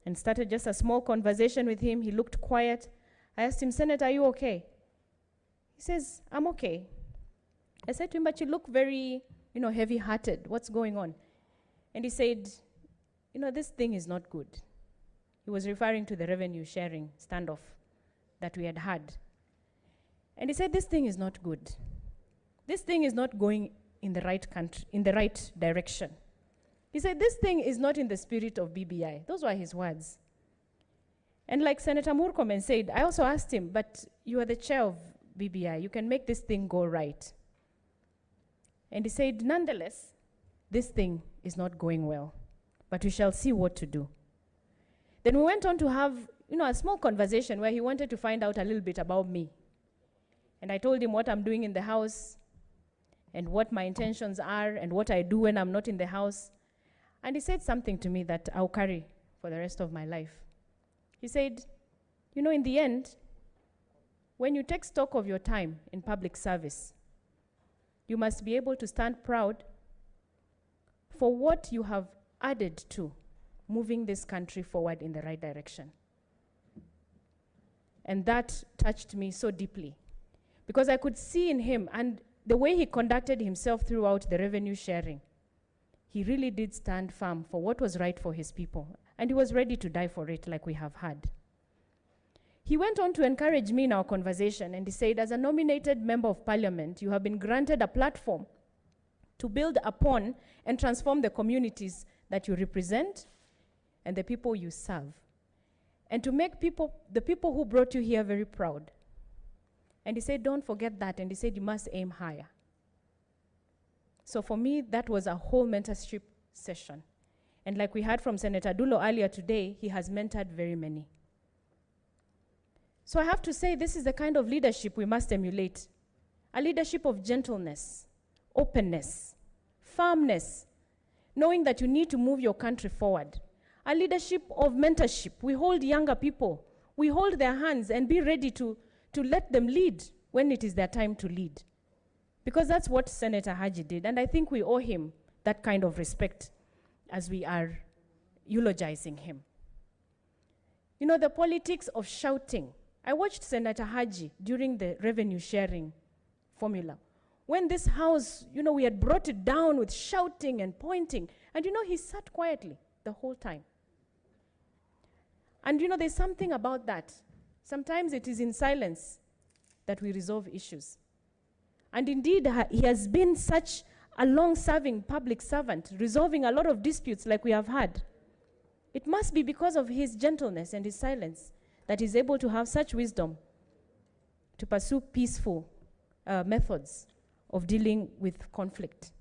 and started just a small conversation with him. He looked quiet. I asked him, "Senator, are you okay?" He says, "I'm okay." I said to him, "But you look very, heavy-hearted. What's going on?" And he said, "This thing is not good." He was referring to the revenue sharing standoff that we had had. And he said, "This thing is not good. This thing is not going in the right country, in the right direction." He said, "This thing is not in the spirit of BBI." Those were his words. And like Senator Murkomen said, I also asked him, "But you are the chair of BBI. You can make this thing go right." And he said, "Nonetheless, this thing is not going well, but we shall see what to do." Then we went on to have, a small conversation where he wanted to find out a little bit about me. And I told him what I'm doing in the House and what my intentions are and what I do when I'm not in the House. And he said something to me that I'll carry for the rest of my life. He said, in the end, when you take stock of your time in public service, you must be able to stand proud for what you have added to moving this country forward in the right direction. And that touched me so deeply because I could see in him and the way he conducted himself throughout the revenue sharing. He really did stand firm for what was right for his people, and he was ready to die for it like we have had. He went on to encourage me in our conversation, and he said, "As a nominated member of parliament, you have been granted a platform to build upon and transform the communities that you represent and the people you serve, and to make the people who brought you here very proud." And he said, "Don't forget that." And he said, "You must aim higher." So for me, that was a whole mentorship session. And like we heard from Senator Dulo earlier today, he has mentored very many. So I have to say, this is the kind of leadership we must emulate. A leadership of gentleness, openness, firmness, knowing that you need to move your country forward. A leadership of mentorship. We hold younger people. We hold their hands and be ready to let them lead when it is their time to lead. Because that's what Senator Haji did, and I think we owe him that kind of respect as we are eulogizing him. You know, the politics of shouting. I watched Senator Haji during the revenue sharing formula. When this house, you know, we had brought it down with shouting and pointing, and you know, he sat quietly the whole time. And you know, there's something about that. Sometimes it is in silence that we resolve issues. And indeed, he has been such a long-serving public servant, resolving a lot of disputes like we have had. It must be because of his gentleness and his silence that he's able to have such wisdom to pursue peaceful methods of dealing with conflict.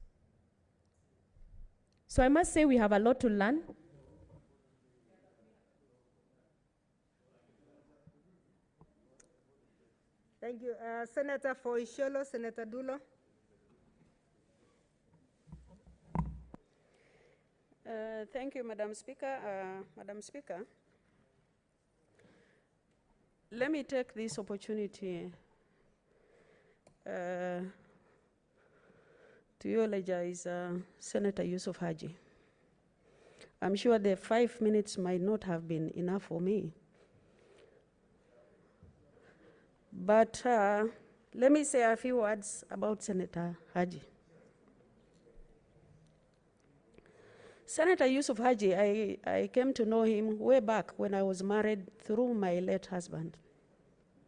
So I must say we have a lot to learn. Thank you. Senator for Isiolo, Senator Dulo. Thank you, Madam Speaker. Madam Speaker, let me take this opportunity to eulogize Senator Yusuf Haji. I'm sure the 5 minutes might not have been enough for me. But let me say a few words about Senator Haji. Senator Yusuf Haji, I came to know him way back when I was married through my late husband.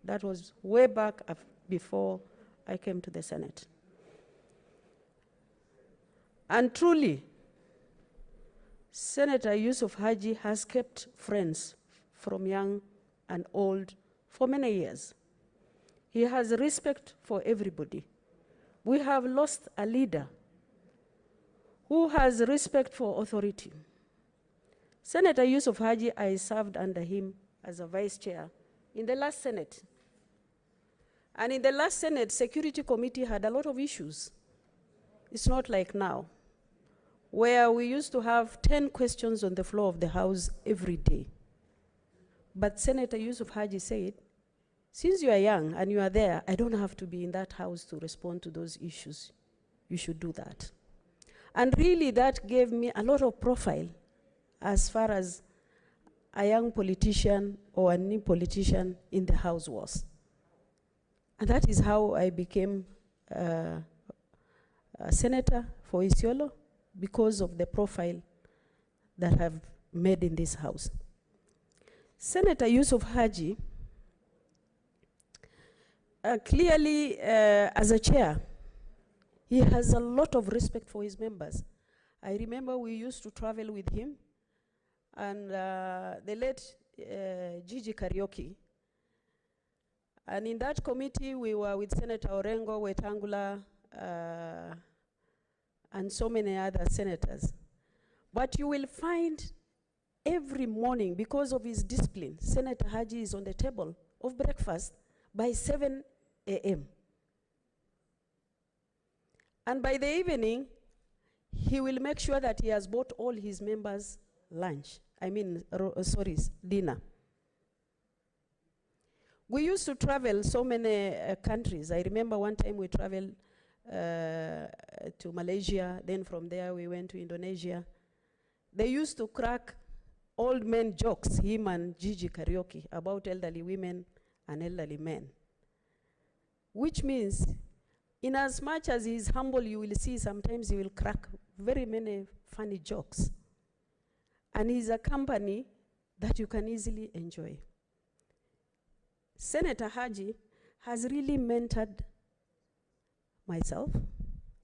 That was way back before I came to the Senate. And truly, Senator Yusuf Haji has kept friends from young and old for many years. He has respect for everybody. We have lost a leader who has respect for authority. Senator Yusuf Haji, I served under him as a vice chair in the last Senate. And in the last Senate, Security Committee had a lot of issues. It's not like now, where we used to have 10 questions on the floor of the House every day. But Senator Yusuf Haji said, since you are young and you are there, I don't have to be in that House to respond to those issues. You should do that. And really, that gave me a lot of profile as far as a young politician or a new politician in the House was. And that is how I became a senator for Isiolo, because of the profile that I've made in this House. Senator Yusuf Haji, clearly as a chair, he has a lot of respect for his members. I remember we used to travel with him, and the late Gigi Karaoke. And in that committee, we were with Senator Orengo, Wetangula, and so many other senators. But you will find every morning, because of his discipline, Senator Haji is on the table of breakfast by 7 a.m. And by the evening, he will make sure that he has bought all his members lunch. Dinner. We used to travel so many countries. I remember one time we traveled to Malaysia, then from there we went to Indonesia. They used to crack old men jokes, him and Gigi Karaoke, about elderly women and elderly men. Which means, in as much as he's humble, you will see sometimes he will crack very many funny jokes. And he's a company that you can easily enjoy. Senator Haji has really mentored myself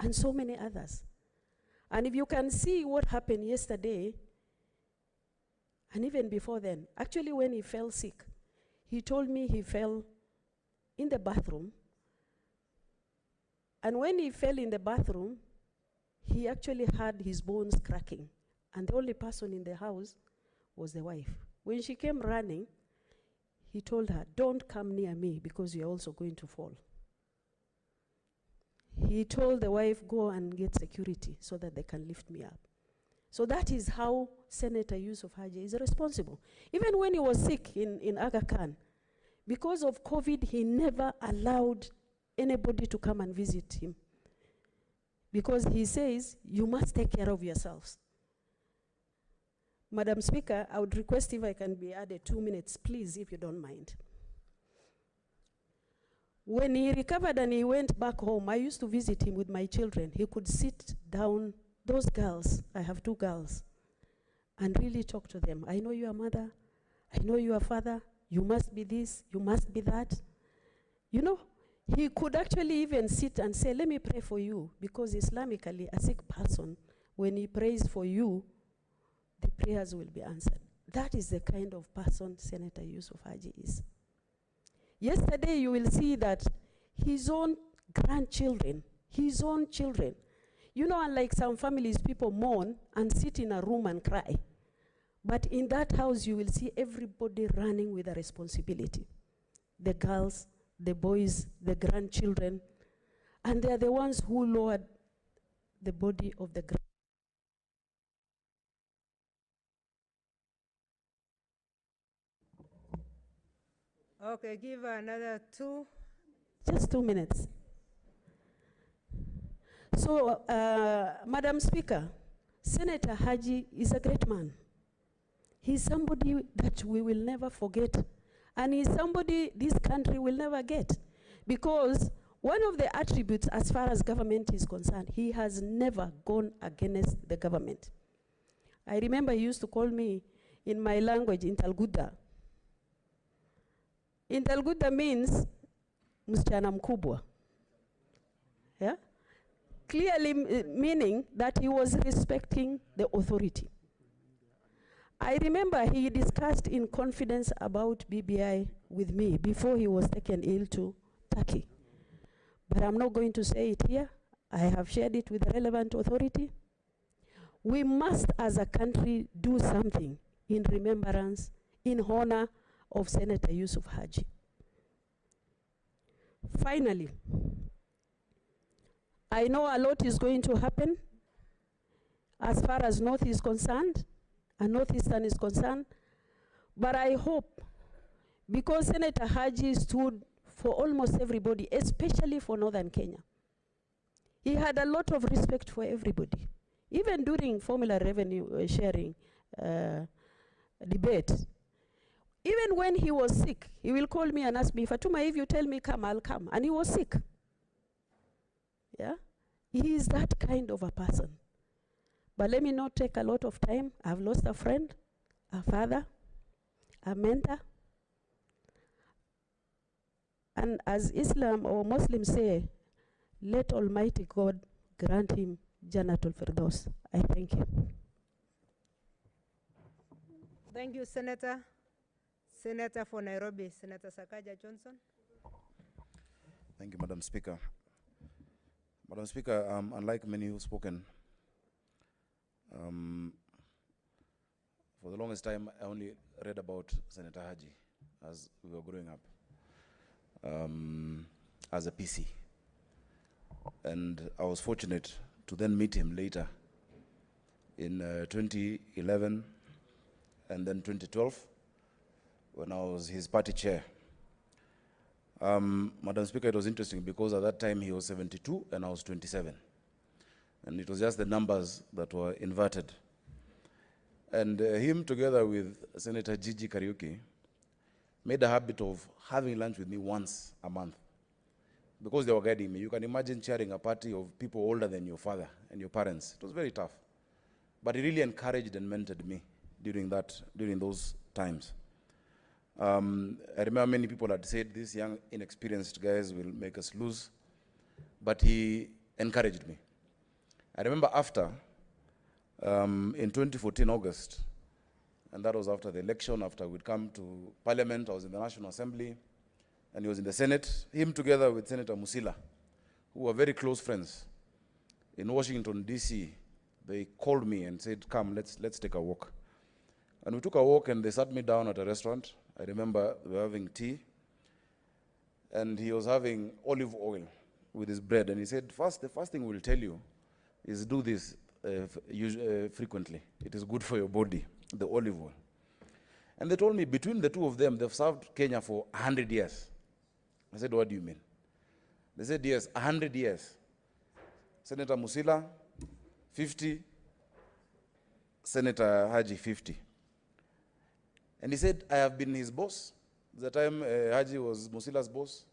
and so many others. And if you can see what happened yesterday, and even before then, actually when he fell sick, he told me he fell in the bathroom. And when he fell in the bathroom, he actually had his bones cracking. And the only person in the house was the wife. When she came running, he told her, don't come near me because you're also going to fall. He told the wife, go and get security so that they can lift me up. So that is how Senator Yusuf Haji is responsible. Even when he was sick in Aga Khan, because of COVID, he never allowed anybody to come and visit him because he says you must take care of yourselves. Madam Speaker, I would request if I can be added 2 minutes, please, if you don't mind. When he recovered and he went back home, I used to visit him with my children. He could sit down, those girls, I have 2 girls, and really talk to them. I know you are mother, I know you are father, you must be this, you must be that. You know, he could actually even sit and say, let me pray for you, because Islamically, a sick person, when he prays for you, the prayers will be answered. That is the kind of person Senator Yusuf Haji is. Yesterday, you will see that his own grandchildren, his own children, you know, unlike some families, people mourn and sit in a room and cry. But in that house, you will see everybody running with a responsibility. The girls, the boys, the grandchildren, and they are the ones who lowered the body of the Okay, give another 2. Just 2 minutes. So, Madam Speaker, Senator Haji is a great man. He's somebody that we will never forget. And he's somebody this country will never get. Because one of the attributes as far as government is concerned, he has never gone against the government. I remember he used to call me in my language, Intalguda. Intalguda means msichana mkubwa. Yeah? Clearly meaning that he was respecting the authority. I remember he discussed in confidence about BBI with me before he was taken ill to Turkey. But I'm not going to say it here. I have shared it with the relevant authority. We must, as a country, do something in remembrance, in honor of Senator Yusuf Haji. Finally, I know a lot is going to happen as far as North is concerned, and Northeastern is concerned, but I hope, because Senator Haji stood for almost everybody, especially for Northern Kenya, he had a lot of respect for everybody. Even during formula revenue sharing debate, even when he was sick, he will call me and ask me, Fatuma, if you tell me come, I'll come. And he was sick. Yeah? He is that kind of a person. But let me not take a lot of time. I've lost a friend, a father, a mentor. And as Islam or Muslims say, let Almighty God grant him Jannatul Firdaus. I thank you. Thank you, Senator. Senator for Nairobi, Senator Sakaja Johnson. Thank you, Madam Speaker. Madam Speaker, unlike many who've spoken, for the longest time, I only read about Senator Haji as we were growing up, as a PC. And I was fortunate to then meet him later in 2011 and then 2012 when I was his party chair. Madam Speaker, it was interesting because at that time he was 72 and I was 27. And it was just the numbers that were inverted. And him together with Senator Gigi Kariuki made a habit of having lunch with me once a month because they were guiding me. You can imagine chairing a party of people older than your father and your parents. It was very tough. But he really encouraged and mentored me during those times. I remember many people had said these young, inexperienced guys will make us lose, but he encouraged me. I remember after, in 2014 August, and that was after the election, after we'd come to Parliament, I was in the National Assembly, and he was in the Senate, him together with Senator Musila, who were very close friends. In Washington, D.C., they called me and said, come, let's take a walk. And we took a walk and they sat me down at a restaurant. I remember we were having tea, and he was having olive oil with his bread. And he said, the first thing we'll tell you is do this frequently. It is good for your body, the olive oil. And they told me between the two of them, they've served Kenya for 100 years. I said, what do you mean? They said, yes, 100 years. Senator Musila, 50, Senator Haji, 50. And he said, I have been his boss. The time Haji was Musila's boss.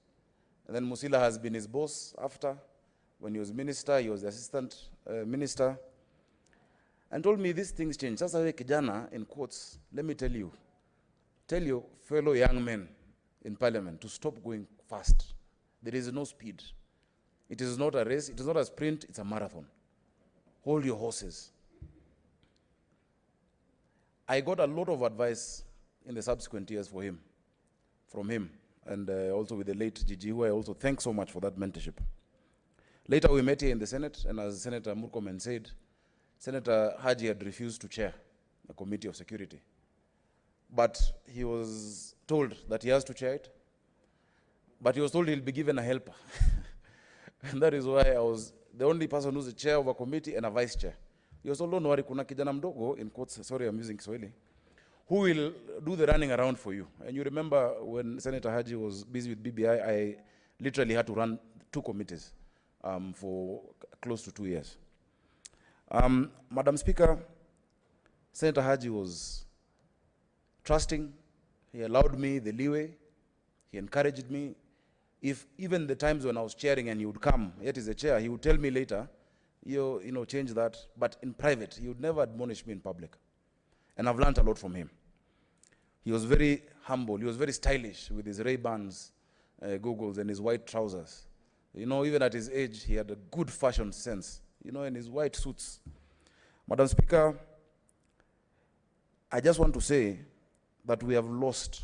And then Musila has been his boss after. When he was minister, he was the assistant minister. And told me these things change. Sasa we kijana, in quotes, let me tell your fellow young men in parliament to stop going fast. There is no speed. It is not a race, it is not a sprint, it's a marathon. Hold your horses. I got a lot of advice in the subsequent years from him, and also with the late Gigi, who I also thank so much for that mentorship. Later we met here in the Senate, and as Senator Murkomen said, Senator Haji had refused to chair the Committee of Security. But he was told that he has to chair it, but he was told he'll be given a helper. And that is why I was the only person who's the chair of a committee and a vice chair. He was told, don't worry, kuna kijana mdogo, in quotes, sorry I'm using Kiswahili, who will do the running around for you. And you remember when Senator Haji was busy with BBI, I literally had to run 2 committees for close to 2 years. Madam Speaker, Senator Haji was trusting. He allowed me the leeway. He encouraged me. If even the times when I was chairing and he would come, yet as a chair, he would tell me later, you know, change that. But in private, he would never admonish me in public. And I've learned a lot from him. He was very humble. He was very stylish with his Ray-Bans, goggles, and his white trousers. You know, even at his age, he had a good fashion sense, you know, in his white suits. Madam Speaker, I just want to say that we have lost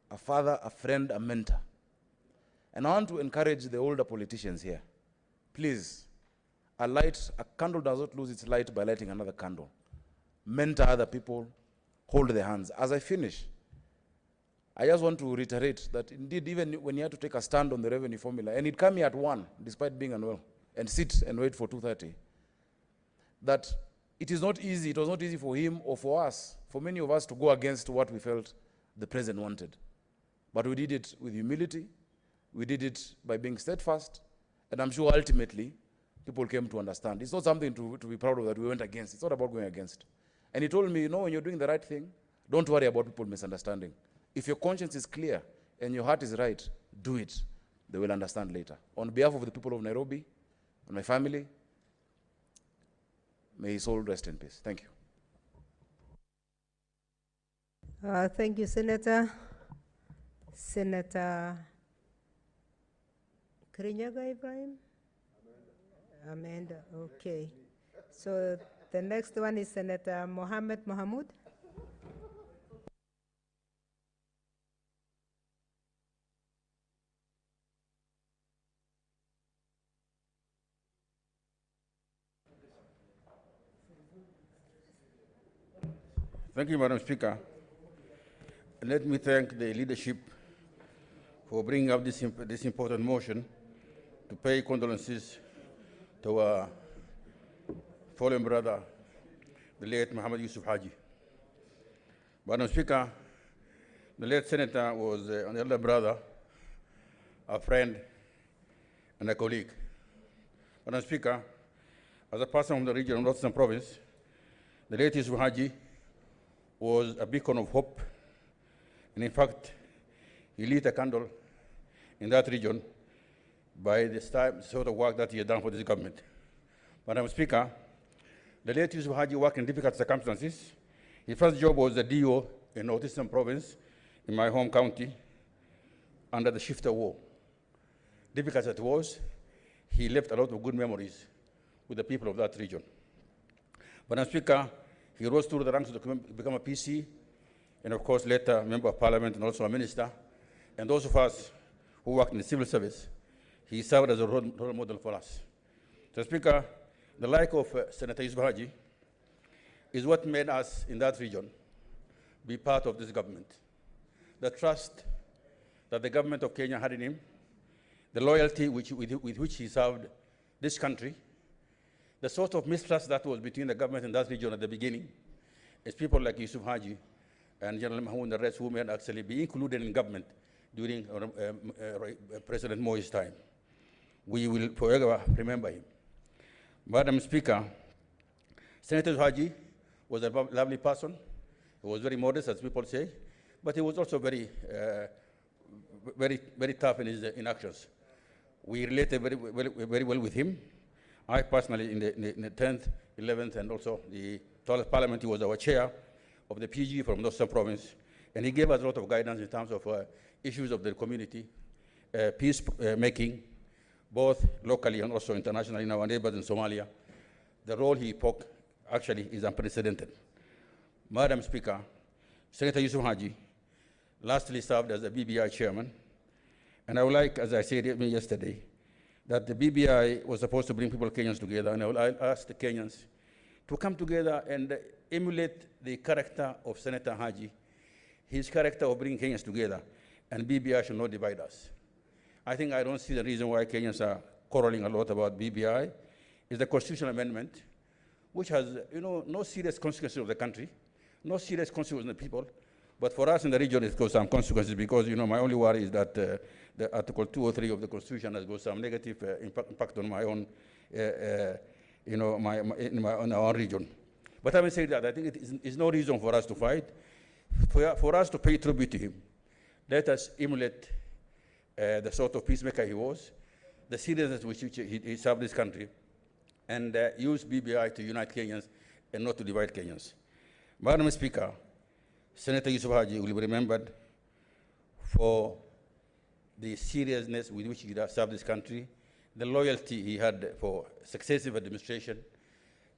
a father, a friend, a mentor. And I want to encourage the older politicians here. Please, a candle does not lose its light by lighting another candle. Mentor other people, hold their hands. As I finish, I just want to reiterate that indeed, even when you had to take a stand on the revenue formula, and it came here at 1, despite being unwell, and sit and wait for 2:30, that it is not easy, it was not easy for him or for us, for many of us to go against what we felt the president wanted. But we did it with humility, we did it by being steadfast, and I'm sure ultimately people came to understand. It's not something to be proud of that we went against. It's not about going against. And he told me, you know, when you're doing the right thing, don't worry about people misunderstanding. If your conscience is clear and your heart is right, do it. They will understand later. On behalf of the people of Nairobi and my family, may his soul rest in peace. Thank you. Thank you, Senator. Senator Kirinyaga Ibrahim? Amanda, okay. So the next one is Senator Mohammed Mohamud. Thank you, Madam Speaker. Let me thank the leadership for bringing up this important motion to pay condolences to our fallen brother, the late Muhammad Yusuf Haji. Madam Speaker, the late senator was an elder brother, a friend, and a colleague. Madam Speaker, as a person from the region of Northern Province, the late Yusuf Haji was a beacon of hope, and in fact, he lit a candle in that region by the sort of work that he had done for this government. Madam Speaker, the late Yusuf Haji worked in difficult circumstances. His first job was a DO in Northeastern Province, in my home county, under the Shifter War. Difficult as it was, he left a lot of good memories with the people of that region. Madam Speaker, he rose through the ranks to become a PC, and of course later a member of parliament and also a minister. And those of us who worked in the civil service, he served as a role model for us. So Speaker, the like of Senator Yusuf Haji is what made us in that region be part of this government. The trust that the government of Kenya had in him, the loyalty with which he served this country, the sort of mistrust that was between the government and that region at the beginning, is people like Yusuf Haji and General Mahmoud and the rest who may actually be included in government during President Moi's time. We will forever remember him. Madam Speaker, Senator Haji was a lovely person. He was very modest, as people say, but he was also very tough in his actions. We related very well with him. I personally, in the 10th, 11th, and also the 12th Parliament, he was our chair of the PG from Northern Province, and he gave us a lot of guidance in terms of issues of the community, peace making, both locally and also internationally in our neighbors in Somalia. The role he took actually is unprecedented. Madam Speaker, Senator Yusuf Haji lastly served as a BBI chairman, and I would like, as I said yesterday, that the BBI was supposed to bring people Kenyans together, and I will ask the Kenyans to come together and emulate the character of Senator Haji, his character of bringing Kenyans together, and BBI should not divide us. I don't see the reason why Kenyans are quarreling a lot about BBI. It's the constitutional amendment, which has no serious consequences of the country, no serious consequences of the people. But for us in the region, it's got some consequences because my only worry is that the Article 203 of the Constitution has got some negative impact on my own, in our region. But having said that, I think it is no reason for us to fight. For us to pay tribute to him, let us emulate the sort of peacemaker he was, the seriousness with which he served this country, and use BBI to unite Kenyans and not to divide Kenyans. Madam Speaker, Senator Yusuf Haji will be remembered for the seriousness with which he served this country, the loyalty he had for successive administration,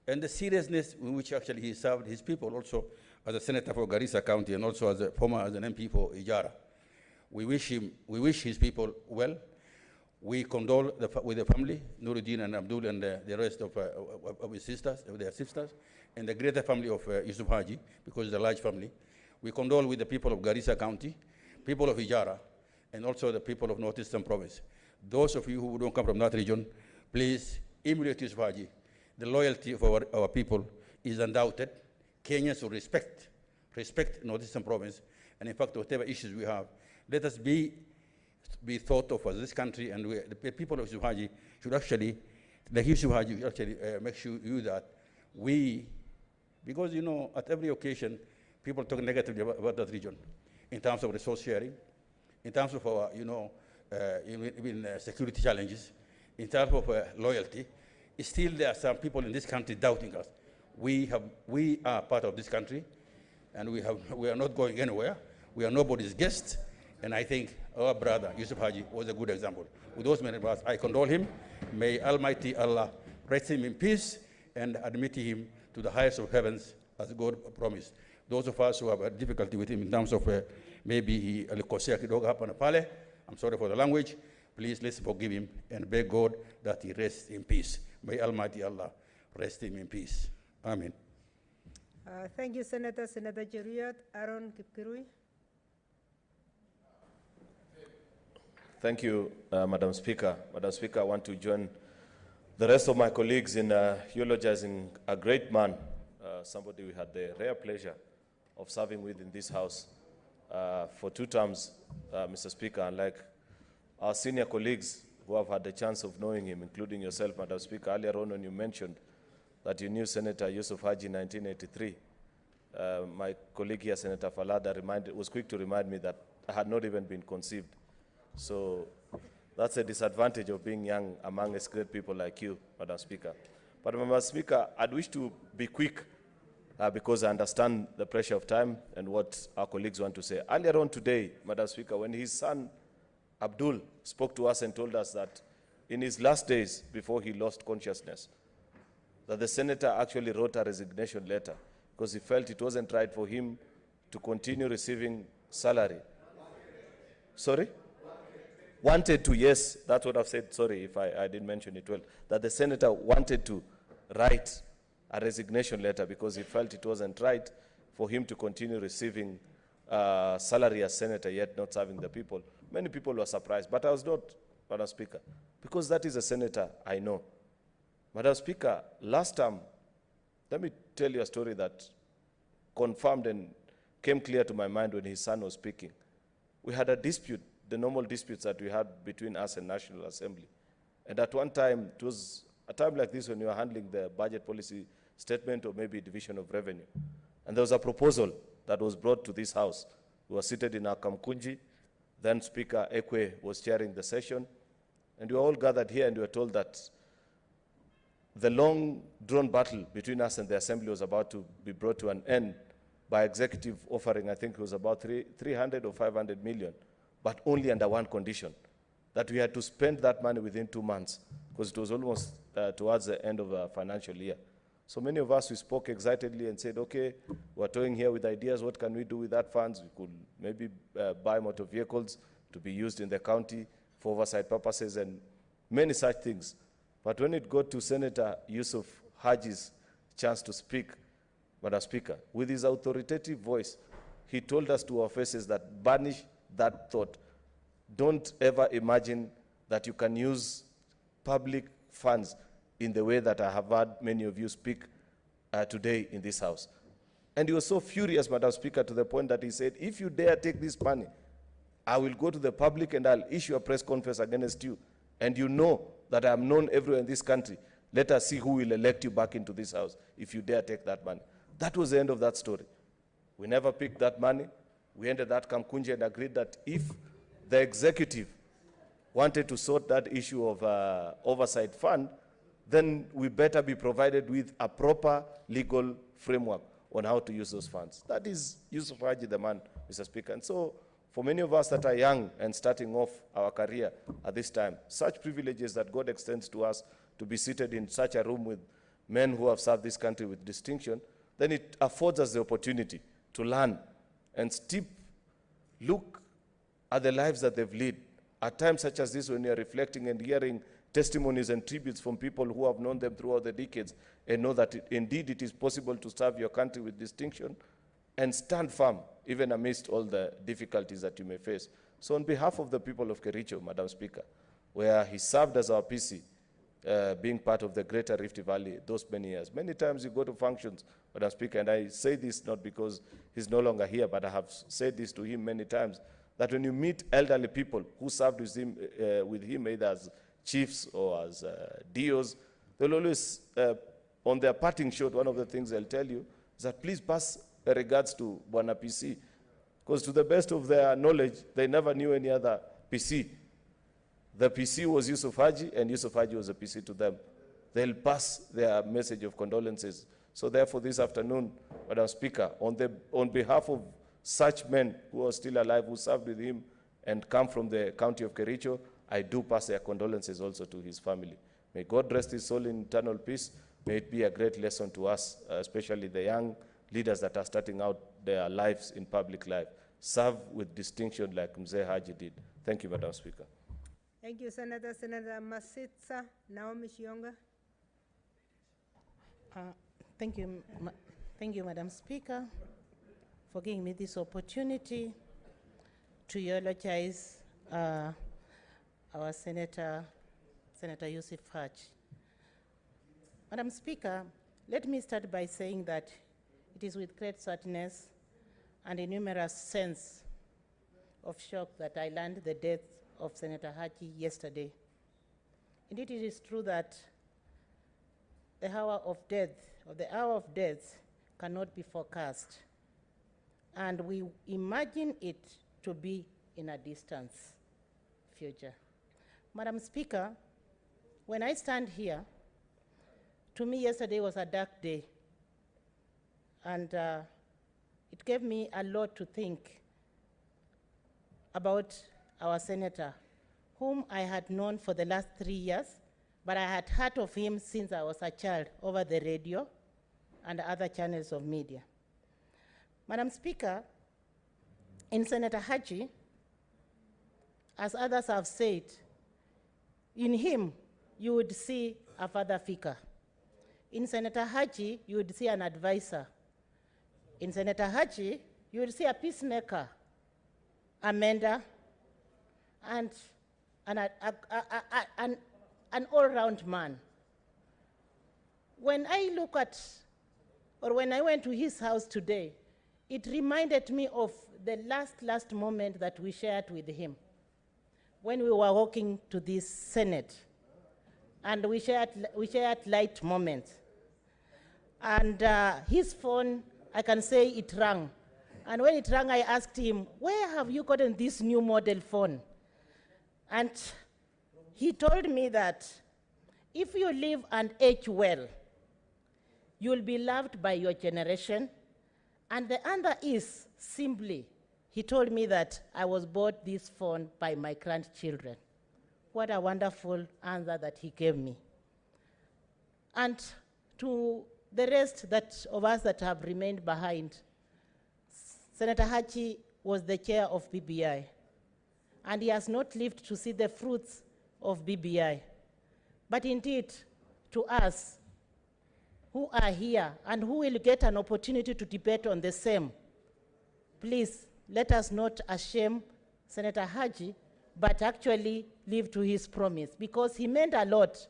and the seriousness with which actually he served his people also as a senator for Garissa County and also as an MP for Ijara. We wish his people well. We condole with the family, Nuruddin and Abdul and the rest of their sisters, and the greater family of Yusuf Haji, because it's a large family. We condole with the people of Garissa County, people of Ijara, and also the people of Northeastern Province. Those of you who don't come from that region, please emulate Yusuf Haji. The loyalty of our people is undoubted. Kenyans will respect Northeastern Province, and in fact, whatever issues we have, let us be thought of as this country, and the people of Yusuf Haji should actually, make sure that we, because at every occasion, people talk negatively about that region in terms of resource sharing, in terms of our, even security challenges, in terms of loyalty. Still, there are some people in this country doubting us. We are part of this country, and we are not going anywhere. We are nobody's guest, and I think our brother Yusuf Haji was a good example. With those many words, I condole him. May Almighty Allah rest him in peace and admit him to the highest of heavens as God promised. Those of us who have a difficulty with him in terms of maybe he alikosea kidogo hapa na pale, I'm sorry for the language. Please let's forgive him and beg God that he rests in peace. May Almighty Allah rest him in peace. Amen. Thank you, Senator. Senator Cheruiyot. Aaron Kipkirui. Thank you, Madam Speaker. Madam Speaker, I want to join the rest of my colleagues in eulogizing a great man, somebody we had the rare pleasure of serving with in this House for 2 terms, Mr. Speaker, unlike our senior colleagues who have had the chance of knowing him, including yourself, Madam Speaker. Earlier on when you mentioned that you knew Senator Yusuf Haji in 1983, my colleague here, Senator Falada, was quick to remind me that I had not even been conceived. So that's a disadvantage of being young among great people like you, Madam Speaker. But Madam Speaker, I'd wish to be quick because I understand the pressure of time and what our colleagues want to say. Earlier on today, Madam Speaker, when his son Abdul spoke to us and told us that in his last days before he lost consciousness, that the senator actually wrote a resignation letter because he felt it wasn't right for him to continue receiving salary. Sorry? Wanted to, yes, that's what I've said. Sorry if I didn't mention it well. That the senator wanted to write a resignation letter because he felt it wasn't right for him to continue receiving salary as senator yet not serving the people. Many people were surprised, but I was not, Madam Speaker, because that is a senator I know. Madam Speaker, last time, let me tell you a story that confirmed and came clear to my mind when his son was speaking. We had a dispute, the normal disputes that we had between us and National Assembly. And at one time, it was a time like this when you are handling the budget policy statement or maybe division of revenue. And there was a proposal that was brought to this house. We were seated in our Kamkunji. Then Speaker Ekwe was chairing the session. And we were all gathered here and we were told that the long-drawn battle between us and the Assembly was about to be brought to an end by executive offering, I think it was about 300 or 500 million, but only under one condition, that we had to spend that money within 2 months, because it was almost towards the end of the financial year. So many of us, we spoke excitedly and said, okay, we're toying here with ideas, what can we do with that funds? We could maybe buy motor vehicles to be used in the county for oversight purposes and many such things. But when it got to Senator Yusuf Haji's chance to speak, Madam Speaker, with his authoritative voice, he told us to our faces that banish that thought. Don't ever imagine that you can use public funds in the way that I have heard many of you speak today in this house. And he was so furious, Madam Speaker, to the point that he said, if you dare take this money, I will go to the public and I'll issue a press conference against you. And you know that I am known everywhere in this country. Let us see who will elect you back into this house if you dare take that money. That was the end of that story. We never picked that money. We ended that Kamkunji and agreed that if the executive wanted to sort that issue of oversight fund, then we better be provided with a proper legal framework on how to use those funds. That is Yusuf Haji, the man, Mr. Speaker. And so for many of us that are young and starting off our career at this time, such privileges that God extends to us to be seated in such a room with men who have served this country with distinction, then it affords us the opportunity to learn and look at the lives that they've led. At times such as this, when you're reflecting and hearing testimonies and tributes from people who have known them throughout the decades and know that indeed it is possible to serve your country with distinction and stand firm even amidst all the difficulties that you may face. So on behalf of the people of Kericho, Madam Speaker, where he served as our PC, being part of the Greater Rift Valley those many years. Many times you go to functions, Madam Speaker, and I say this not because he's no longer here, but I have said this to him many times, that when you meet elderly people who served with him either as chiefs or as DOs, they'll always, on their parting shot, one of the things they'll tell you is that please pass regards to Bwana PC, because to the best of their knowledge, they never knew any other PC. The PC was Yusuf Haji, and Yusuf Haji was a PC to them. They'll pass their message of condolences. So therefore, this afternoon, Madam Speaker, on behalf of such men who are still alive, who served with him and come from the county of Kericho, I do pass their condolences also to his family. May God rest his soul in eternal peace. May it be a great lesson to us, especially the young leaders that are starting out their lives in public life. Serve with distinction like Mzee Haji did. Thank you, Madam Speaker. Thank you, Senator. Senator Masitsa Naomi Shionga. Thank you, Madam Speaker, for giving me this opportunity to eulogize our Senator Yusuf Haji. Madam Speaker, let me start by saying that it is with great sadness and a numerous sense of shock that I learned the death of Senator Haji yesterday. Indeed, it is true that the hour of death cannot be forecast, and we imagine it to be in a distant future. Madam Speaker, when I stand here, to me yesterday was a dark day, and it gave me a lot to think about our senator, whom I had known for the last 3 years, but I had heard of him since I was a child over the radio and other channels of media. Madam Speaker, in Senator Haji, as others have said, in him you would see a father figure. In Senator Haji, you would see an advisor. In Senator Haji, you would see a peacemaker, a mender, and an all-round man. When I look at, or when I went to his house today, it reminded me of the last moment that we shared with him when we were walking to this Senate. and we shared light moments. And his phone, I can say it rang. And when it rang, I asked him, where have you gotten this new model phone? And he told me that if you live and age well, you'll be loved by your generation. And the answer is simply, he told me that I was bought this phone by my grandchildren. What a wonderful answer that he gave me. And to the rest of us that have remained behind, Senator Haji was the chair of BBI, and he has not lived to see the fruits of BBI. But indeed, to us who are here and who will get an opportunity to debate on the same, please let us not shame Senator Haji, but actually live to his promise, because he meant a lot,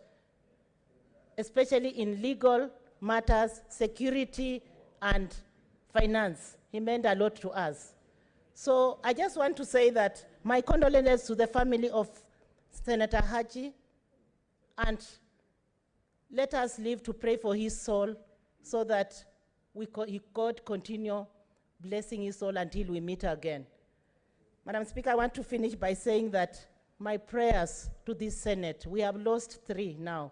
especially in legal matters, security, and finance. He meant a lot to us. So I just want to say that my condolences to the family of Senator Haji, and let us live to pray for his soul so that God continue blessing his soul until we meet again. Madam Speaker, I want to finish by saying that my prayers to this Senate, we have lost 3 now,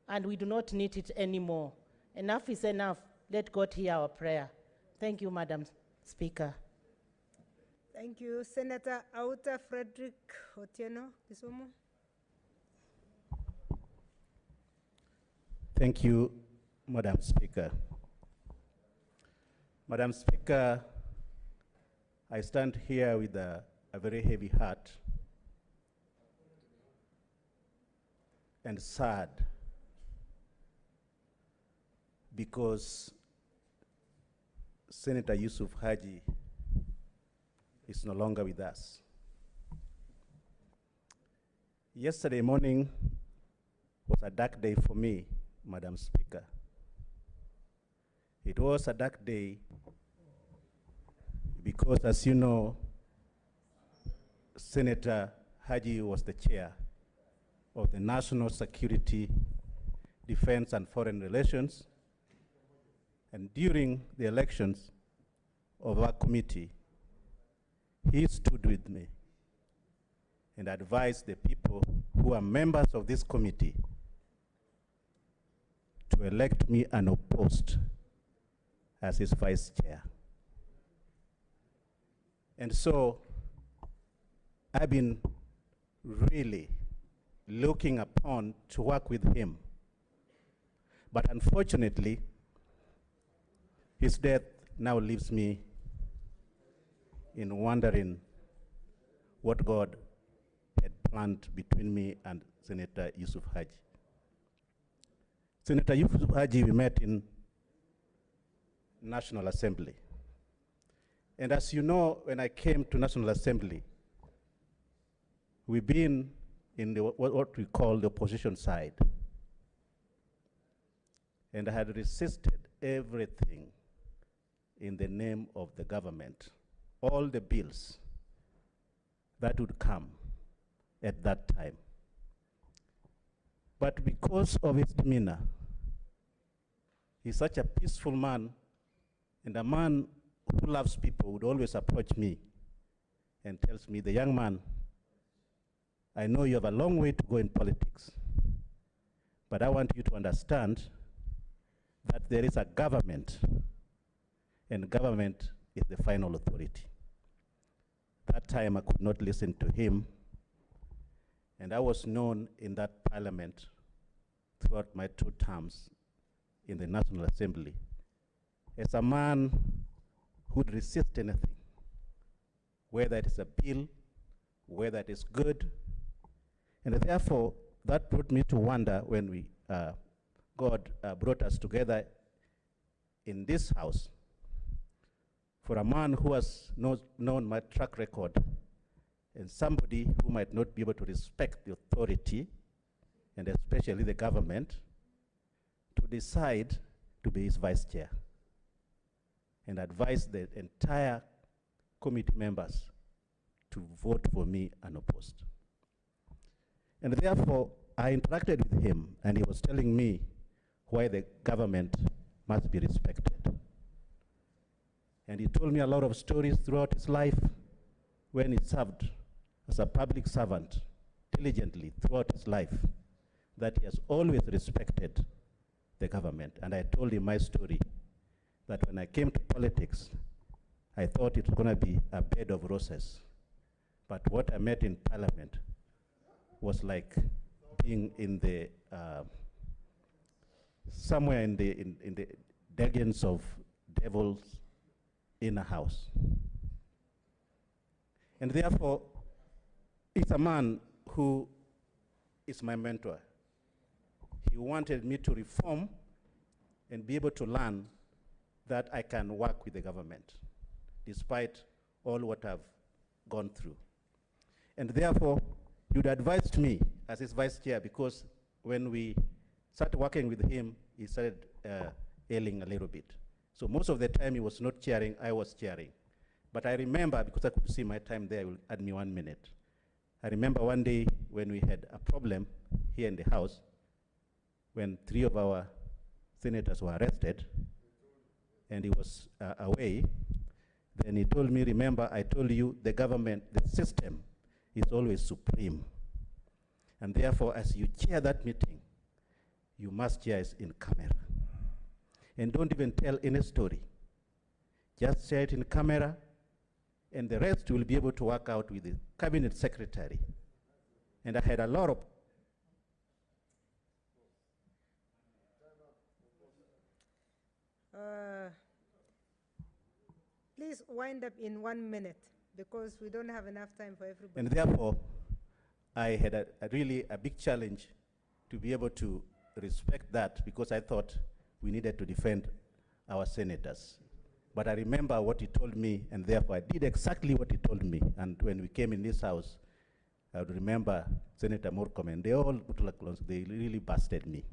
and we do not need it anymore. Enough is enough. Let God hear our prayer. Thank you, Madam Speaker. Thank you. Senator Auta Frederick Otieno Kisumu. Thank you, Madam Speaker. Madam Speaker, I stand here with a very heavy heart and sad because Senator Yusuf Haji is no longer with us. Yesterday morning was a dark day for me, Madam Speaker. It was a dark day because, as you know, Senator Haji was the chair of the National Security, Defense and Foreign Relations, and during the elections of our committee, he stood with me and advised the people who are members of this committee to elect me unopposed as his vice chair. And so I've been really looking upon to work with him. But unfortunately, his death now leaves me in wondering what God had planned between me and Senator Yusuf Haji. Senator Yusuf Haji, we met in National Assembly. And as you know, when I came to National Assembly, we've been in what we call the opposition side. And I had resisted everything in the name of the government, all the bills that would come at that time. But because of his demeanor, he's such a peaceful man, and a man who loves people would always approach me and tells me, the young man, I know you have a long way to go in politics, but I want you to understand that there is a government, and government is the final authority. That time I could not listen to him, and I was known in that parliament throughout my 2 terms in the National Assembly as a man who would resist anything, whether it is a bill, whether it is good. And therefore, that brought me to wonder when God brought us together in this house, for a man who has known my track record and somebody who might not be able to respect the authority, and especially the government, to decide to be his vice chair and advise the entire committee members to vote for me unopposed. And therefore, I interacted with him, and he was telling me why the government must be respected. And he told me a lot of stories throughout his life when he served as a public servant diligently throughout his life, that he has always respected the government. And I told him my story, that when I came to politics, I thought it was going to be a bed of roses. But what I met in Parliament was like being in the somewhere in the dungeons of devils in a house. And therefore, it's a man who is my mentor. He wanted me to reform and be able to learn that I can work with the government, despite all what I've gone through. And therefore, you'd advised me as his vice chair, because when we started working with him, he started ailing a little bit. So most of the time he was not chairing, I was chairing. But I remember, because I could see my time there, will add me 1 minute. I remember one day when we had a problem here in the House, when 3 of our senators were arrested, and he was away. Then he told me, remember, I told you the government, the system is always supreme. And therefore, as you chair that meeting, you must chair it in camera. And don't even tell any story. Just share it in camera, and the rest will be able to work out with the cabinet secretary. And I had a lot of please wind up in 1 minute, because we don't have enough time for everybody. And therefore, I had really a big challenge to be able to respect that, because I thought we needed to defend our senators. But I remember what he told me, and therefore I did exactly what he told me. And when we came in this house, I would remember Senator Murkomen. They all, they really busted me.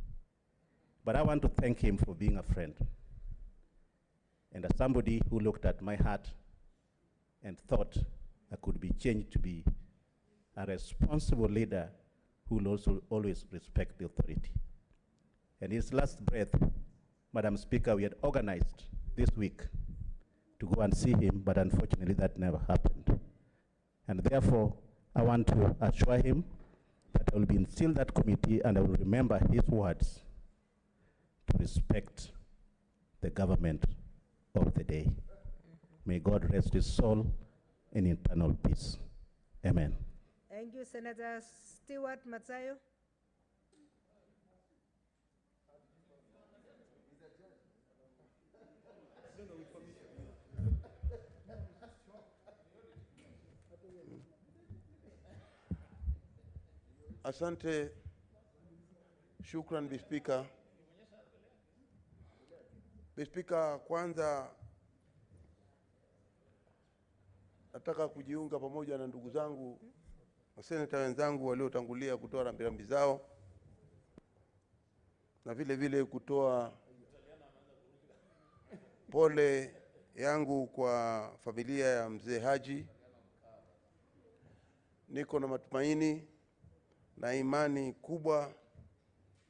But I want to thank him for being a friend, and as somebody who looked at my heart and thought I could be changed to be a responsible leader who will also always respect the authority. And his last breath, Madam Speaker, we had organized this week to go and see him, but unfortunately that never happened. And therefore, I want to assure him that I will be instill that committee, and I will remember his words to respect the government of the day. May God rest his soul in eternal peace. Amen. Thank you, Senator Stewart Matsayo. Asante, shukran Bi Speaker. Bi Speaker, kwanza nataka kujiunga pamoja na ndugu zangu maseneta wenzangu waliotangulia kutoa rambirambi zao, na vile vile kutoa pole yangu kwa familia ya mzee Haji. Niko na matumaini na imani kubwa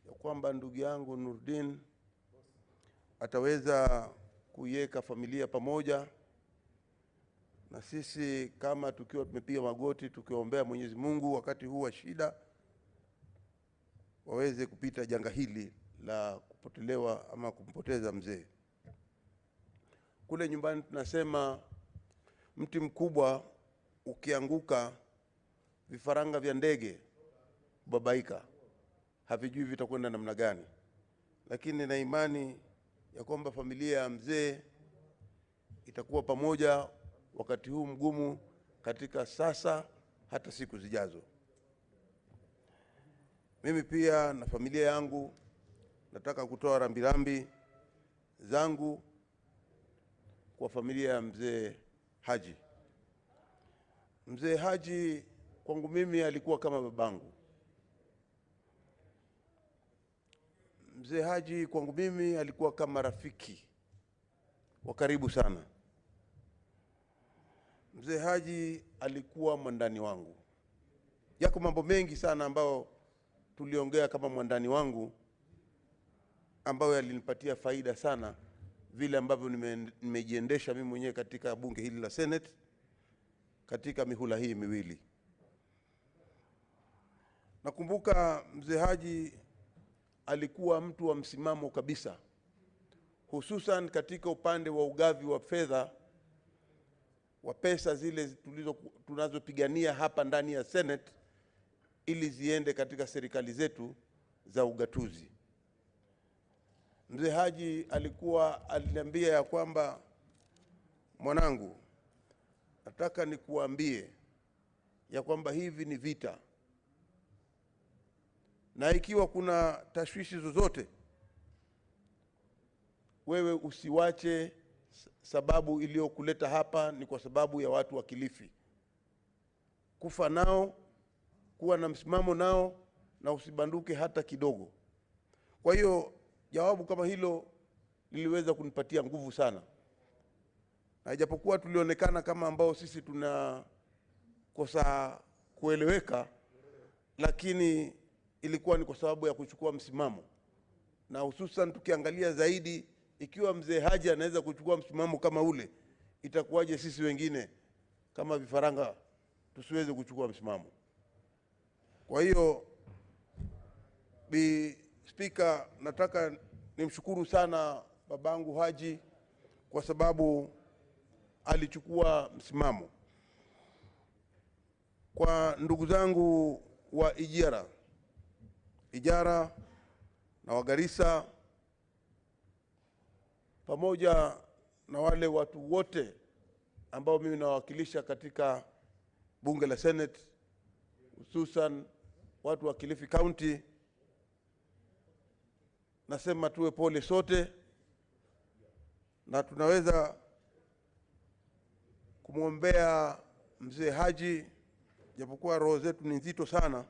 ya kwamba ndugu yangu Nurdin ataweza kuiweka familia pamoja, na sisi kama tukiwa tumepiga magoti tukiombea Mwenyezi Mungu wakati huu wa shida waweze kupita janga hili la kupotelewa ama kumpoteza mzee. Kule nyumbani tunasema mti mkubwa ukianguka vifaranga vya ndege babaika, havijui vitakwenda namna gani. Lakini na imani ya kwamba familia ya mzee itakuwa pamoja wakati huu mgumu, katika sasa hata siku zijazo. Mimi pia na familia yangu nataka kutoa rambirambi zangu kwa familia ya mzee Haji. Mzee Haji kwangu mimi alikuwa kama babangu. Mzee Haji kwangu mimi alikuwa kama rafiki wa karibu sana. Mzee Haji alikuwa mwandani wangu. Yako mambo mengi sana ambayo tuliongea kama mwandani wangu, ambayo yalinipatia faida sana vile ambavyo nimejiendesha mimi mwenyewe katika bunge hili la Senate katika mihula hii miwili. Nakumbuka mzee Haji alikuwa mtu wa msimamo kabisa, hususan katika upande wa ugavi wa fedha wa pesa zile tunazopigania hapa ndani ya Senate ili ziende katika serikali zetu za ugatuzi. Mzee Haji aliniambia ya kwamba, mwanangu, nataka nikuambie ya kwamba hivi ni vita, na ikiwa kuna tashwishi zozote, wewe usiwache sababu iliyokuleta hapa ni kwa sababu ya watu wa Kilifi. Kufa nao, kuwa na msimamo nao, na usibanduke hata kidogo. Kwa hiyo jawabu kama hilo liliweza kunipatia nguvu sana. Na ijapokuwa tulionekana kama ambao sisi tunakosa kueleweka, lakini ilikuwa ni kwa sababu ya kuchukua msimamo. Na hususan tukiangalia zaidi, ikiwa mzee Haji anaweza kuchukua msimamo kama ule, itakuwaje sisi wengine kama vifaranga tusiweze kuchukua msimamo? Kwa hiyo Bi Speaker, nataka nimshukuru sana babangu Haji kwa sababu alichukua msimamo. Kwa ndugu zangu wa Ijara na wa Garissa, pamoja na wale watu wote ambao mimi nawakilisha katika bunge la Senate, hususan watu wa Kilifi County, nasema tuwe pole sote, na tunaweza kumwombea mzee Haji, japokuwa roho zetu ni nzito sana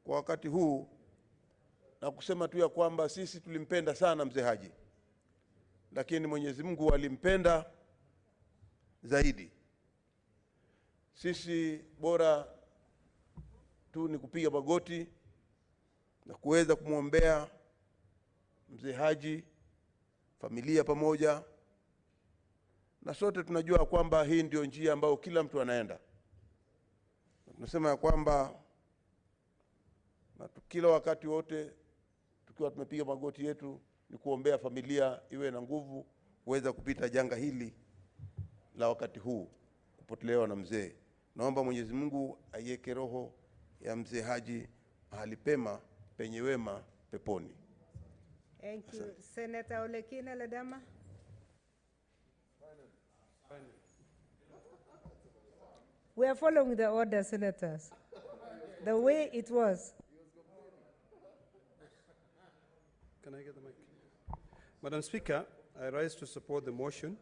kwa wakati huu, na kusema tu ya kwamba sisi tulimpenda sana mzee Haji, lakini Mwenyezi Mungu alimpenda zaidi. Sisi bora tu ni kupiga magoti na kuweza kumwombea mzee Haji, familia pamoja, na sote tunajua kwamba hii ndio njia ambayo kila mtu anaenda. Tunasema ya kwamba na kila wakati wote tukiwa tumepiga magoti yetu ni kuombea familia iwe na nguvu kuweza kupita janga hili la wakati huu, kupotelewa na mzee. Naomba Mwenyezi Mungu aiweke roho ya mzee Haji mahali pema penye wema peponi. Thank you. Senator Olekina Ledama. We are following the order, senators, the way it was. Can I get the mic? Madam Speaker, I rise to support the motion.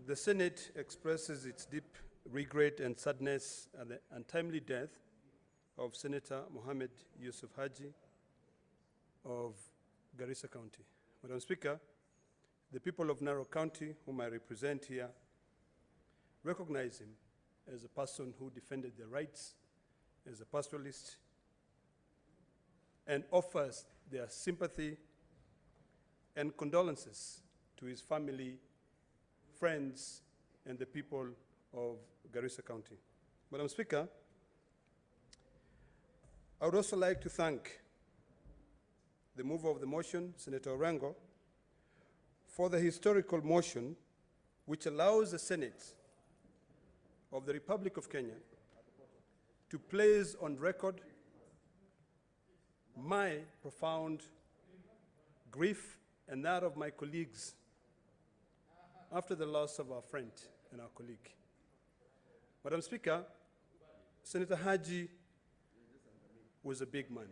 The Senate expresses its deep regret and sadness at the untimely death of Senator Mohammed Yusuf Haji of Garissa County. Madam Speaker, the people of Narok County, whom I represent here, recognize him as a person who defended their rights, as a pastoralist, and offers their sympathy and condolences to his family, friends, and the people of Garissa County. Madam Speaker, I would also like to thank the mover of the motion, Senator Orengo, for the historical motion which allows the Senate of the Republic of Kenya to place on record my profound grief and that of my colleagues after the loss of our friend and our colleague. Madam Speaker, Senator Haji was a big man.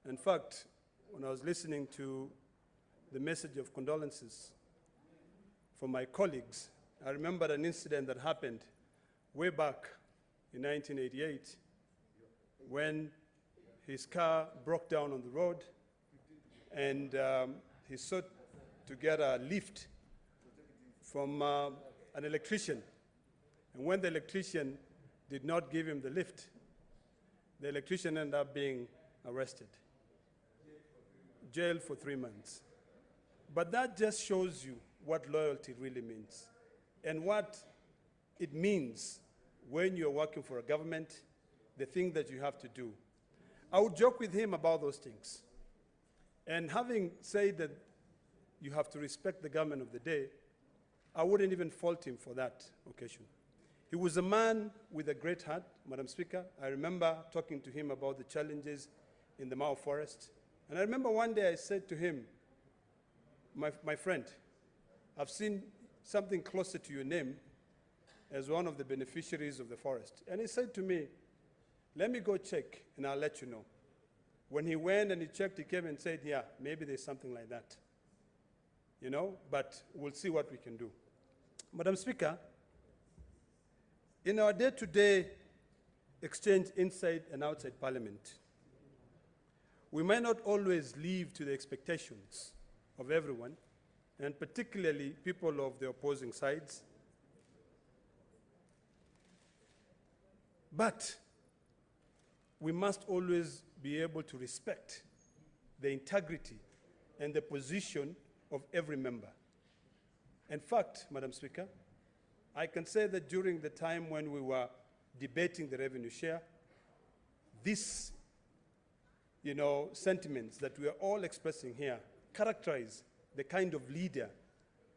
In fact, when I was listening to the message of condolences from my colleagues, I remembered an incident that happened way back in 1988 when his car broke down on the road and he sought to get a lift from an electrician. And when the electrician did not give him the lift, the electrician ended up being arrested, jailed for 3 months. But that just shows you what loyalty really means and what it means when you're working for a government, the thing that you have to do. I would joke with him about those things. And having said that you have to respect the government of the day, I wouldn't even fault him for that occasion. He was a man with a great heart, Madam Speaker. I remember talking to him about the challenges in the Mao forest. And I remember one day I said to him, my friend, I've seen something closer to your name as one of the beneficiaries of the forest. And he said to me, let me go check and I'll let you know. When he went and he checked, he came and said, yeah, maybe there's something like that. You know, but we'll see what we can do. Madam Speaker, in our day-to-day exchange inside and outside Parliament, we may not always live to the expectations of everyone, and particularly people of the opposing sides. But we must always be able to respect the integrity and the position of every member. In fact, Madam Speaker, I can say that during the time when we were debating the revenue share, these sentiments that we are all expressing here characterize the kind of leader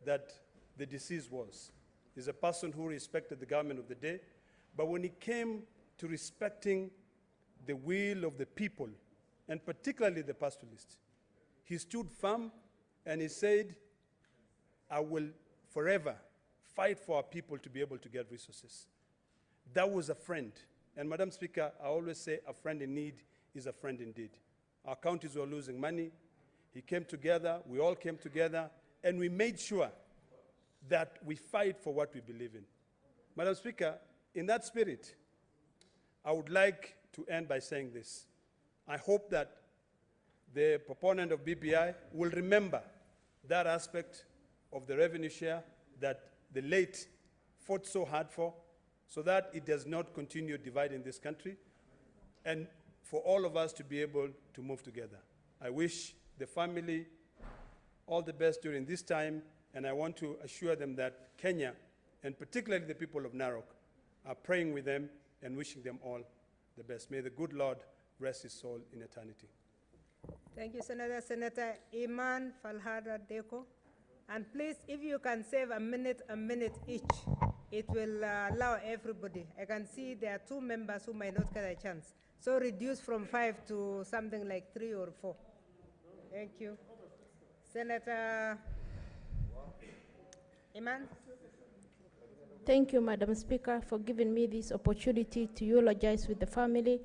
that the deceased was. He's a person who respected the government of the day, but when it came to respecting the will of the people, and particularly the pastoralists, he stood firm and he said, I will forever fight for our people to be able to get resources. That was a friend. And Madam Speaker, I always say a friend in need is a friend indeed. Our counties were losing money. He came together, we all came together, and we made sure that we fight for what we believe in. Madam Speaker, in that spirit, I would like to end by saying this. I hope that the proponent of BPI will remember that aspect of the revenue share that the late fought so hard for, so that it does not continue dividing this country, and for all of us to be able to move together. I wish the family all the best during this time, and I want to assure them that Kenya, and particularly the people of Narok, are praying with them and wishing them all the best. May the good Lord rest his soul in eternity. Thank you, Senator. Senator Iman Falhada Deko. And please, if you can save a minute each, it will allow everybody. I can see there are 2 members who might not get a chance. So reduce from 5 to something like 3 or 4. Thank you. Senator Iman. Thank you, Madam Speaker, for giving me this opportunity to eulogize with the family.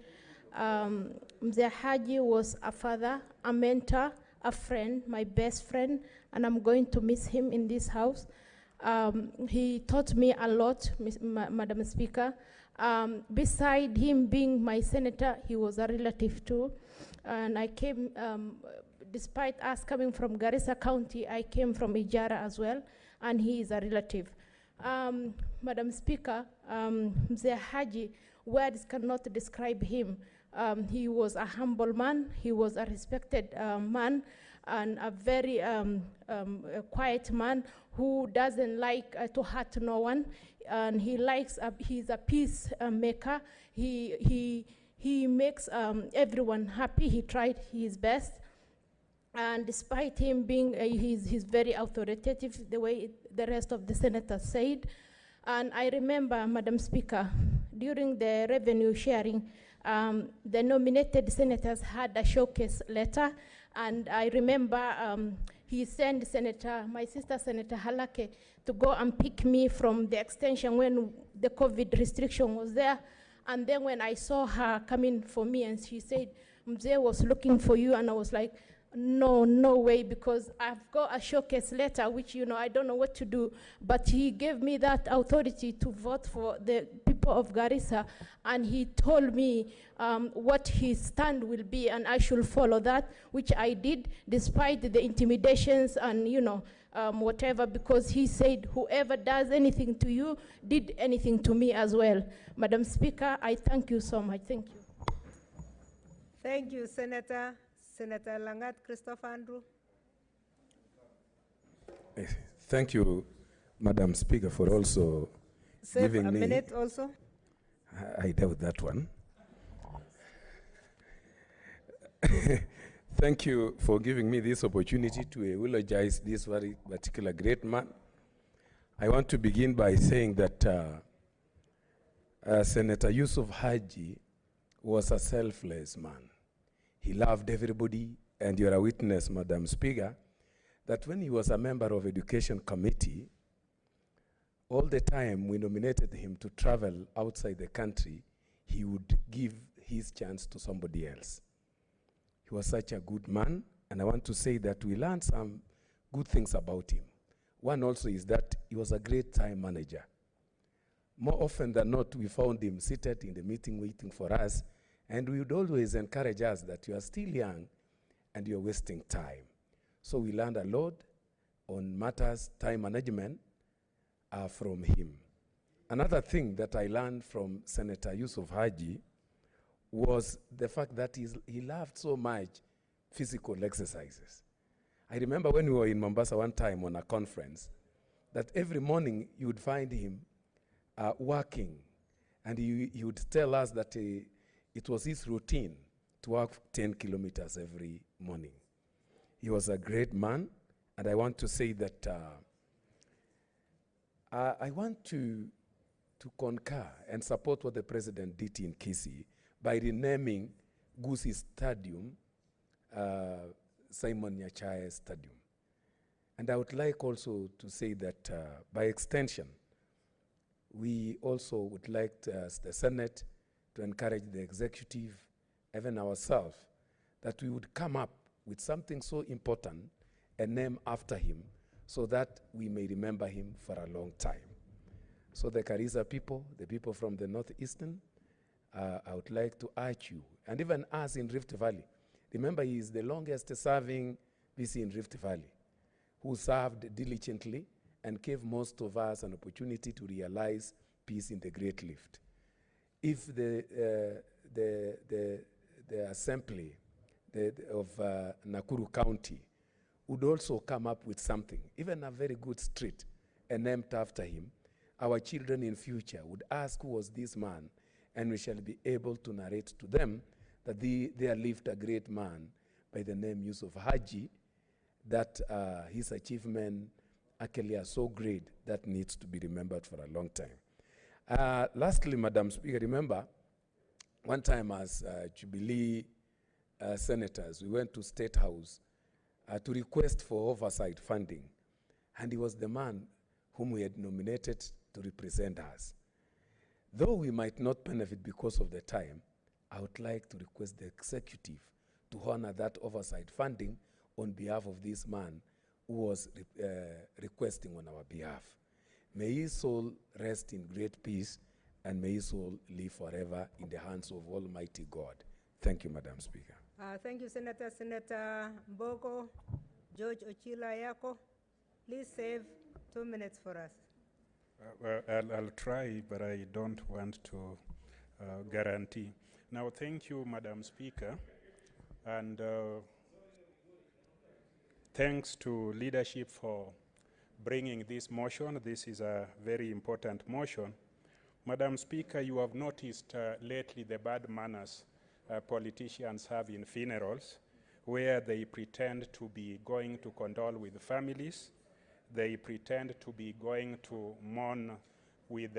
Mzee Haji was a father, a mentor, a friend, my best friend, and I'm going to miss him in this house. He taught me a lot, Madam Speaker. Beside him being my senator, he was a relative too. And I came, despite us coming from Garissa County, I came from Ijara as well, and he is a relative. Madam Speaker, Mzee Haji, words cannot describe him. He was a humble man, he was a respected man, and a very a quiet man who doesn't like to hurt no one, and he likes, he's a peace maker. He makes everyone happy. He tried his best. And despite him being, he's very authoritative, the way the rest of the senators said. And I remember, Madam Speaker, during the revenue sharing, the nominated senators had a showcase letter. And I remember he sent my sister, Senator Halake, to go and pick me from the extension when the COVID restriction was there. And then when I saw her coming for me, and she said, Mzee was looking for you, and I was like, no way, because I've got a showcase letter, which, I don't know what to do. But he gave me that authority to vote for the people of Garissa, and he told me what his stand will be, and I should follow that, which I did, despite the intimidations and, whatever, because he said, whoever does anything to you did anything to me as well. Madam Speaker, I thank you so much. Thank you. Thank you, Senator. Senator Langat Christopher Andrew. Thank you, Madam Speaker, for also Save giving a me. minute also. I doubt that one. Thank you for giving me this opportunity to eulogize this very particular great man. I want to begin by saying that Senator Yusuf Haji was a selfless man. He loved everybody, and you're a witness, Madam Speaker, that when he was a member of Education Committee, all the time we nominated him to travel outside the country, he would give his chance to somebody else. He was such a good man, and I want to say that we learned some good things about him. One also is that he was a great time manager. More often than not, we found him seated in the meeting waiting for us, and we would always encourage us that you are still young and you're wasting time. So we learned a lot on matters, time management, from him. Another thing that I learned from Senator Yusuf Haji was the fact that he loved so much physical exercises. I remember when we were in Mombasa one time on a conference, that every morning you would find him working, and he would tell us that it was his routine to walk 10 kilometers every morning. He was a great man, and I want to say that I want to concur and support what the president did in Kisii by renaming Gusii Stadium Simon Nyachae Stadium. And I would like also to say that by extension, we also would like to, as the Senate, to encourage the executive, even ourselves, that we would come up with something so important and name after him so that we may remember him for a long time. So the Karisa people, the people from the Northeastern, I would like to urge you, and even us in Rift Valley. Remember, he is the longest serving VC in Rift Valley, who served diligently and gave most of us an opportunity to realize peace in the Great Rift. If the assembly of Nakuru County would also come up with something, even a very good street, and named after him, our children in future would ask who was this man, and we shall be able to narrate to them that there lived a great man by the name Yusuf Haji, that his achievement actually are so great that needs to be remembered for a long time. Lastly, Madam Speaker, remember, one time as Jubilee senators, we went to State House to request for oversight funding, and he was the man whom we had nominated to represent us. Though we might not benefit because of the time, I would like to request the executive to honor that oversight funding on behalf of this man who was requesting on our behalf. May his soul rest in great peace, and may his soul live forever in the hands of Almighty God. Thank you, Madam Speaker. Thank you, Senator. Senator Mbogo, George Ochila Yako, please save 2 minutes for us. Well, I'll try, but I don't want to guarantee. Now, thank you, Madam Speaker, and thanks to leadership for bringing this motion. This is a very important motion. Madam Speaker, you have noticed lately the bad manners politicians have in funerals, where they pretend to be going to condole with the families. They pretend to be going to mourn with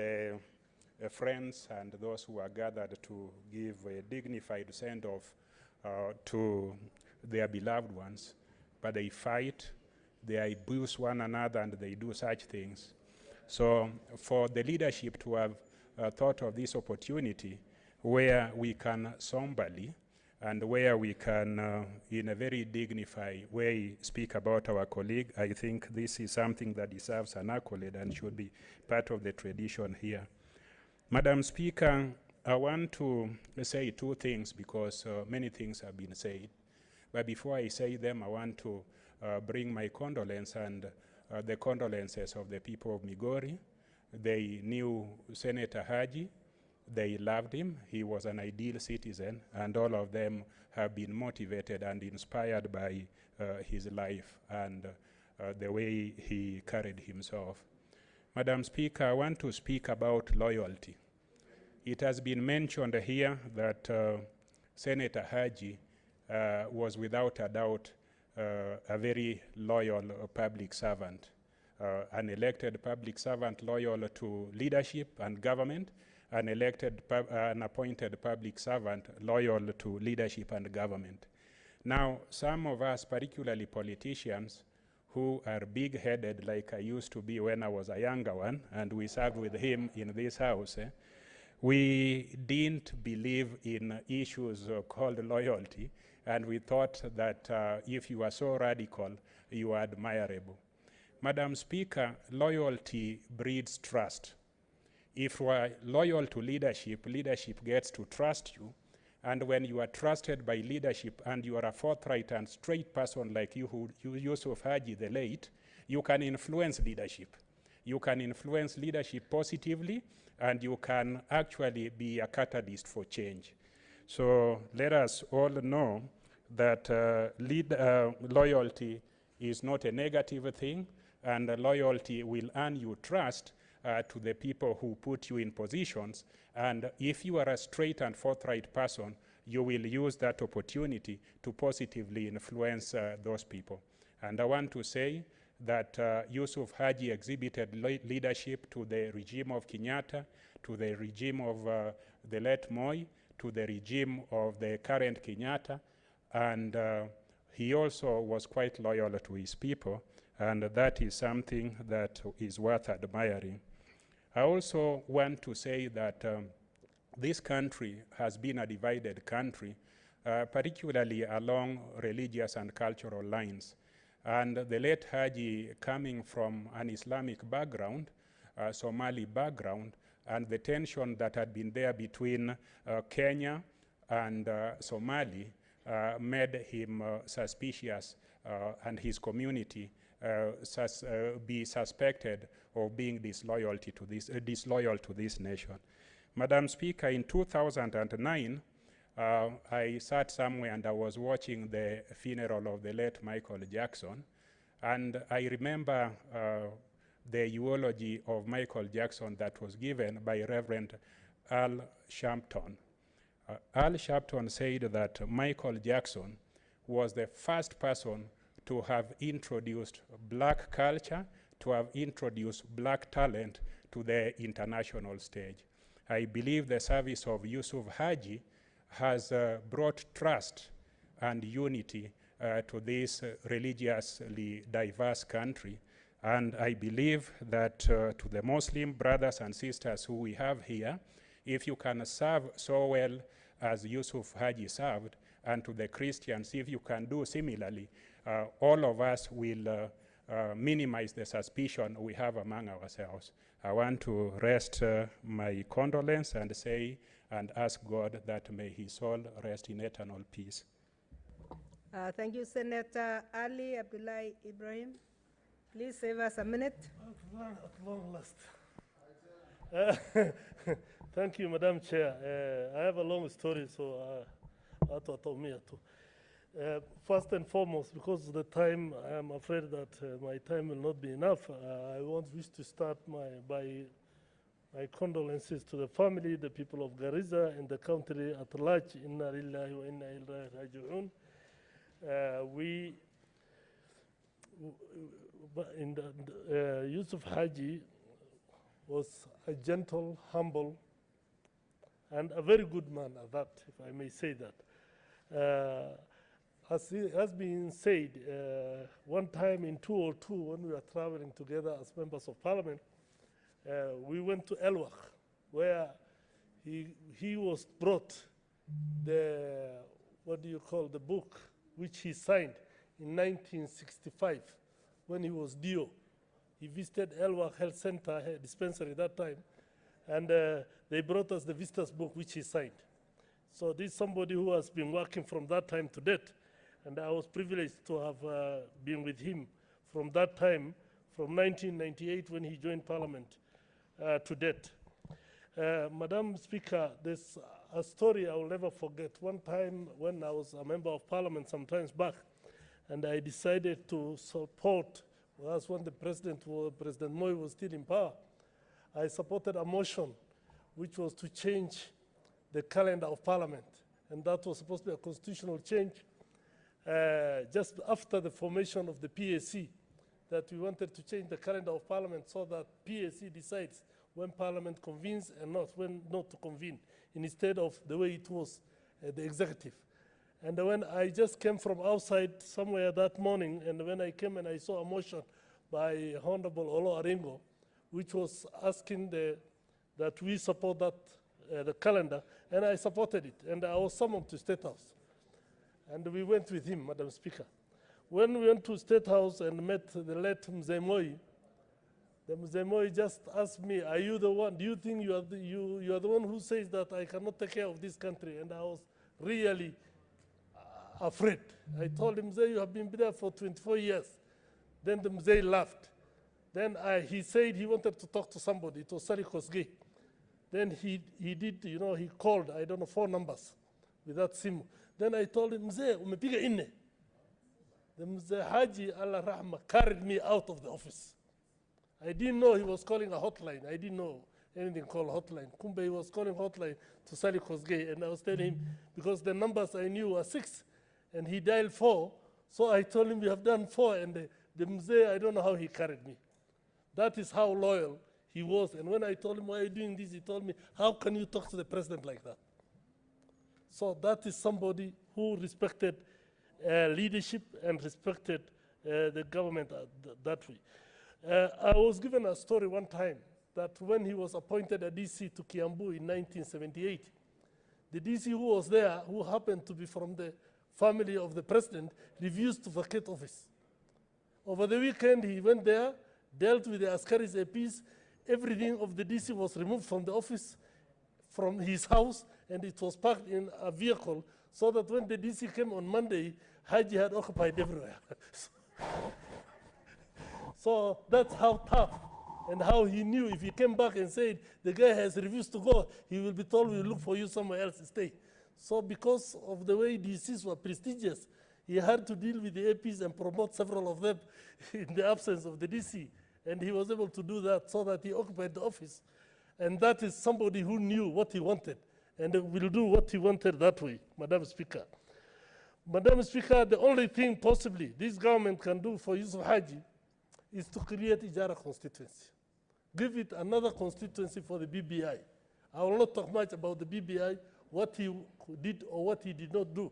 friends and those who are gathered to give a dignified send-off to their beloved ones. But they fight, they abuse one another, and they do such things. So for the leadership to have thought of this opportunity where we can somberly and where we can, in a very dignified way, speak about our colleague, I think this is something that deserves an accolade and should be part of the tradition here. Madam Speaker, I want to say two things because many things have been said. But before I say them, I want to bring my condolence and the condolences of the people of Migori. They knew Senator Haji. They loved him. He was an ideal citizen, and all of them have been motivated and inspired by his life and the way he carried himself. Madam Speaker, I want to speak about loyalty. It has been mentioned here that Senator Haji was without a doubt a very loyal public servant, an elected public servant loyal to leadership and government, an appointed public servant loyal to leadership and government. Now, some of us, particularly politicians, who are big-headed like I used to be when I was a younger one, and we served with him in this house, we didn't believe in issues called loyalty, and we thought that if you are so radical, you are admirable. Madam Speaker, loyalty breeds trust. If you are loyal to leadership, leadership gets to trust you, and when you are trusted by leadership and you are a forthright and straight person like Yusuf Haji the late, you can influence leadership. You can influence leadership positively, and you can actually be a catalyst for change. So let us all know that loyalty is not a negative thing, and loyalty will earn you trust to the people who put you in positions. And if you are a straight and forthright person, you will use that opportunity to positively influence those people. And I want to say that Yusuf Haji exhibited leadership to the regime of Kenyatta, to the regime of the late Moi, to the regime of the current Kenyatta, and he also was quite loyal to his people, and that is something that is worth admiring. I also want to say that this country has been a divided country, particularly along religious and cultural lines. And the late Haji, coming from an Islamic background, Somali background, and the tension that had been there between Kenya and Somali made him suspicious, and his community be suspected of being disloyal to this nation. Madam Speaker, in 2009, I sat somewhere and I was watching the funeral of the late Michael Jackson, and I remember the eulogy of Michael Jackson that was given by Reverend Al Sharpton. Al Sharpton said that Michael Jackson was the first person to have introduced black culture, to have introduced black talent to the international stage. I believe the service of Yusuf Haji has brought trust and unity to this religiously diverse country. And I believe that to the Muslim brothers and sisters who we have here, if you can serve so well as Yusuf Haji served, and to the Christians, if you can do similarly, all of us will minimize the suspicion we have among ourselves. I want to rest my condolence and say and ask God that may his soul rest in eternal peace. Thank you, Senator Ali Abdullahi Ibrahim. Please save us a minute. At long last. Thank you, Madam Chair. I have a long story, so I have to tell me too. First and foremost, because of the time, I am afraid that my time will not be enough. I wish to start by my condolences to the family, the people of Garissa, and the country at large. Inna lillahi wa inna ilayhi raji'un. Yusuf Haji was a gentle, humble, and a very good man at that, if I may say that. As has been said, one time in 2002, when we were traveling together as members of parliament, we went to Elwak, where he was brought the, the book, which he signed in 1965 when he was DO. He visited Elwak Health Center, dispensary at that time, and they brought us the visitor's book, which he signed. So this is somebody who has been working from that time to date. And I was privileged to have been with him from that time, from 1998 when he joined Parliament to date. Madam Speaker, there's a story I will never forget. One time when I was a member of parliament sometimes back, and I decided to support, well, that's when President Moi was still in power, I supported a motion which was to change the calendar of parliament. And that was supposed to be a constitutional change just after the formation of the PAC, that we wanted to change the calendar of parliament so that PAC decides when parliament convenes and not when not to convene, instead of the way it was the executive. And when I just came from outside somewhere that morning, and when I came and I saw a motion by Honorable Olo Aringo, which was asking that we support that, the calendar, and I supported it. And I was summoned to State House. And we went with him, Madam Speaker. When we went to State House and met the late Mzee Moi, the Mzee Moi just asked me, are you the one, do you think you are the one who says that I cannot take care of this country? And I was really afraid. I told him, Mzee, you have been there for 24 years. Then the Mzee laughed. Then he said he wanted to talk to somebody. It was Sari Kosgei. Then he did, you know, he called, I don't know, 4 numbers without SIM. Then I told him, Mzee, umepiga inne. The Mzee Haji, Allah Rahma, carried me out of the office. I didn't know he was calling a hotline. I didn't know anything called hotline. Kumbe, he was calling hotline to Sali Kosgei. And I was telling him, because the numbers I knew were 6, and he dialed 4. So I told him, we have done 4. And the Mzee, I don't know how he carried me. That is how loyal he was. And when I told him, why are you doing this? He told me, how can you talk to the president like that? So that is somebody who respected leadership and respected the government that way. I was given a story one time that when he was appointed a DC to Kiambu in 1978, the DC who was there, who happened to be from the family of the president, refused to vacate office. Over the weekend, he went there, dealt with the Askaris APs. Everything of the DC was removed from the office, from his house, and it was parked in a vehicle, so that when the DC came on Monday, Haji had occupied everywhere. So that's how tough and how he knew if he came back and said, the guy has refused to go, he will be told, we'll look for you somewhere else to stay. So because of the way DCs were prestigious, he had to deal with the APs and promote several of them in the absence of the DC. And he was able to do that so that he occupied the office. And that is somebody who knew what he wanted and will do what he wanted that way, Madam Speaker. Madam Speaker, the only thing possibly this government can do for Yusuf Haji is to create Ijara constituency. Give it another constituency for the BBI. I will not talk much about the BBI, what he did or what he did not do.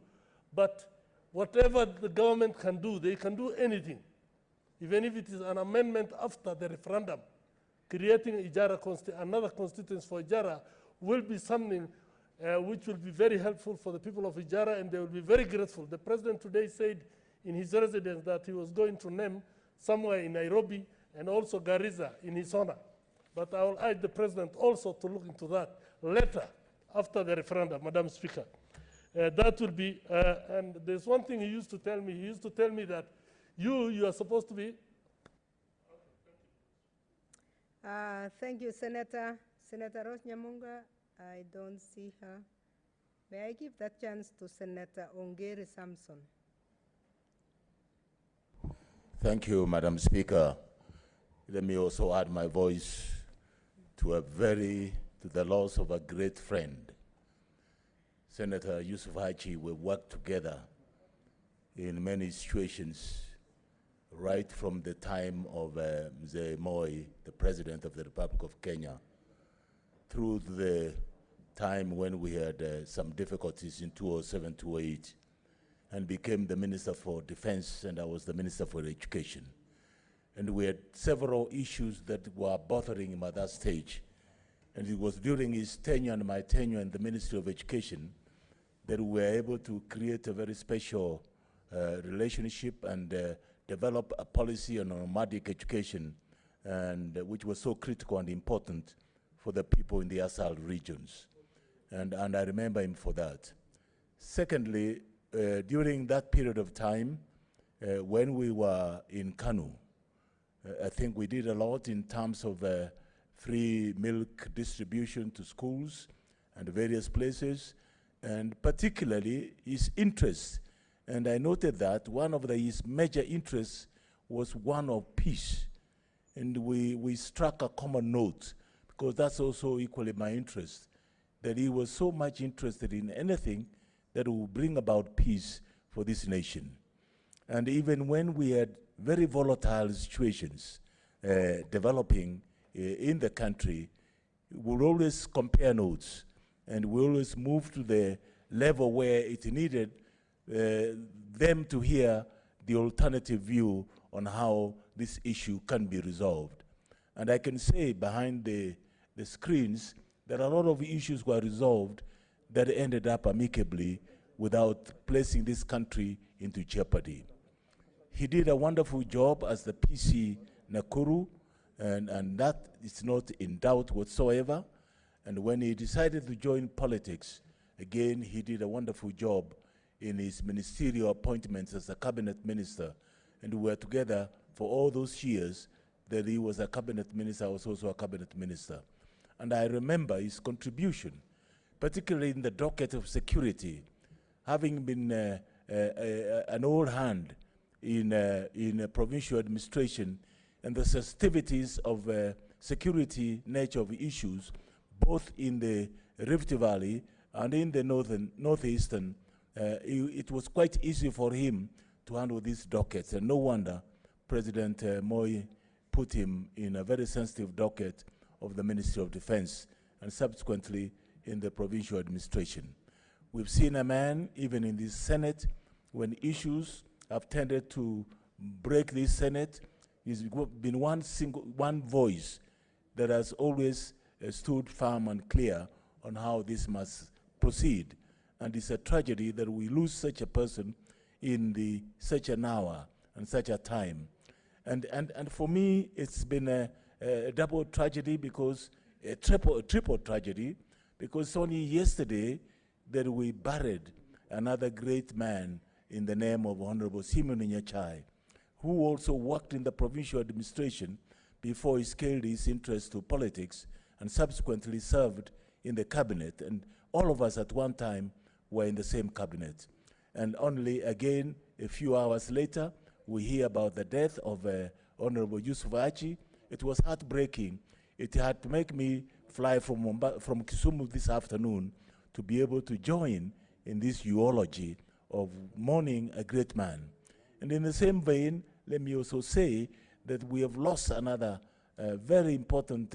But whatever the government can do, they can do anything. Even if it is an amendment after the referendum, creating Ijara another constituency for Ijara will be something which will be very helpful for the people of Ijara, and they will be very grateful. The president today said in his residence that he was going to name somewhere in Nairobi and also Garissa in his honor. But I will urge the president also to look into that later after the referendum, Madam Speaker. That will be, and there's one thing he used to tell me. He used to tell me that you are supposed to be. Thank you, Senator. Senator Rose Nyamunga, I don't see her. May I give that chance to Senator Ongeri Samson? Thank you, Madam Speaker. Let me also add my voice to the loss of a great friend. Senator Yusuf Haji, we worked together in many situations, right from the time of Mzee Moi, the President of the Republic of Kenya, through the time when we had some difficulties in 2007, 2008, and became the Minister for Defense, and I was the Minister for Education. And we had several issues that were bothering him at that stage. And it was during his tenure and my tenure in the Ministry of Education that we were able to create a very special relationship and develop a policy on nomadic education, and which was so critical and important for the people in the ASAL regions. And I remember him for that. Secondly, during that period of time, when we were in Kanu, I think we did a lot in terms of free milk distribution to schools and various places, and particularly his interests. And I noted that one of his major interests was one of peace. And we struck a common note, because that's also equally my interest, that he was so much interested in anything that will bring about peace for this nation. And even when we had very volatile situations developing in the country, we'll always compare notes, and we always move to the level where it needed them to hear the alternative view on how this issue can be resolved. And I can say behind the screens that a lot of issues were resolved that ended up amicably without placing this country into jeopardy. He did a wonderful job as the PC Nakuru, and that is not in doubt whatsoever. And when he decided to join politics, again, he did a wonderful job in his ministerial appointments as a cabinet minister. And we were together for all those years that he was a cabinet minister, I was also a cabinet minister. And I remember his contribution, particularly in the docket of security, having been an old hand in provincial administration and the sensitivities of security nature of issues, both in the Rift Valley and in the northeastern, it was quite easy for him to handle these dockets. And no wonder President Moi put him in a very sensitive docket of the Ministry of Defense and subsequently in the provincial administration. We've seen a man, even in this Senate, when issues have tended to break this Senate, he's been one voice that has always stood firm and clear on how this must proceed. And it's a tragedy that we lose such a person in such an hour and such a time. And for me, it's been a double tragedy, because a triple tragedy, because only yesterday that we buried another great man in the name of Honorable Simon Nyachai, who also worked in the provincial administration before he scaled his interest to politics and subsequently served in the cabinet. And all of us at one time were in the same cabinet. And only again, a few hours later, we hear about the death of Honorable Yusuf Haji. It was heartbreaking. It had to make me fly from Kisumu this afternoon to be able to join in this eulogy of mourning a great man. And in the same vein, let me also say that we have lost another very important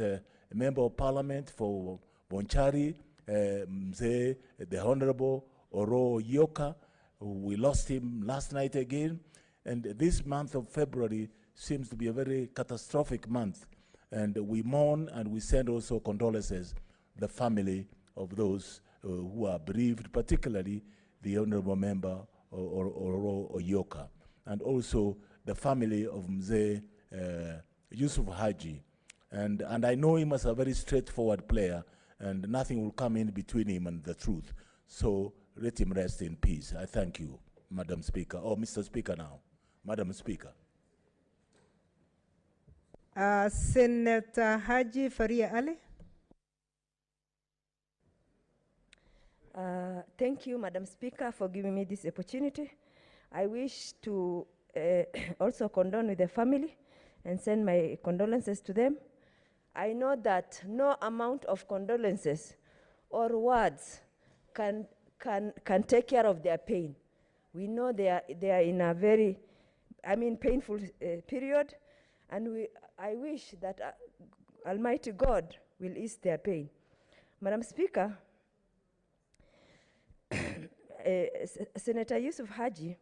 member of parliament for Bonchari, Mzee, the Honorable Oro Yoka. We lost him last night again. And this month of February seems to be a very catastrophic month. And we mourn and we send also condolences to the family of those who are bereaved, particularly the Honorable Member Oro Oyoka, and also the family of Mzee Yusuf Haji. And I know him as a very straightforward player, and nothing will come in between him and the truth. So let him rest in peace. I thank you, Madam Speaker, or Mr. Speaker now. Madam Speaker. Senator Haji Faria Ali. Thank you, Madam Speaker, for giving me this opportunity. I wish to also condole with the family and send my condolences to them. I know that no amount of condolences or words can take care of their pain. We know they are in a very, painful period, and I wish that Almighty God will ease their pain. Madam Speaker, Senator Yusuf Haji,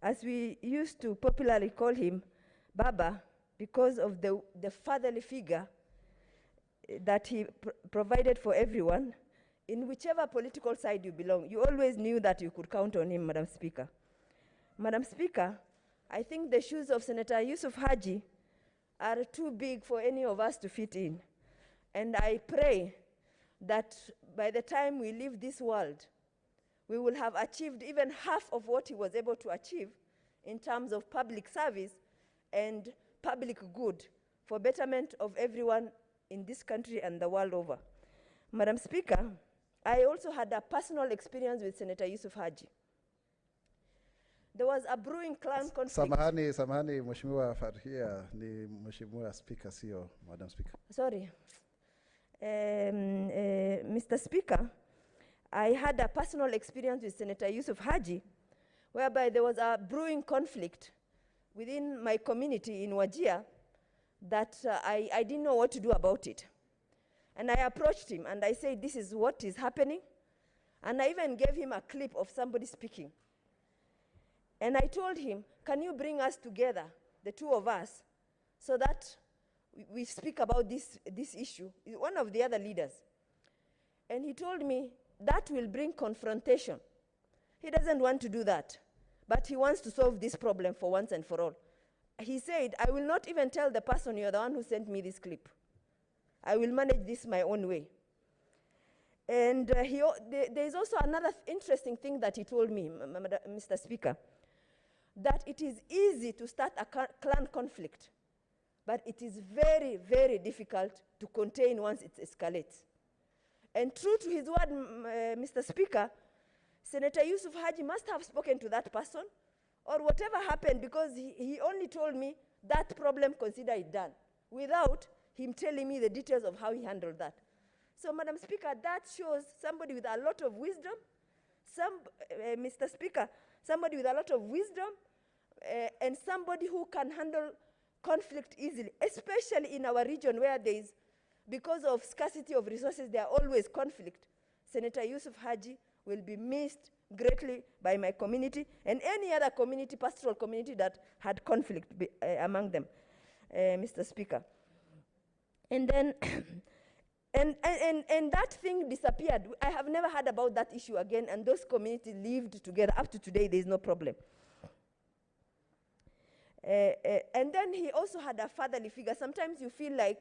as we used to popularly call him Baba, because of the fatherly figure that he provided for everyone, in whichever political side you belong, you always knew that you could count on him, Madam Speaker. Madam Speaker, I think the shoes of Senator Yusuf Haji are too big for any of us to fit in. And I pray that by the time we leave this world, we will have achieved even half of what he was able to achieve in terms of public service and public good for betterment of everyone in this country and the world over. Madam Speaker, I also had a personal experience with Senator Yusuf Haji. There was a brewing clan conflict. Samahani, Mheshimiwa Farhia, ni Mheshimiwa Speaker, sio Madam Speaker. Sorry. Mr. Speaker, I had a personal experience with Senator Yusuf Haji, whereby there was a brewing conflict within my community in Wajir that I didn't know what to do about it. And I approached him and I said, this is what is happening. And I even gave him a clip of somebody speaking. And I told him, can you bring us together, the two of us, so that we speak about this issue? He's one of the other leaders. And he told me that will bring confrontation. He doesn't want to do that, but he wants to solve this problem for once and for all. He said, I will not even tell the person you're the one who sent me this clip. I will manage this my own way. And there's also another interesting thing that he told me, Mr. Speaker, that it is easy to start a clan conflict, but it is very, very difficult to contain once it escalates. And true to his word, Mr. Speaker, Senator Yusuf Haji must have spoken to that person, or whatever happened, because he only told me that problem, consider it done, without him telling me the details of how he handled that. So, Madam Speaker, that shows somebody with a lot of wisdom, Mr. Speaker, somebody with a lot of wisdom, and somebody who can handle conflict easily, especially in our region where there is, because of scarcity of resources, there are always conflict. Senator Yusuf Haji will be missed greatly by my community and any other community, pastoral community that had conflict among them, Mr. Speaker. And then, and that thing disappeared. I have never heard about that issue again, and those communities lived together. Up to today, there is no problem. And then he also had a fatherly figure. Sometimes you feel like,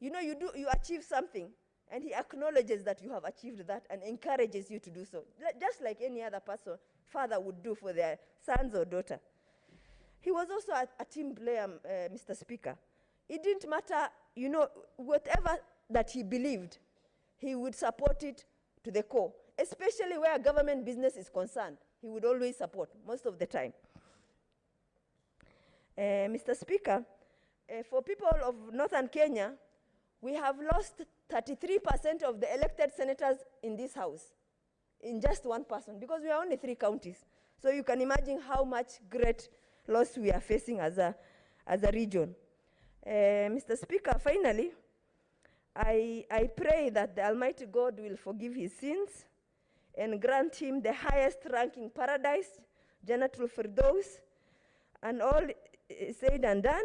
you know, you achieve something, and he acknowledges that you have achieved that and encourages you to do so, just like any other person, father would do for their sons or daughter. He was also a team player, Mr. Speaker. It didn't matter, you know, whatever that he believed, he would support it to the core, especially where government business is concerned. He would always support, most of the time. Mr. Speaker, for people of Northern Kenya, we have lost 33% of the elected senators in this house, in just one person, because we are only 3 counties. So you can imagine how much great loss we are facing as a region. Mr. Speaker, finally, I pray that the Almighty God will forgive his sins and grant him the highest ranking paradise, Jannatul Firdaus, and all said and done.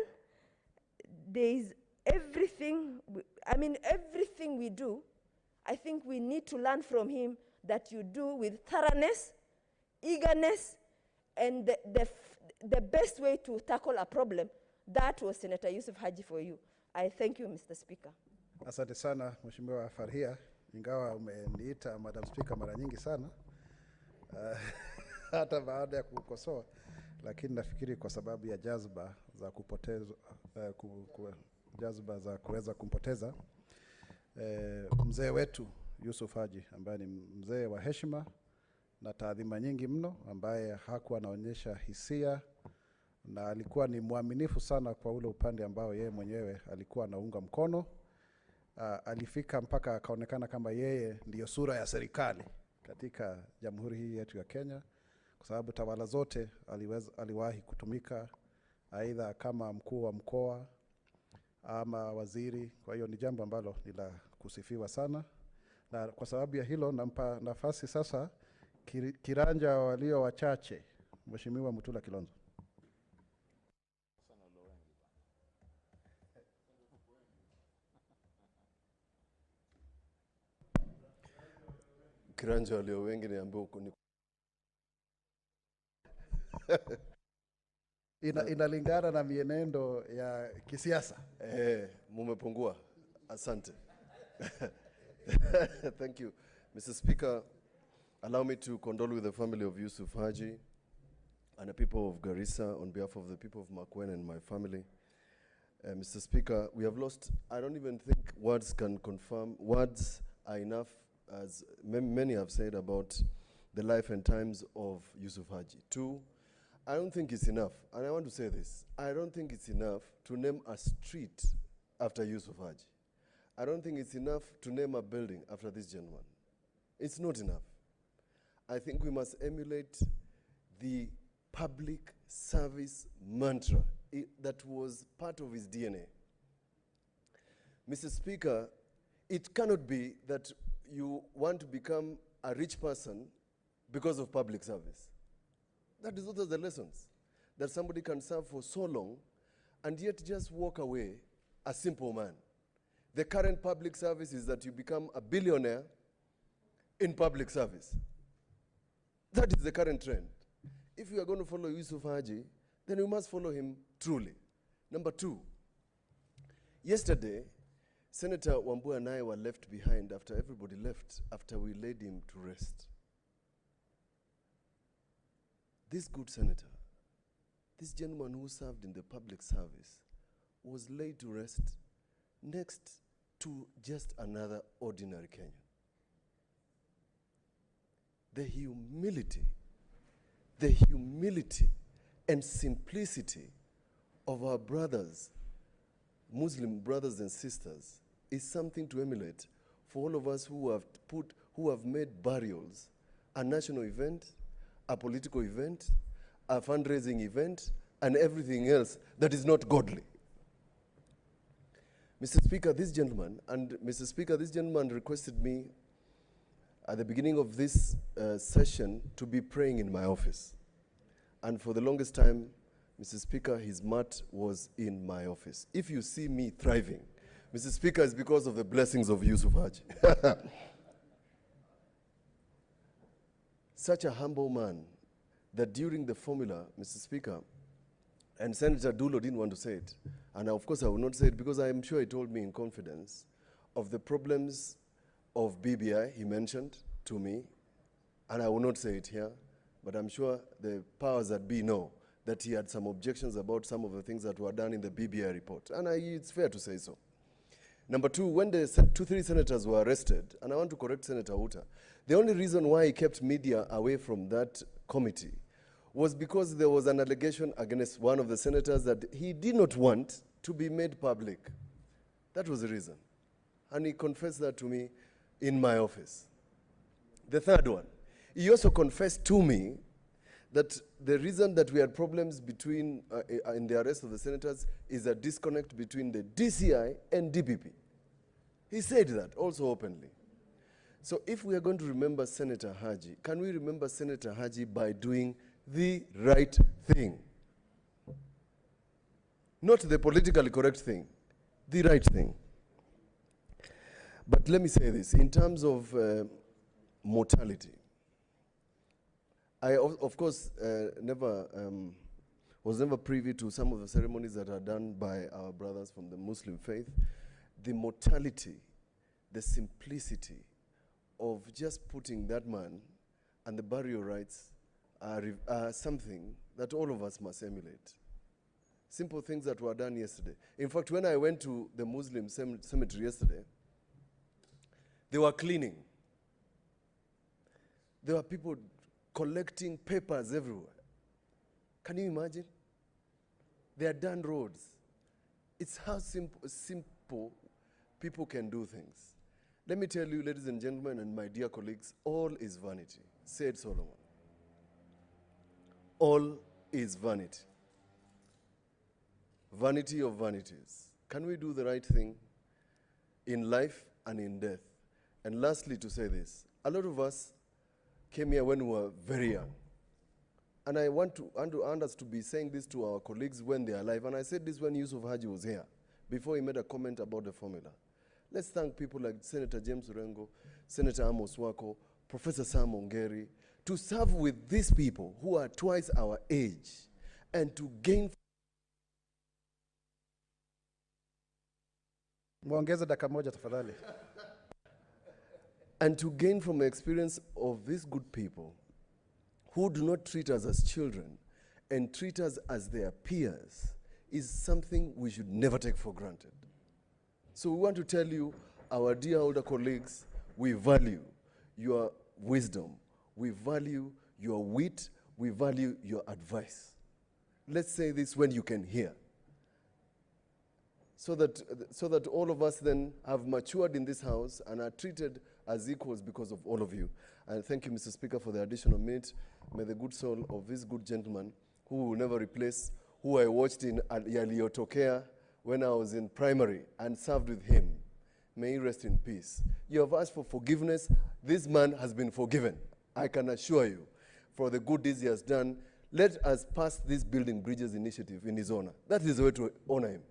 There is everything, everything we do, I think we need to learn from him that you do with thoroughness, eagerness, and the best way to tackle a problem. That was Senator Yusuf Haji for you. I thank you, Mr. Speaker. Asante sana, Mheshimiwa Farhia, ingawa umeniita Madam Speaker mara nyingi sana, hata baada ya kukosoa, lakini nafikiri kwa sababu ya jazba za kupoteza, jazba za kuweza kumpoteza mzee wetu Yusuf Haji, ambaye ni mzee wa heshima na taadhima nyingi mno, ambaye hakuwa anaonyesha hisia na alikuwa ni mwaminifu sana kwa ule upande ambao yeye mwenyewe alikuwa anaunga mkono. Alifika mpaka akaonekana kama yeye ndiyo sura ya serikali katika jamhuri hii yetu ya Kenya, kwa sababu tawala zote aliwahi kutumika aidha kama mkuu wa mkoa ama waziri. Kwa hiyo ni jambo ambalo ni la kusifiwa sana, na kwa sababu ya hilo nampa nafasi sasa kiranja walio wachache, Mheshimiwa Mutula Kilonzo. Kiranja walio wengi ni ambao kuni inalingana na mienendo ya kisiasa. Mumepungua. Asante. Thank you. Mr. Speaker, allow me to condole with the family of Yusuf Haji and the people of Garissa on behalf of the people of Makueni and my family. Mr. Speaker, we have lost, I don't even think words can confirm, words are enough as many have said about the life and times of Yusuf Haji. 2, I don't think it's enough, and I want to say this, I don't think it's enough to name a street after Yusuf Haji. I don't think it's enough to name a building after this gentleman. It's not enough. I think we must emulate the public service mantra that was part of his DNA. Mr. Speaker, it cannot be that you want to become a rich person because of public service. That is what are the lessons, that somebody can serve for so long and yet just walk away a simple man. The current public service is that you become a billionaire in public service. That is the current trend. If you are going to follow Yusuf Haji, then you must follow him truly. Number 2, yesterday, Senator Wambua and I were left behind after everybody left, after we laid him to rest. This good senator, this gentleman who served in the public service, was laid to rest next to just another ordinary Kenyan. The humility and simplicity of our brothers, Muslim brothers and sisters, is something to emulate for all of us who have made burials a national event, a political event, a fundraising event, and everything else that is not godly. Mr. Speaker, this gentleman requested me at the beginning of this session to be praying in my office. And for the longest time, Mr. Speaker, his mat was in my office. If you see me thriving, Mr. Speaker, it's because of the blessings of Yusuf Haji. Such a humble man that during the formula, Mr. Speaker, and Senator Dulo didn't want to say it, and of course I will not say it because I am sure he told me in confidence of the problems of BBI he mentioned to me, and I will not say it here, but I'm sure the powers that be know that he had some objections about some of the things that were done in the BBI report, and it's fair to say so. Number 2, when the 3 senators were arrested, and I want to correct Senator Uta, the only reason why he kept media away from that committee was because there was an allegation against one of the senators that he did not want to be made public. That was the reason. And he confessed that to me in my office. The third one, he also confessed to me that the reason that we had problems between in the arrest of the senators is a disconnect between the DCI and DPP. He said that also openly. So if we are going to remember Senator Haji, can we remember Senator Haji by doing the right thing? Not the politically correct thing, the right thing. But let me say this, in terms of mortality, I, of course, was never privy to some of the ceremonies that are done by our brothers from the Muslim faith. The mortality, the simplicity of just putting that man and the burial rites are something that all of us must emulate. Simple things that were done yesterday. In fact, when I went to the Muslim cemetery yesterday, they were cleaning. There were people collecting papers everywhere. Can you imagine? They are done roads. It's how simple people can do things. Let me tell you, ladies and gentlemen, and my dear colleagues, all is vanity, said Solomon. All is vanity. Vanity of vanities. Can we do the right thing in life and in death? And lastly, to say this, a lot of us came here when we were very young. And I want us to be saying this to our colleagues when they are alive. And I said this when Yusuf Haji was here, before he made a comment about the formula. Let's thank people like Senator James Urengo, Senator Amos Wako, Professor Sam Ongeri, to serve with these people who are twice our age and to gain. Muongeze dakika moja tafadhali. And to gain from the experience of these good people who do not treat us as children and treat us as their peers is something we should never take for granted. So we want to tell you, our dear older colleagues, we value your wisdom. We value your wit. We value your advice. Let's say this when you can hear. So that all of us then have matured in this house and are treated as equals because of all of you. And thank you, Mr. Speaker, for the additional minute. May the good soul of this good gentleman, who will never replace, who I watched in Yaliyotokea when I was in primary and served with him, may he rest in peace. You have asked for forgiveness. This man has been forgiven. I can assure you, for the good deeds he has done. Let us pass this Building Bridges initiative in his honor. That is the way to honor him.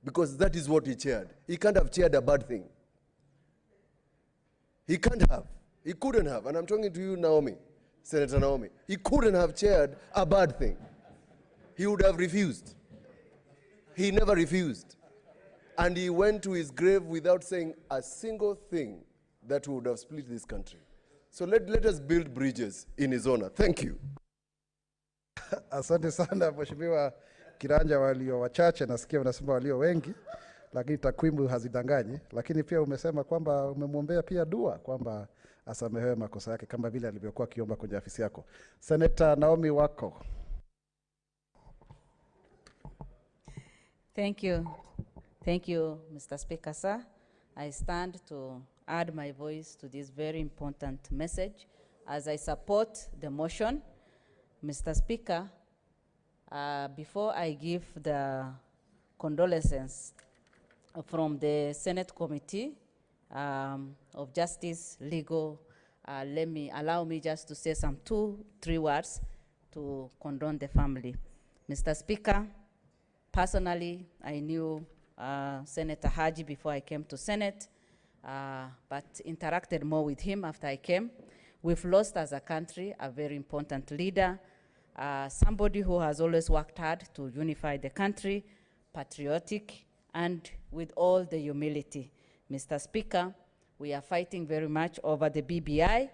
Because that is what he chaired. He can't have chaired a bad thing. He can't have. He couldn't have. And I'm talking to you, Naomi, Senator Naomi. He couldn't have chaired a bad thing. He would have refused. He never refused. And he went to his grave without saying a single thing that would have split this country. So let us build bridges in his honor. Thank you. Asante sana Mheshimiwa Kiranja, walio wachache nasikia unasema walio wengi, lakini takwimu hazidanganyi. Lakini pia umesema kwamba umemwombea pia dua kwamba asamehewe makosa yake kama vile alivyokuwa akiomba kwenye afisi yako. Senator Naomi wako. Thank you. Thank you, Mr. Speaker, sir. I stand to add my voice to this very important message as I support the motion. Mr. Speaker, before I give the condolences from the Senate Committee of Justice, Legal, allow me just to say some 2-3 words to condone the family. Mr. Speaker, personally, I knew Senator Haji before I came to Senate, but interacted more with him after I came. We've lost as a country a very important leader, somebody who has always worked hard to unify the country, patriotic, and with all the humility. Mr. Speaker, we are fighting very much over the BBI,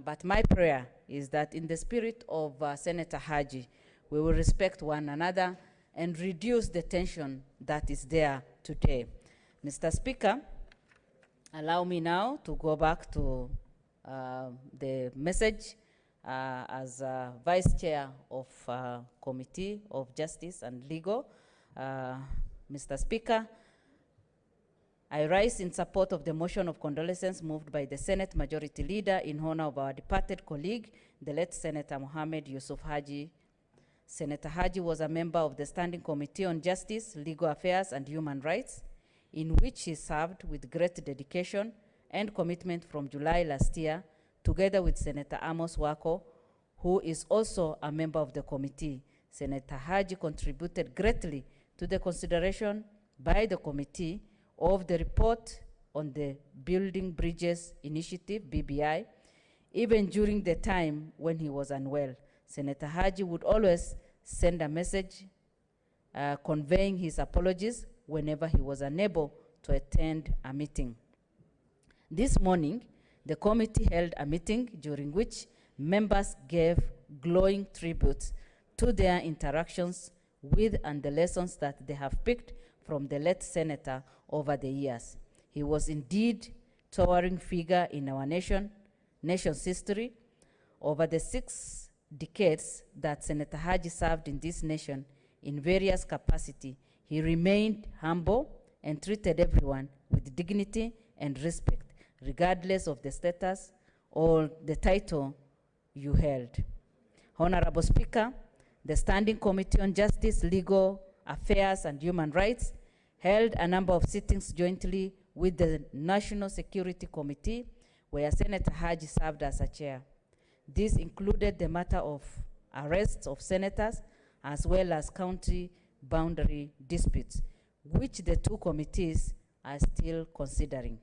but my prayer is that in the spirit of Senator Haji, we will respect one another and reduce the tension that is there today. Mr. Speaker, allow me now to go back to the message as Vice Chair of Committee of Justice and Legal. Mr. Speaker, I rise in support of the motion of condolences moved by the Senate Majority Leader in honor of our departed colleague, the late Senator Mohammed Yusuf Haji. Senator Haji was a member of the Standing Committee on Justice, Legal Affairs, and Human Rights, in which he served with great dedication and commitment from July last year, together with Senator Amos Wako, who is also a member of the committee. Senator Haji contributed greatly to the consideration by the committee of the report on the Building Bridges Initiative, BBI, even during the time when he was unwell. Senator Haji would always send a message conveying his apologies whenever he was unable to attend a meeting. This morning, the committee held a meeting during which members gave glowing tributes to their interactions with and the lessons that they have picked from the late senator over the years. He was indeed a towering figure in our nation's history. Over the 6 decades that Senator Haji served in this nation in various capacities, he remained humble and treated everyone with dignity and respect, regardless of the status or the title you held. Honorable Speaker, the Standing Committee on Justice, Legal Affairs, and Human Rights held a number of sittings jointly with the National Security Committee, where Senator Haji served as a chair. This included the matter of arrests of senators, as well as county boundary disputes, which the 2 committees are still considering.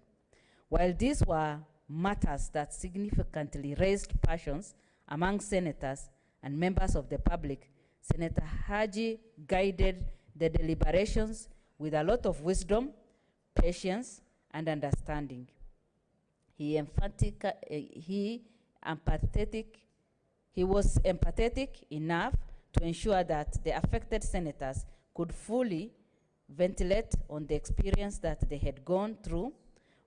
While these were matters that significantly raised passions among senators and members of the public, Senator Haji guided the deliberations with a lot of wisdom, patience, and understanding. He was empathetic enough to ensure that the affected senators could fully ventilate on the experience that they had gone through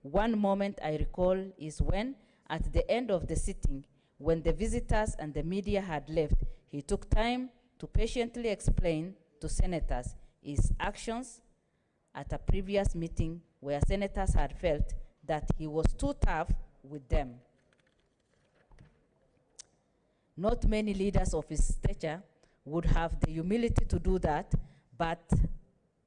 One moment I recall is when, at the end of the sitting, when the visitors and the media had left, he took time to patiently explain to senators his actions at a previous meeting where senators had felt that he was too tough with them. Not many leaders of his stature would have the humility to do that, but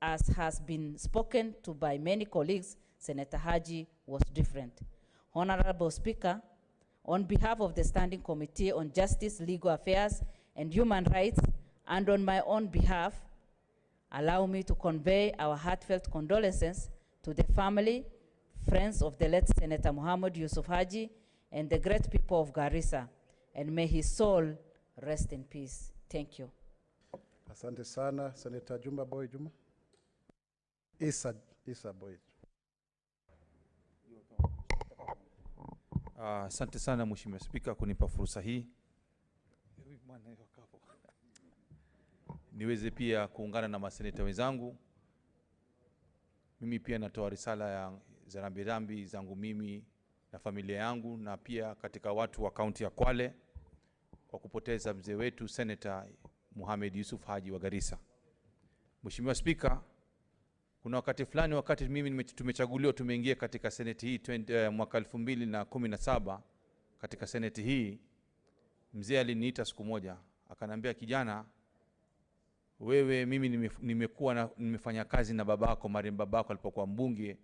as has been spoken to by many colleagues, Senator Haji was different. Honorable Speaker, on behalf of the Standing Committee on Justice, Legal Affairs, and Human Rights, and on my own behalf, allow me to convey our heartfelt condolences to the family, friends of the late Senator Muhammad Yusuf Haji, and the great people of Garissa, and may his soul rest in peace. Thank you. Asante sana, Senator Juma Boy Juma. Isa Boy. Asante sana Mheshimiwa Spika kunipa fursa hii. Niweze pia kuungana na maseneta wenzangu. Mimi pia natoa risala ya rambirambi zangu mimi na familia yangu na pia katika watu wa kaunti ya Kwale kwa kupoteza mzee wetu Senator Muhammad Yusuf Haji wa Garissa. Mheshimiwa Spika, kuna wakati fulani wakati mimi tumechaguliwa tumeingia katika seneti hii mwaka 2017 katika seneti hii, mzee aliniita siku moja akaniambia, kijana wewe, mimi nimefanya kazi na babako, marehemu babako alipokuwa mbunge,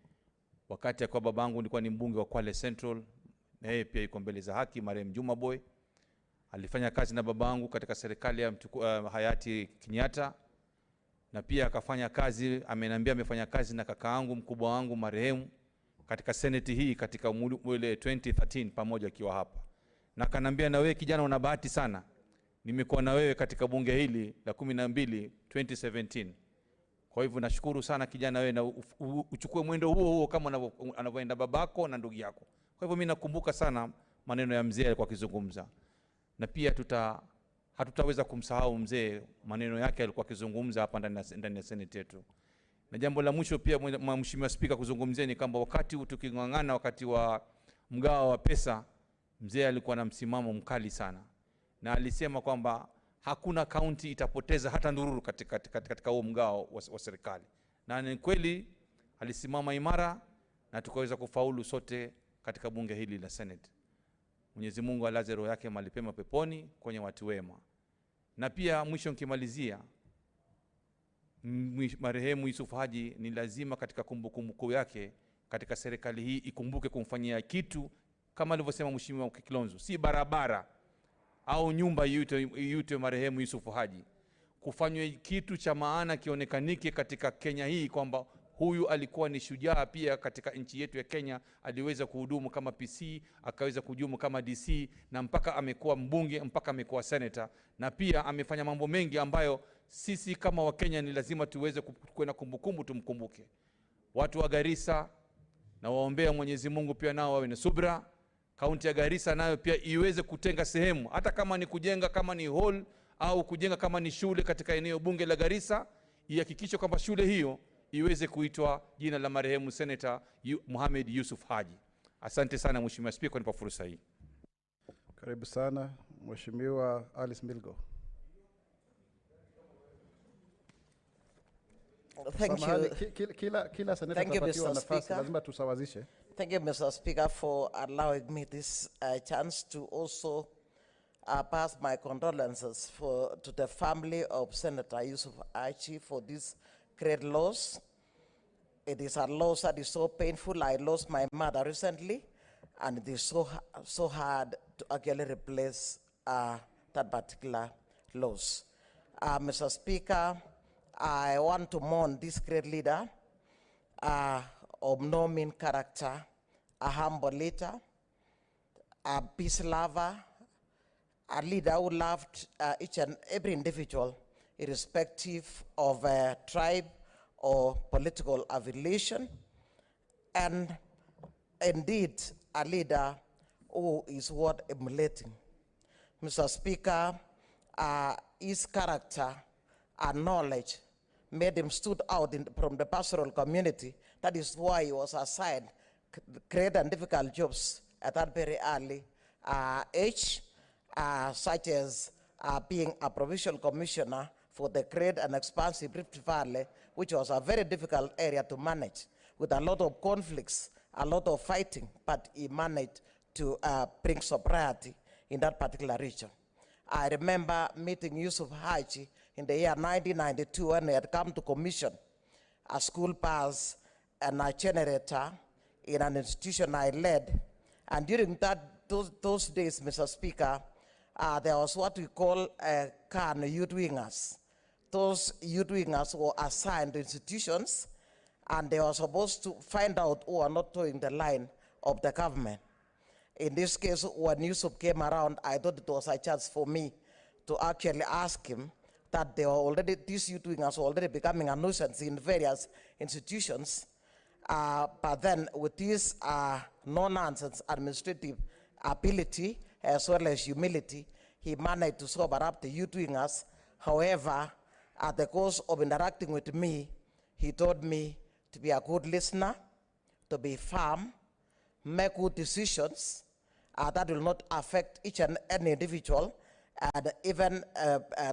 wakati kwa babangu nilikuwa ni mbunge wa Kwale Central, na yeye pia yuko mbele za haki, marehemu Juma Boy alifanya kazi na babangu katika serikali ya hayati Kenyatta, na pia akafanya kazi, ameniambia amefanya kazi na kakaangu mkubwa wangu marehemu katika seneti hii katika mwele 2013 pamoja akiwa hapa. Na akaniambia, na wewe kijana una bahati sana, nimekuwa na wewe katika bunge hili la 12 2017. Kwa hivyo nashukuru sana kijana wewe, na uchukue mwendo huo kama anavyoenda babako na ndugu yako. Kwa hivyo mimi nakumbuka sana maneno ya mzee alikuwa akizungumza, na pia hatutaweza kumsahau mzee, maneno yake alikuwa akizungumza hapa ndani ya seneti yetu. Na jambo la mwisho pia Mheshimiwa Spika kuzungumzia ni kwamba wakati tukingangana wakati wa mgao wa pesa, mzee alikuwa na msimamo mkali sana, na alisema kwamba hakuna kaunti itapoteza hata ndururu katika huo mgao wa serikali, na ni kweli alisimama imara na tukaweza kufaulu sote katika bunge hili la Senate. Mwenyezi Mungu alaze roho yake mahali pema peponi kwenye watu wema. Na pia mwisho nikimalizia, marehemu Yusuf Haji ni lazima katika kumbukumbu yake katika serikali hii ikumbuke kumfanyia kitu kama alivyosema Mheshimiwa Kilonzo, si barabara au nyumba yute marehemu Yusuf Haji, kufanywe kitu cha maana kionekanike katika Kenya hii kwamba huyu alikuwa ni shujaa pia katika nchi yetu ya Kenya, aliweza kuhudumu kama PC, akaweza kuhudumu kama DC, na mpaka amekuwa mbunge, mpaka amekuwa senator, na pia amefanya mambo mengi ambayo sisi kama wa Kenya ni lazima tuweze kuwa kumbukumbu, tumkumbuke. Watu wa Garissa na waombea Mwenyezi Mungu pia nao wawe na subra. Kaunti ya Garissa nayo pia iweze kutenga sehemu, hata kama ni kujenga kama ni hall au kujenga kama ni shule katika eneo bunge la Garissa, ihakikishe kwamba shule hiyo iweze kuitwa jina la marehemu Senator Muhammad Yusuf Haji. Asante sana Mheshimiwa Spika kunipa fursa hii. Karibu sana Mheshimiwa Alice Milgo. Thank you. Kila seneta tapatiwa nafasi, lazima tusawazishe. Thank you, Mr. Speaker, for allowing me this chance to also pass my condolences to the family of Senator Yusuf Haji for this great loss. It is a loss that is so painful. I lost my mother recently, and it is so hard to actually replace that particular loss. Mr. Speaker, I want to mourn this great leader of no mean character, a humble leader, a peace lover, a leader who loved each and every individual, irrespective of tribe or political affiliation, and indeed a leader who is worth emulating. Mr. Speaker, his character and knowledge made him stood out from the pastoral community. That is why he was assigned great and difficult jobs at that very early age, such as being a provincial commissioner for the great and expansive Rift Valley, which was a very difficult area to manage, with a lot of conflicts, a lot of fighting, but he managed to bring sobriety in that particular region. I remember meeting Yusuf Haji in the year 1992 when he had come to commission a school bus and a generator in an institution I led. And during those days, Mr. Speaker, there was what we call CAN youth wingers. Those youth wingers were assigned to institutions, and they were supposed to find out who are not towing the line of the government. In this case, when Yusuf came around, I thought it was a chance for me to actually ask him that they were already, these youth wingers were already becoming a nuisance in various institutions. But then with this no-nonsense administrative ability as well as humility, he managed to sober up the youth wingers. However, at the course of interacting with me, he taught me to be a good listener, to be firm, make good decisions that will not affect each and any individual, and even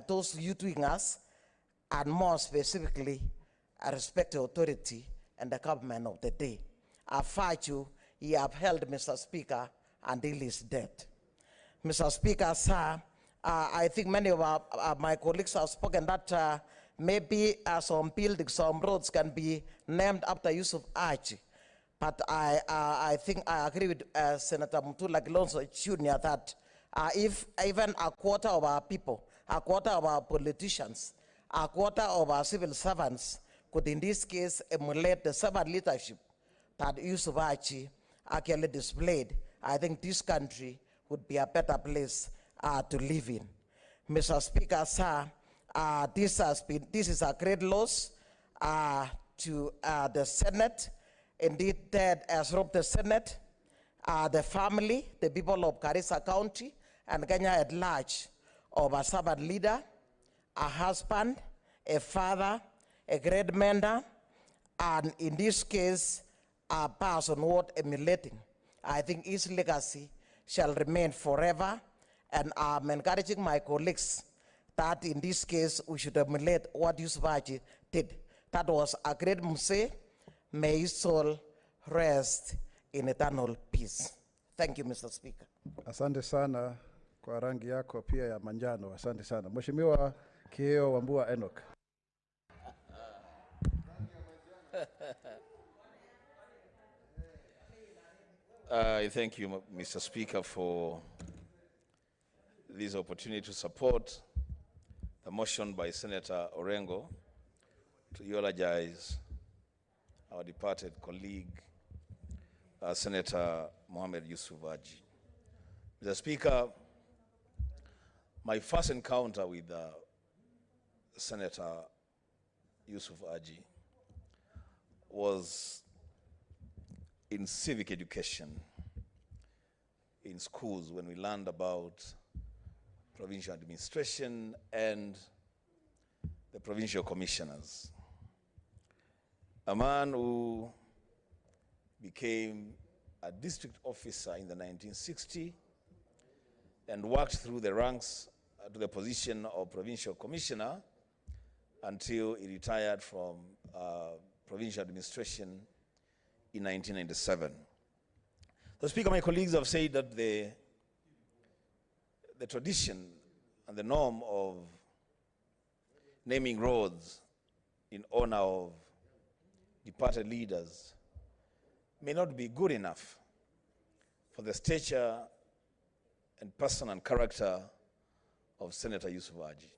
those youth wingers, and more specifically, respect the authority and the government of the day. A virtue he upheld, Mr. Speaker, until his death. Mr. Speaker, sir, I think many of my colleagues have spoken that maybe some buildings, some roads can be named after Yusuf Haji. But I think I agree with Senator Mutula Kilonzo Jr. that if even a quarter of our people, a quarter of our politicians, a quarter of our civil servants could in this case emulate the servant leadership that Yusuf Haji actually displayed, I think this country would be a better place to live in. Mr. Speaker, sir, this is a great loss to the Senate. Indeed, that has robbed the Senate, the family, the people of Garissa County, and Kenya at large, of a servant leader, a husband, a father, a great mentor, and in this case, a person worth emulating. I think his legacy shall remain forever, and I'm encouraging my colleagues that in this case, we should emulate what Yusuf Haji did. That was a great muse. May his soul rest in eternal peace. Thank you, Mr. Speaker. Asante sana kwa rangi yako pia ya manjano. Asante sana. Mheshimiwa Kieo Wambua Enoch. I thank you, Mr. Speaker, for this opportunity to support the motion by Senator Orengo to eulogize our departed colleague, Senator Mohamed Yusuf Haji. Mr. Speaker, my first encounter with Senator Yusuf Haji was in civic education in schools when we learned about provincial administration and the provincial commissioners. A man who became a district officer in the 1960s and worked through the ranks to the position of provincial commissioner until he retired from provincial administration in 1997. So, Speaker, my colleagues have said that the tradition and the norm of naming roads in honor of departed leaders may not be good enough for the stature and person and character of Senator Yusuf Haji.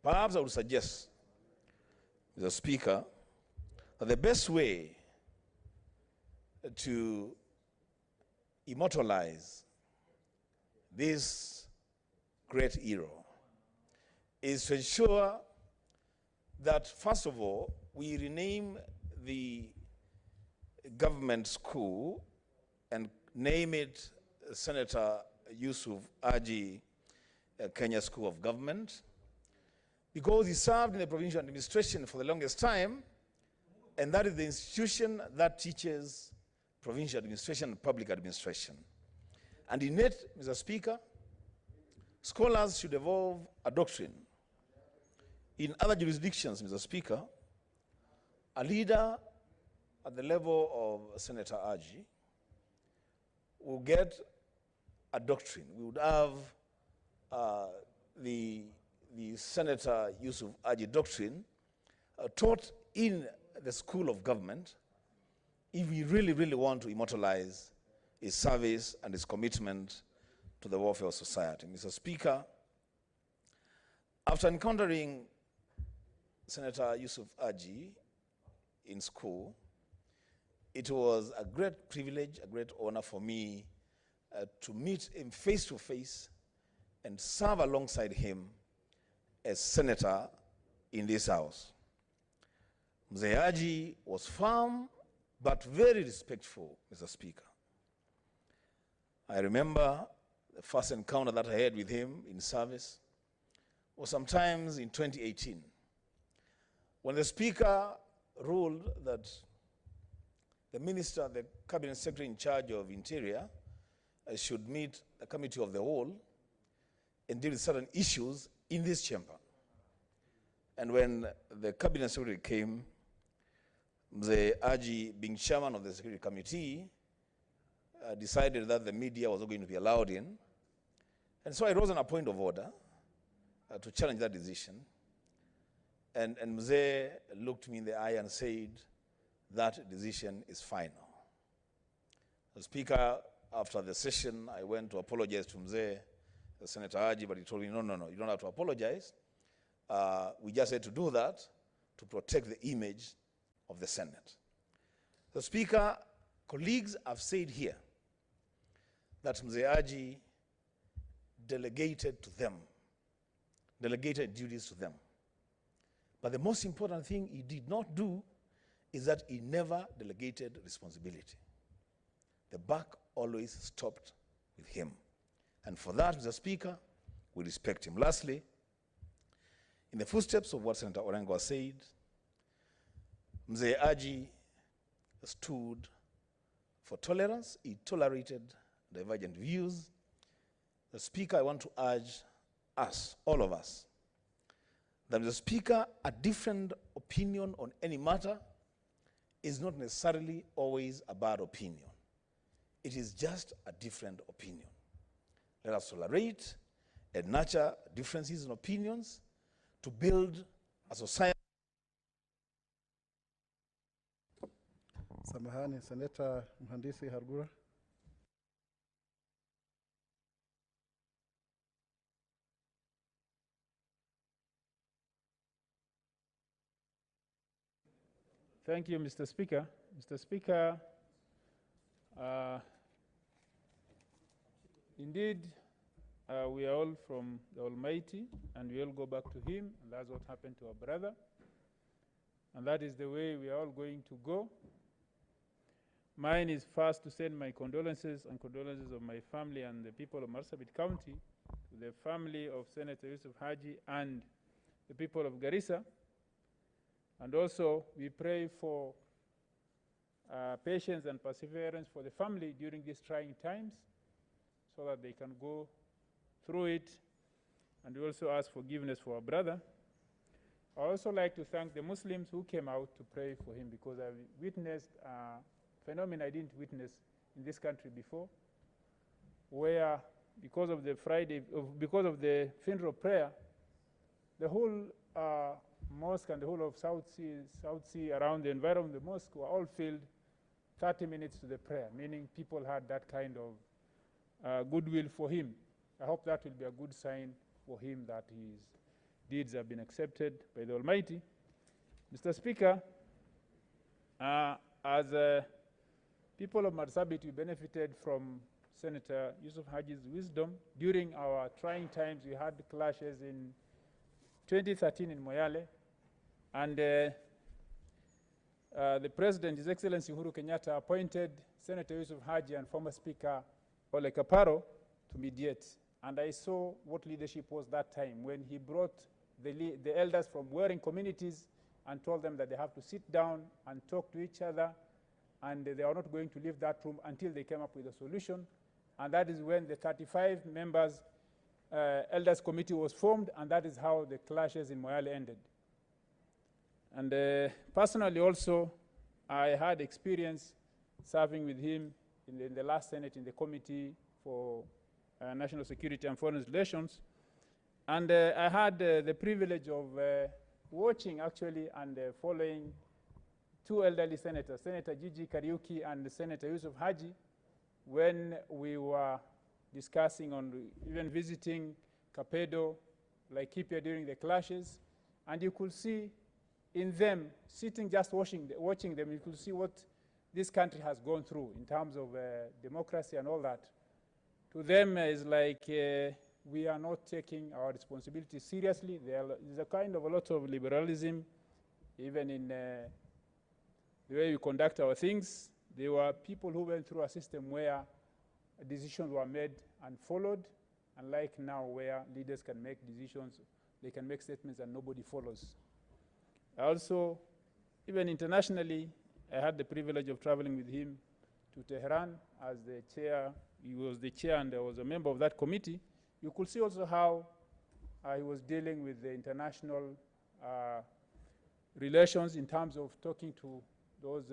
Perhaps I would suggest, Mr. Speaker, that the best way to immortalize this great hero is to ensure that, first of all, we rename the government school and name it Senator Yusuf Haji Kenya School of Government, because he served in the provincial administration for the longest time, and that is the institution that teaches provincial administration and public administration. And in it, Mr. Speaker, scholars should evolve a doctrine. In other jurisdictions, Mr. Speaker, a leader at the level of Senator Haji will get a doctrine. We would have the Senator Yusuf Haji doctrine taught in the school of government if we really, really want to immortalize his service and his commitment to the welfare of society. Mr. Speaker, after encountering Senator Yusuf Haji in school, it was a great privilege, a great honor for me to meet him face to face and serve alongside him as senator in this house. Mzee Haji was firm but very respectful, Mr. Speaker. I remember the first encounter that I had with him in service was sometimes in 2018, when the Speaker ruled that the minister, the cabinet secretary in charge of Interior, should meet the committee of the whole and deal with certain issues in this chamber. And when the cabinet secretary came, Mzee Haji, being chairman of the security committee, decided that the media was not going to be allowed in. And so I rose on a point of order to challenge that decision. And Mzee looked me in the eye and said, that decision is final. The Speaker, after the session, I went to apologize to Mzee, Senator Haji, but he told me, no, you don't have to apologize. We just had to do that to protect the image of the Senate. The Speaker, colleagues have said here that Mzee Haji delegated duties to them. But the most important thing he did not do is that he never delegated responsibility. The buck always stopped with him. And for that, Mr. Speaker, we respect him. Lastly, in the footsteps of what Senator Orengo has said, Mzee Haji stood for tolerance. He tolerated divergent views. The Speaker, I want to urge us, all of us, that Mr. Speaker, a different opinion on any matter is not necessarily always a bad opinion. It is just a different opinion. Let us tolerate and nurture differences in opinions to build a society. Samahani, Senator Mhandisi Hargura. Thank you, Mr. Speaker. Mr. Speaker, indeed, we are all from the Almighty, and we all go back to Him, and that's what happened to our brother. And that is the way we are all going to go. Mine is first to send my condolences and condolences of my family and the people of Marsabit County to the family of Senator Yusuf Haji and the people of Garissa. And also, we pray for patience and perseverance for the family during these trying times so that they can go through it. And we also ask forgiveness for our brother. I also like to thank the Muslims who came out to pray for him, because I've witnessed a phenomenon I didn't witness in this country before, where because of the funeral prayer, the whole mosque and the whole of South Sea around the environment of the mosque were all filled 30 minutes to the prayer, meaning people had that kind of goodwill for him. I hope that will be a good sign for him that his deeds have been accepted by the Almighty. Mr. Speaker, as people of Marsabit, we benefited from Senator Yusuf Haji's wisdom. During our trying times, we had clashes in 2013 in Moyale, and the President, His Excellency Uhuru Kenyatta, appointed Senator Yusuf Haji and former Speaker Ole Kaparo to mediate. And I saw what leadership was that time, when he brought the elders from warring communities and told them that they have to sit down and talk to each other and they are not going to leave that room until they came up with a solution. And that is when the 35 members elders committee was formed, and that is how the clashes in Moyale ended. And personally also, I had experience serving with him in the last Senate in the Committee for National Security and Foreign Relations. And I had the privilege of watching actually and following two elderly senators, Senator Gigi Kariuki and Senator Yusuf Haji, when we were discussing on even visiting Kapedo, Laikipia during the clashes. And you could see in them, sitting just watching them, you could see what this country has gone through in terms of democracy and all that. To them, it's like we are not taking our responsibility seriously. There's a kind of a lot of liberalism, even in the way we conduct our things. There were people who went through a system where decisions were made and followed, unlike now where leaders can make decisions, they can make statements and nobody follows. Also, even internationally, I had the privilege of traveling with him to Tehran as the chair. He was the chair and I was a member of that committee. You could see also how he was dealing with the international relations in terms of talking to those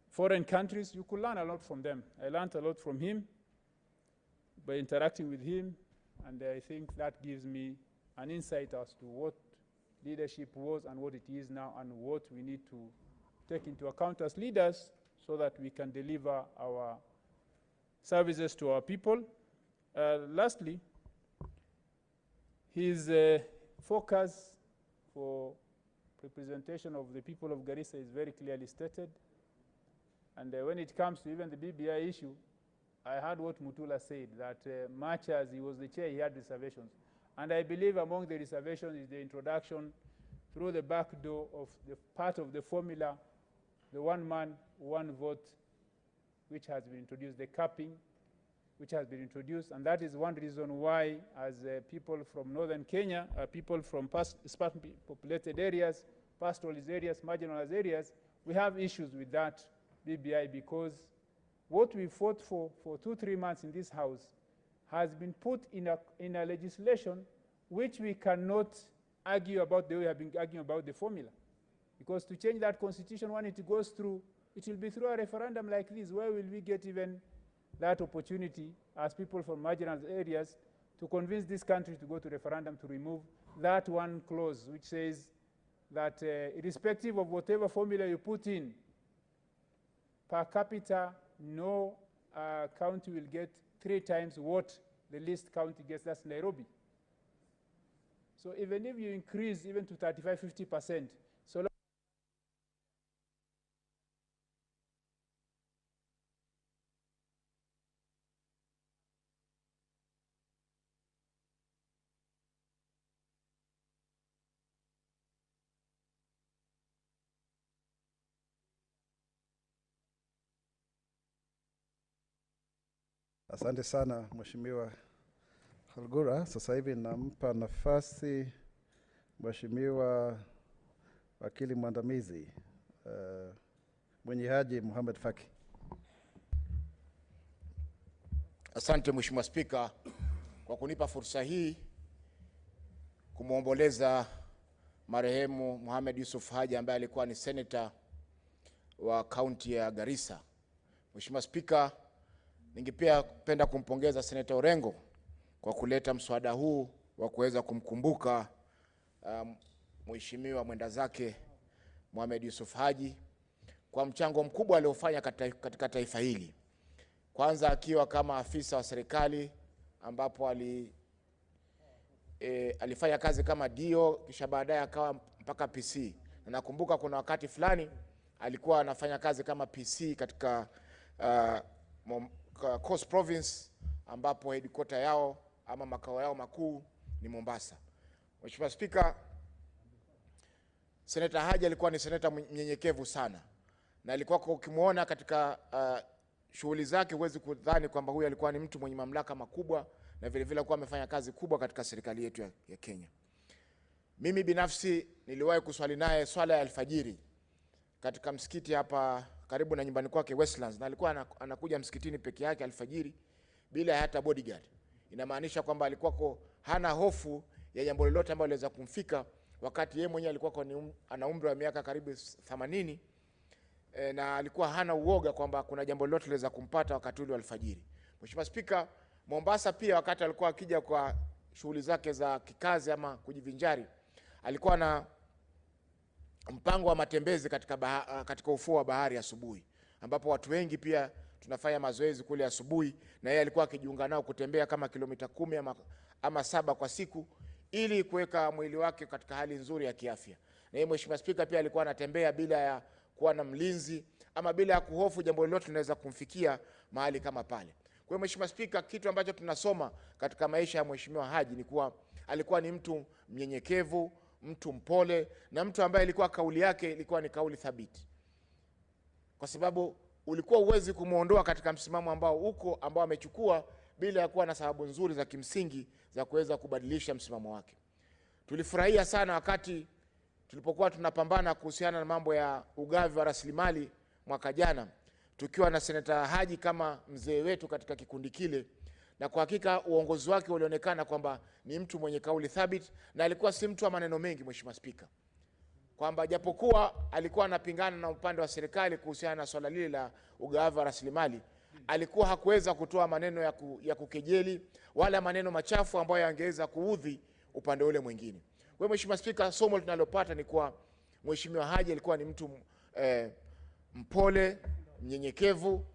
foreign countries. You could learn a lot from them. I learned a lot from him by interacting with him, and I think that gives me an insight as to what leadership was and what it is now and what we need to take into account as leaders so that we can deliver our services to our people. Lastly, his focus for representation of the people of Garissa is very clearly stated. And when it comes to even the BBI issue, I heard what Mutula said, that much as he was the chair, he had reservations. And I believe among the reservations is the introduction through the back door of the part of the formula, the one man, one vote, which has been introduced, the capping, which has been introduced. And that is one reason why, as people from northern Kenya, people from sparsely populated areas, pastoralist areas, marginalized areas, we have issues with that BBI, because what we fought for 2-3 months in this house has been put in a legislation which we cannot argue about the way we have been arguing about the formula. Because to change that constitution, when it goes through, it will be through a referendum like this. Where will we get even that opportunity as people from marginalized areas to convince this country to go to referendum to remove that one clause which says that irrespective of whatever formula you put in, per capita, no county will get 3 times what the least county gets, that's Nairobi. So even if you increase even to 35–50%, so Asante sana Mheshimiwa Halgura. Sasa hivi nampa nafasi Mheshimiwa wakili mwandamizi mwenye Haji Mohamed Faki. Asante Mheshimiwa Spika kwa kunipa fursa hii kumuomboleza marehemu Mohamed Yusuf Haji ambaye alikuwa ni senator wa kaunti ya Garissa. Mheshimiwa Spika, ningependa kumpongeza Senator Orengo kwa kuleta mswada huu wa kuweza kumkumbuka mheshimiwa mwenda zake Mohamed Yusuf Haji kwa mchango mkubwa aliofanya katika taifa hili. Kwanza akiwa kama afisa wa serikali ambapo alifanya kazi kama DO, kisha baadaye akawa mpaka PC. Na nakumbuka kuna wakati fulani alikuwa anafanya kazi kama PC katika Coast Province ambapo headquarter yao ama makao yao makuu ni Mombasa. Mheshimiwa Spika, Senator Haji alikuwa ni senator mnyenyekevu sana. Na alikuwa ukimuona katika shughuli zake huwezi kudhani kwamba huyu alikuwa ni mtu mwenye mamlaka makubwa, na vile vile alikuwa amefanya kazi kubwa katika serikali yetu ya Kenya. Mimi binafsi niliwahi kuswali naye swala ya alfajiri katika msikiti hapa karibu na nyumbani kwake Westlands, na alikuwa anakuja msikitini peke yake alfajiri bila hata bodyguard. Inamaanisha kwamba alikuwa hana hofu ya jambo lolote ambalo liweza kumfika, wakati yeye mwenyewe alikuwa ana umri wa miaka karibu 80, na alikuwa hana uoga kwamba kuna jambo lolote liweza kumpata wakati ule wa alfajiri. Mheshimiwa Spika, Mombasa pia wakati alikuwa akija kwa shughuli zake za kikazi ama kujivinjari, alikuwa na mpango wa matembezi katika ufuo wa bahari asubuhi, ambapo watu wengi pia tunafanya mazoezi kule asubuhi, na yeye alikuwa akijiunga nao kutembea kama kilomita 10 ama 7 kwa siku, ili kuweka mwili wake katika hali nzuri ya kiafya. Na yeye Mheshimiwa Spika pia alikuwa anatembea bila ya kuwa na mlinzi ama bila ya kuhofu jambo lolote linaweza kumfikia mahali kama pale. Kwa hiyo Mheshimiwa Spika, kitu ambacho tunasoma katika maisha ya Mheshimiwa Haji ni kuwa alikuwa ni mtu mnyenyekevu, mtu mpole, na mtu ambaye ilikuwa kauli yake ilikuwa ni kauli thabiti, kwa sababu ulikuwa uwezi kumuondoa katika msimamo ambao amechukua bila ya kuwa na sababu nzuri za kimsingi za kuweza kubadilisha msimamo wake. Tulifurahia sana wakati tulipokuwa tunapambana kuhusiana na mambo ya ugavi wa rasilimali mwaka jana, tukiwa na Seneta Haji kama mzee wetu katika kikundi kile, na kwa hakika uongozi wake ulionekana kwamba ni mtu mwenye kauli thabiti, na alikuwa si mtu wa maneno mengi Mheshimiwa Spika, kwamba japokuwa alikuwa anapingana na upande wa serikali kuhusiana na swala lile la ugavi wa rasilimali, alikuwa hakuweza kutoa maneno ya kukejeli wala maneno machafu ambayo yangeweza kuudhi upande ule mwingine. Kwa hiyo Mheshimiwa Spika, somo tunalopata ni kwa Mheshimiwa Haji alikuwa ni mtu mpole, mnyenyekevu,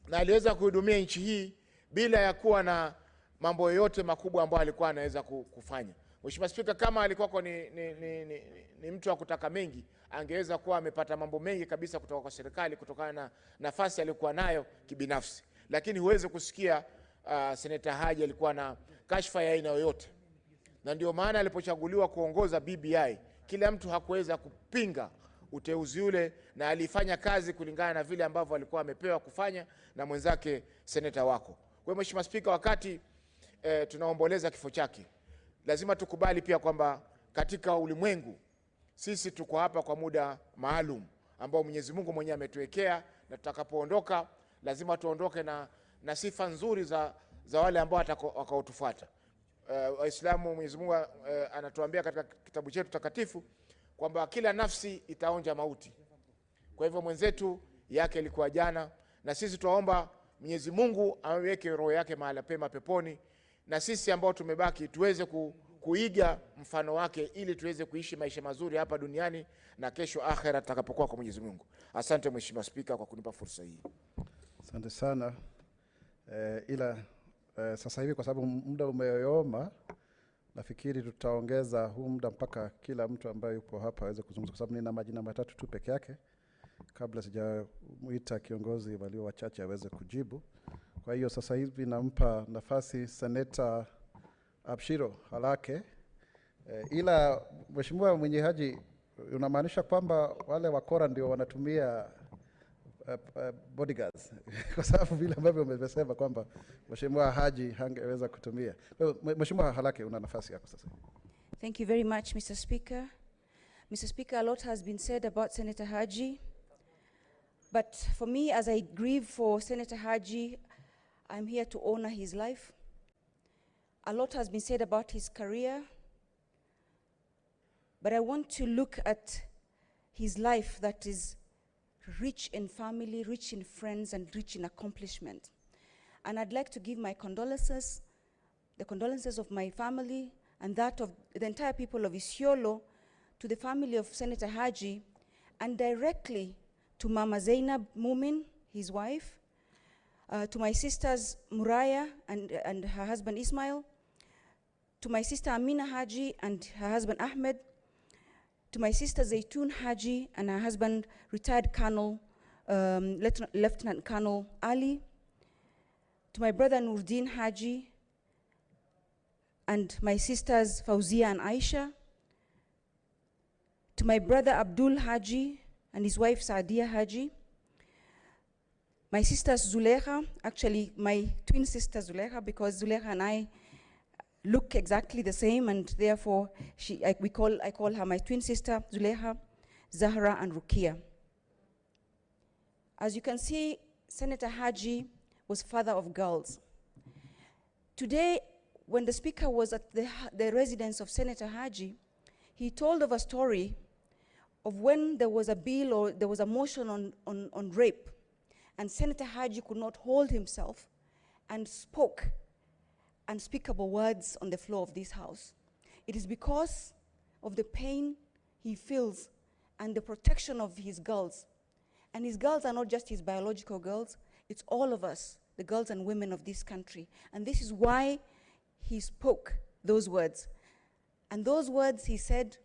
na aliweza kuhudumia nchi hii bila ya kuwa na mambo yote makubwa ambayo alikuwa anaweza kufanya. Mheshimiwa Spika, kama alikuwa ni mtu wa kutaka mengi, angeweza kuwa amepata mambo mengi kabisa kutoka kwa serikali kutokana na nafasi aliyokuwa nayo kibinafsi. Lakini huwezi kusikia Seneta Haji alikuwa na kashfa ya aina yoyote. Na ndio maana alipochaguliwa kuongoza BBI, kila mtu hakuweza kupinga uteuzi ule, na alifanya kazi kulingana na vile ambavyo alikuwa amepewa kufanya na mwenzake seneta wako. Kwa hiyo Mheshimiwa Spika, wakati tunaomboleza kifo chake, lazima tukubali pia kwamba katika ulimwengu sisi tuko hapa kwa muda maalum ambao Mwenyezi Mungu mwenyewe ametuwekea, na tutakapoondoka lazima tuondoke na sifa nzuri za wale ambao watakaotufuata. Waislamu, Mwenyezi Mungu anatuambia katika kitabu chetu takatifu kwamba kila nafsi itaonja mauti. Kwa hivyo mwenzetu yake ilikuwa jana, na sisi tuomba Mwenyezi Mungu aweke roho yake mahali pema peponi, na sisi ambao tumebaki tuweze kuiga mfano wake ili tuweze kuishi maisha mazuri hapa duniani na kesho akhera tutakapokuwa kwa Mwenyezi Mungu. Asante Mheshimiwa Spika kwa kunipa fursa hii. Asante sana. Sasa hivi kwa sababu muda umeyoyoma, nafikiri tutaongeza huu muda mpaka kila mtu ambaye yupo hapa aweze kuzungumza, kwa sababu nina majina matatu tu peke yake kabla sijamuita kiongozi walio wachache aweze kujibu. Kwa hiyo sasa hivi nampa nafasi Seneta Abshiro Halake. Ila Mheshimiwa Mwenye Haji, unamaanisha kwamba wale wakora ndio wanatumia bodyguards kwa sababu vile ambavyo umesema kwamba Mheshimiwa Haji hangeweza kutumia. Mheshimiwa Halake, una nafasi yako sasa. Thank you very much, Mr. Speaker. Mr. Speaker, a lot has been said about Senator Haji, but for me, as I grieve for Senator Haji, I'm here to honor his life. A lot has been said about his career, but I want to look at his life that is rich in family, rich in friends, and rich in accomplishment. And I'd like to give my condolences, the condolences of my family and that of the entire people of Isiolo, to the family of Senator Haji, and directly to Mama Zainab Mumin, his wife, to my sisters Muraya and her husband Ismail, to my sister Amina Haji and her husband Ahmed, to my sister Zaitun Haji and her husband, retired Colonel, Lieutenant Colonel Ali, to my brother Nurdin Haji, and my sisters Fauzia and Aisha, to my brother Abdul Haji and his wife Saadia Haji, my sister Zulekha, actually my twin sister Zulekha, because Zulekha and I look exactly the same, and therefore I call her my twin sister Zulekha, Zahra and Rukia. As you can see, Senator Haji was father of girls. Today, when the speaker was at the residence of Senator Haji, he told of a story of when there was a bill or there was a motion on rape, and Senator Haji could not hold himself and spoke unspeakable words on the floor of this house. It is because of the pain he feels and the protection of his girls. And his girls are not just his biological girls, it's all of us, the girls and women of this country. And this is why he spoke those words. And those words he said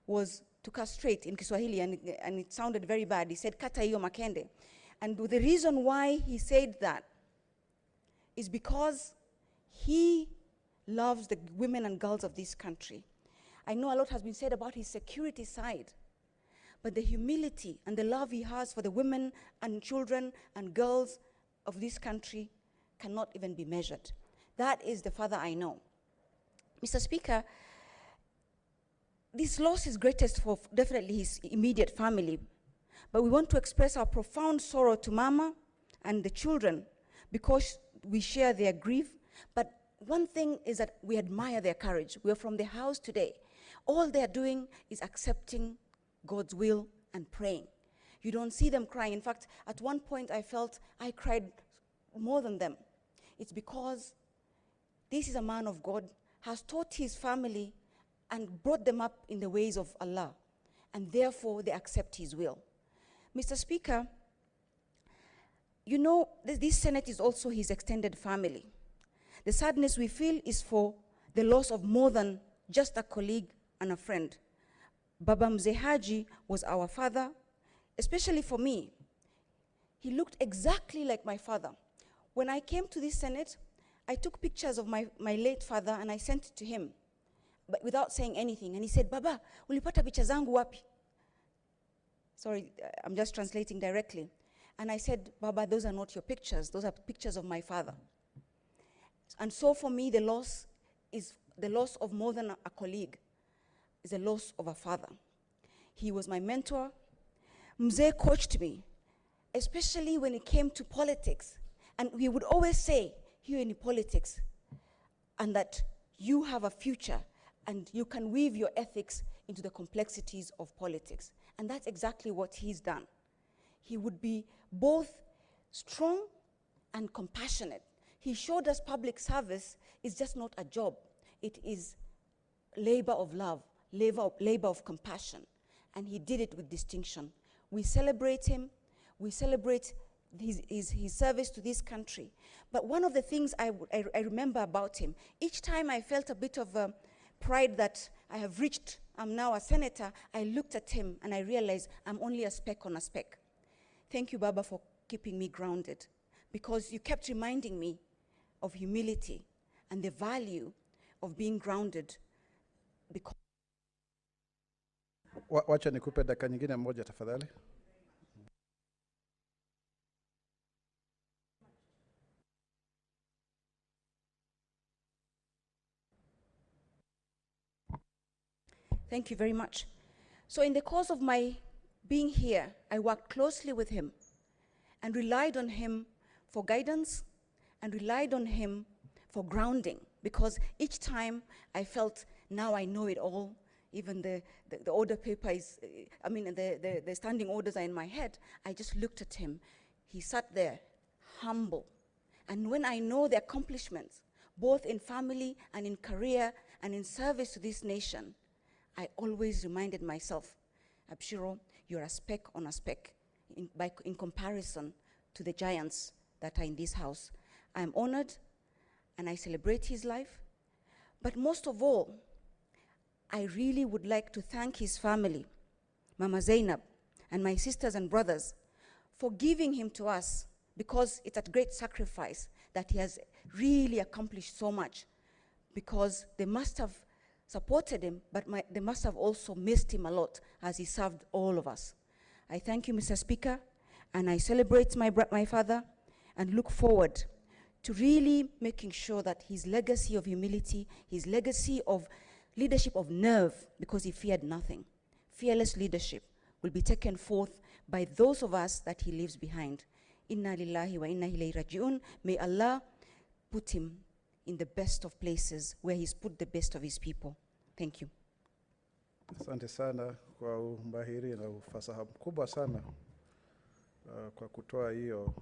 was to castrate in Kiswahili, and it sounded very bad. He said, kata iyo makende. And the reason why he said that is because he loves the women and girls of this country. I know a lot has been said about his security side, but the humility and the love he has for the women and children and girls of this country cannot even be measured. That is the father I know. Mr. Speaker, this loss is greatest for definitely his immediate family, but we want to express our profound sorrow to Mama and the children because we share their grief. But one thing is that we admire their courage. We are from the house today. All they are doing is accepting God's will and praying. You don't see them crying. In fact, at one point I felt I cried more than them. It's because this is a man of God, has taught his family and brought them up in the ways of Allah, and therefore they accept his will. Mr. Speaker, you know, this Senate is also his extended family. The sadness we feel is for the loss of more than just a colleague and a friend. Baba Mzee Haji was our father, especially for me. He looked exactly like my father. When I came to this Senate, I took pictures of my late father and I sent it to him, but without saying anything. And he said, Baba, ulipata picha zangu wapi? Sorry, I'm just translating directly. And I said, Baba, those are not your pictures. Those are pictures of my father. And so for me, the loss is the loss of more than a colleague. It's the loss of a father. He was my mentor. Mzee coached me, especially when it came to politics. And he would always say, you're in politics, and that you have a future, and you can weave your ethics into the complexities of politics. And that's exactly what he's done. He would be both strong and compassionate. He showed us public service is just not a job. It is labor of love, labor of compassion. And he did it with distinction. We celebrate him. We celebrate his service to this country. But one of the things I remember about him, each time I felt a bit of pride that I have reached, I'm now a senator, I looked at him and I realized I'm only a speck on a speck. Thank you, Baba, for keeping me grounded, because you kept reminding me of humility and the value of being grounded. Because Wacha nikupe dakika nyingine moja tafadhali. Thank you very much. So in the course of my being here, I worked closely with him and relied on him for guidance and relied on him for grounding, because each time I felt, now I know it all, even the order paper is, the standing orders are in my head. I just looked at him. He sat there, humble. And when I know the accomplishments, both in family and in career and in service to this nation, I always reminded myself, Abshiro, you're a speck on a speck in comparison to the giants that are in this house. I'm honored and I celebrate his life. But most of all, I really would like to thank his family, Mama Zainab, and my sisters and brothers for giving him to us, because it's at great sacrifice that he has really accomplished so much, because they must have supported him, but they must have also missed him a lot as he served all of us. I thank you, Mr. Speaker, and I celebrate my father and look forward to really making sure that his legacy of humility, his legacy of leadership of nerve, because he feared nothing, fearless leadership will be taken forth by those of us that he leaves behind. Inna lillahi wa inna ilayhi raji'un. May Allah put him in the best of places where he's put the best of his people. Thank you. Asante sana kwa umahiri na ufasaha mkubwa sana kwa kutoa hiyo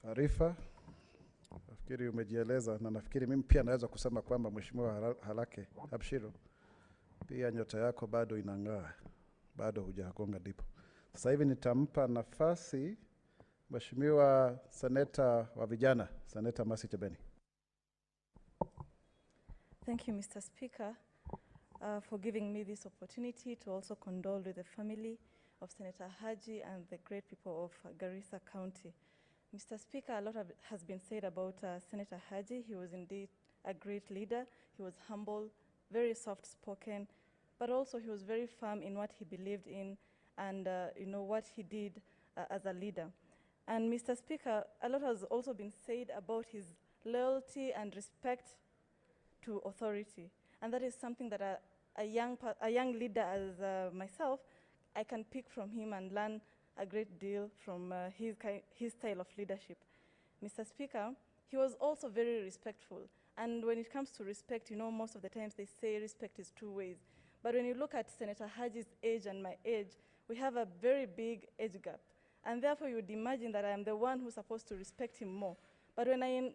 taarifa. Nafikiri umejieleza, na nafikiri mimi pia naweza kusema kwamba Mheshimiwa Halake Abshiro, pia nyota yako bado inang'aa, bado hujagonga ndipo. Sasa hivi nitampa nafasi Mheshimiwa Seneta wa vijana, Seneta Mercy Chebeni. Thank you, Mr. Speaker, for giving me this opportunity to also condole with the family of Senator Haji and the great people of Garissa County. Mr. Speaker, a lot has been said about Senator Haji. He was indeed a great leader. He was humble, very soft-spoken, but also he was very firm in what he believed in and what he did as a leader. And Mr. Speaker, a lot has also been said about his loyalty and respect to authority. And that is something that a young leader as myself, I can pick from him and learn a great deal from his style of leadership. Mr. Speaker, he was also very respectful. And when it comes to respect, most of the times they say respect is two ways. But when you look at Senator Haji's age and my age, we have a very big age gap. And therefore you would imagine that I am the one who's supposed to respect him more. But when I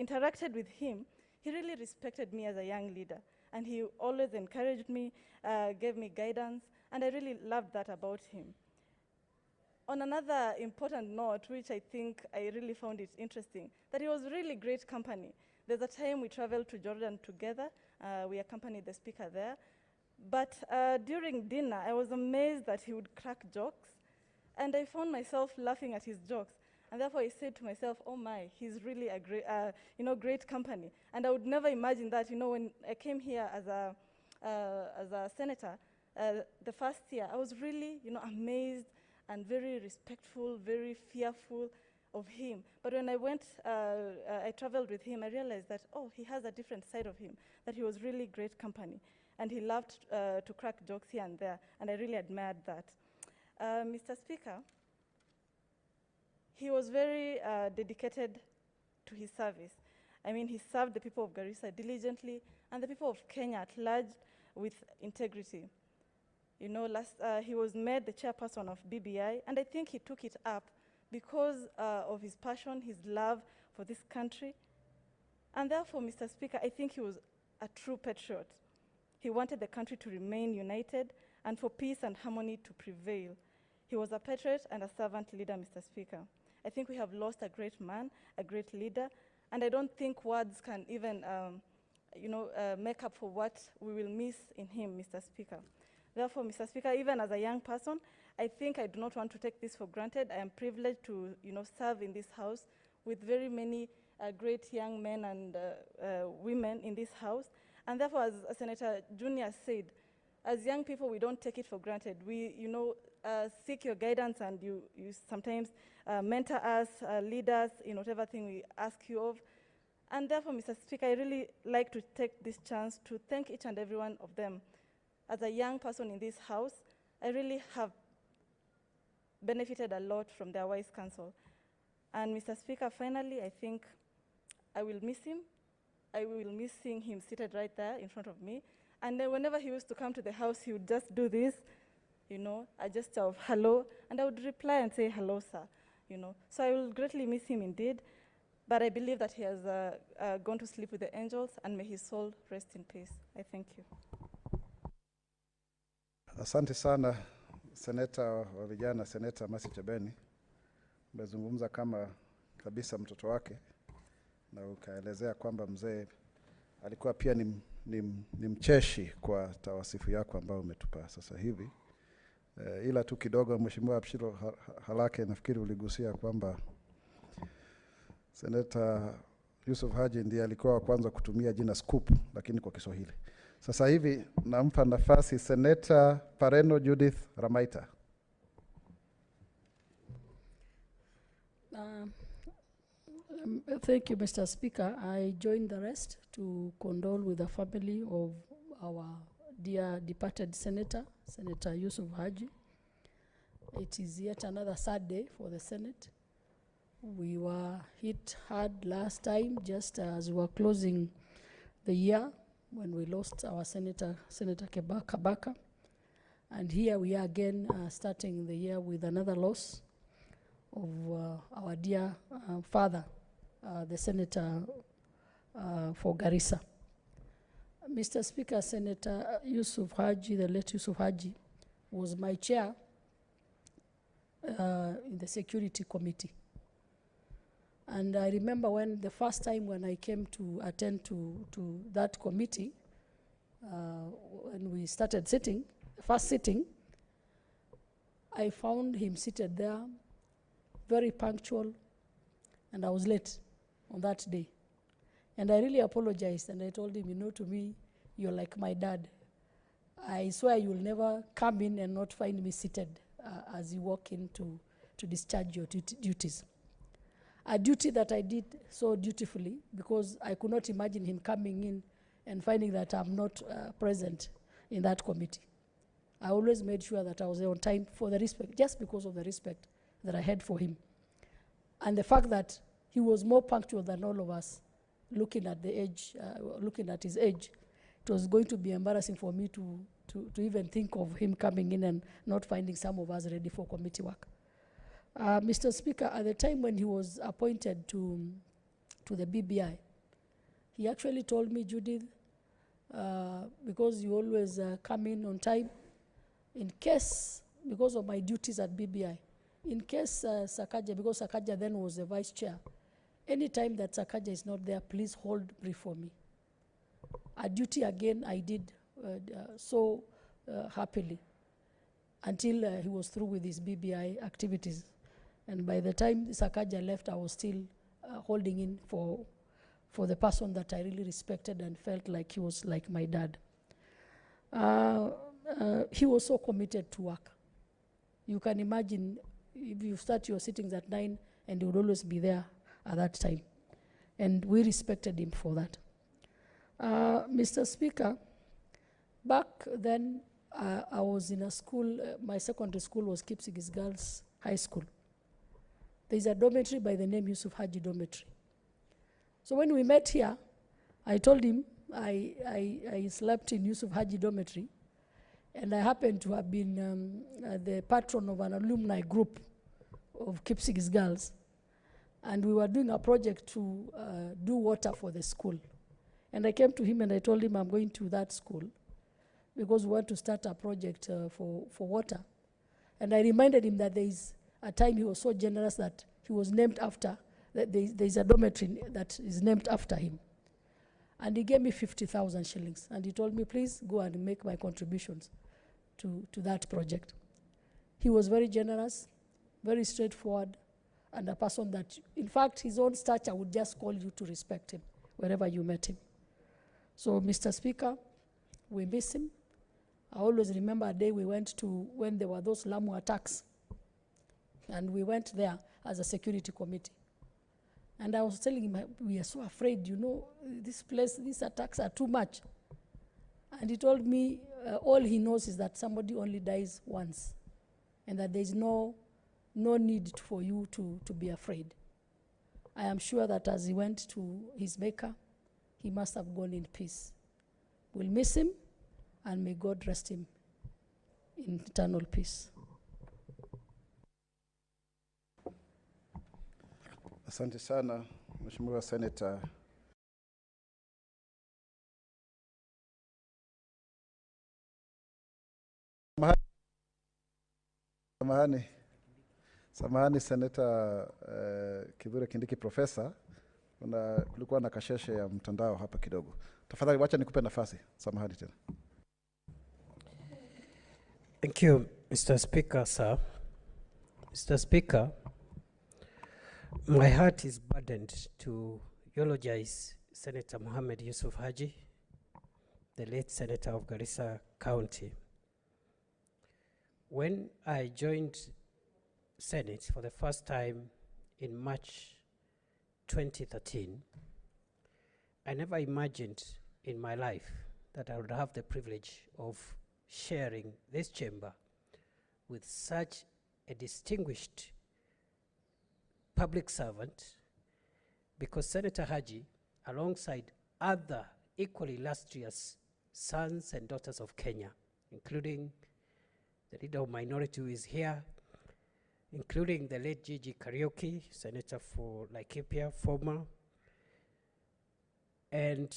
interacted with him, he really respected me as a young leader. And he always encouraged me, gave me guidance, and I really loved that about him. On another important note, which I think I really found it interesting, that he was really great company. There's a time we traveled to Jordan together. We accompanied the speaker there. But during dinner, I was amazed that he would crack jokes. And I found myself laughing at his jokes. And therefore I said to myself, oh my, he's really a great, great company. And I would never imagine that, when I came here as a senator, the first year, I was really, amazed and very respectful, very fearful of him. But when I went, I traveled with him, I realized that, he has a different side of him, that he was really great company. And he loved to crack jokes here and there, and I really admired that. Mr. Speaker, he was very dedicated to his service. I mean, he served the people of Garissa diligently, and the people of Kenya at large with integrity. He was made the chairperson of BBI, and I think he took it up because of his passion, his love for this country. And therefore, Mr. Speaker, I think he was a true patriot. He wanted the country to remain united and for peace and harmony to prevail. He was a patriot and a servant leader, Mr. Speaker. I think we have lost a great man, a great leader, and I don't think words can even make up for what we will miss in him, Mr. Speaker. Therefore, Mr. Speaker, even as a young person, I think I do not want to take this for granted. I am privileged to serve in this house with very many great young men and women in this house. And therefore, as Senator Junior said, as young people, we don't take it for granted. We seek your guidance, and you sometimes mentor us, lead us in whatever thing we ask you of. And therefore, Mr. Speaker, I really like to take this chance to thank each and every one of them. As a young person in this house, I really have benefited a lot from their wise counsel. And Mr. Speaker, finally, I think I will miss him. I will miss seeing him seated right there in front of me. And then whenever he used to come to the house, he would just do this, a gesture of hello, and I would reply and say, hello, sir, So I will greatly miss him indeed, but I believe that he has gone to sleep with the angels, and may his soul rest in peace. I thank you. Asante sana, Seneta wa vijana, Seneta Mercy Chebeni. Umezungumza kama kabisa mtoto wake, na ukaelezea kwamba mzee alikuwa pia ni mcheshi kwa tawasifu yako ambao umetupa sasa hivi. Ila tu kidogo, Mheshimiwa Abshiro Halake, nafikiri uligusia kwamba Seneta Yusuf Haji ndiye alikuwa wa kwanza kutumia jina scoop, lakini kwa Kiswahili. Sasa hivi nampa nafasi Seneta Pareno Judith Ramaita. Thank you, Mr. Speaker. I join the rest to condole with the family of our dear departed Senator, Senator Yusuf Haji. It is yet another sad day for the Senate. We were hit hard last time, just as we were closing the year when we lost our Senator Kabaka. And here we are again starting the year with another loss of our dear father, the Senator for Garissa. Mr. Speaker, Senator Yusuf Haji, the late Yusuf Haji, was my chair in the Security Committee. And I remember when the first time when I came to attend to that committee, when we started sitting, first sitting, I found him seated there, very punctual, and I was late on that day. And I really apologized, and I told him, you know, to me, you're like my dad. I swear you'll never come in and not find me seated as you walk in to discharge your duties. A duty that I did so dutifully, because I could not imagine him coming in and finding that I'm not present in that committee. I always made sure that I was there on time for the respect, just because of the respect that I had for him. And the fact that he was more punctual than all of us, looking at the age, looking at his age, it was going to be embarrassing for me to even think of him coming in and not finding some of us ready for committee work. Mr. Speaker, at the time when he was appointed to the BBI, he actually told me, Judith, because you always come in on time, in case, because of my duties at BBI, in case Sakaja, because Sakaja then was the vice chair, anytime that Sakaja is not there, please hold brief for me. A duty again I did so happily until he was through with his BBI activities. And by the time Sakaja left, I was still holding in for the person that I really respected and felt like he was like my dad. He was so committed to work. You can imagine if you start your sittings at 9 and he would always be there at that time. And we respected him for that. Mr. Speaker, back then I was in a school, my secondary school was Kipsigis Girls High School. There's a dormitory by the name Yusuf Haji Dormitory. So when we met here, I told him I slept in Yusuf Haji Dormitory, and I happened to have been the patron of an alumni group of Kipsigis Girls, and we were doing a project to do water for the school. And I came to him and I told him I'm going to that school because we want to start a project for water. And I reminded him that there is a time he was so generous that he was named after, that there's a dormitory that is named after him. And he gave me 50,000 shillings. And he told me, please go and make my contributions to that project. He was very generous, very straightforward, and a person that, in fact, his own stature would just call you to respect him wherever you met him. So, Mr. Speaker, we miss him. I always remember a day we went to when there were those Lamu attacks. And we went there as a security committee. And I was telling him, we are so afraid, you know, this place, these attacks are too much. And he told me all he knows is that somebody only dies once, and that there's no need for you to be afraid. I am sure that as he went to his maker, he must have gone in peace. We'll miss him, and may God rest him in eternal peace. Asante sana, Mheshimiwa Senator. Samahani Senator Kithure Kindiki Profesa, kulikuwa na kasheshe ya mtandao hapa kidogo. Tafadhali wacha nikupe nafasi. Samahani tena. Thank you, Mr. Speaker, sir. Mr. Speaker, my heart is burdened to eulogize Senator Mohammed Yusuf Haji, the late Senator of Garissa County. When I joined Senate for the first time in March 2013, I never imagined in my life that I would have the privilege of sharing this chamber with such a distinguished public servant, because Senator Haji, alongside other equally illustrious sons and daughters of Kenya, including the leader of minority who is here, including the late Gigi Kariuki, Senator for Laikipia, former, and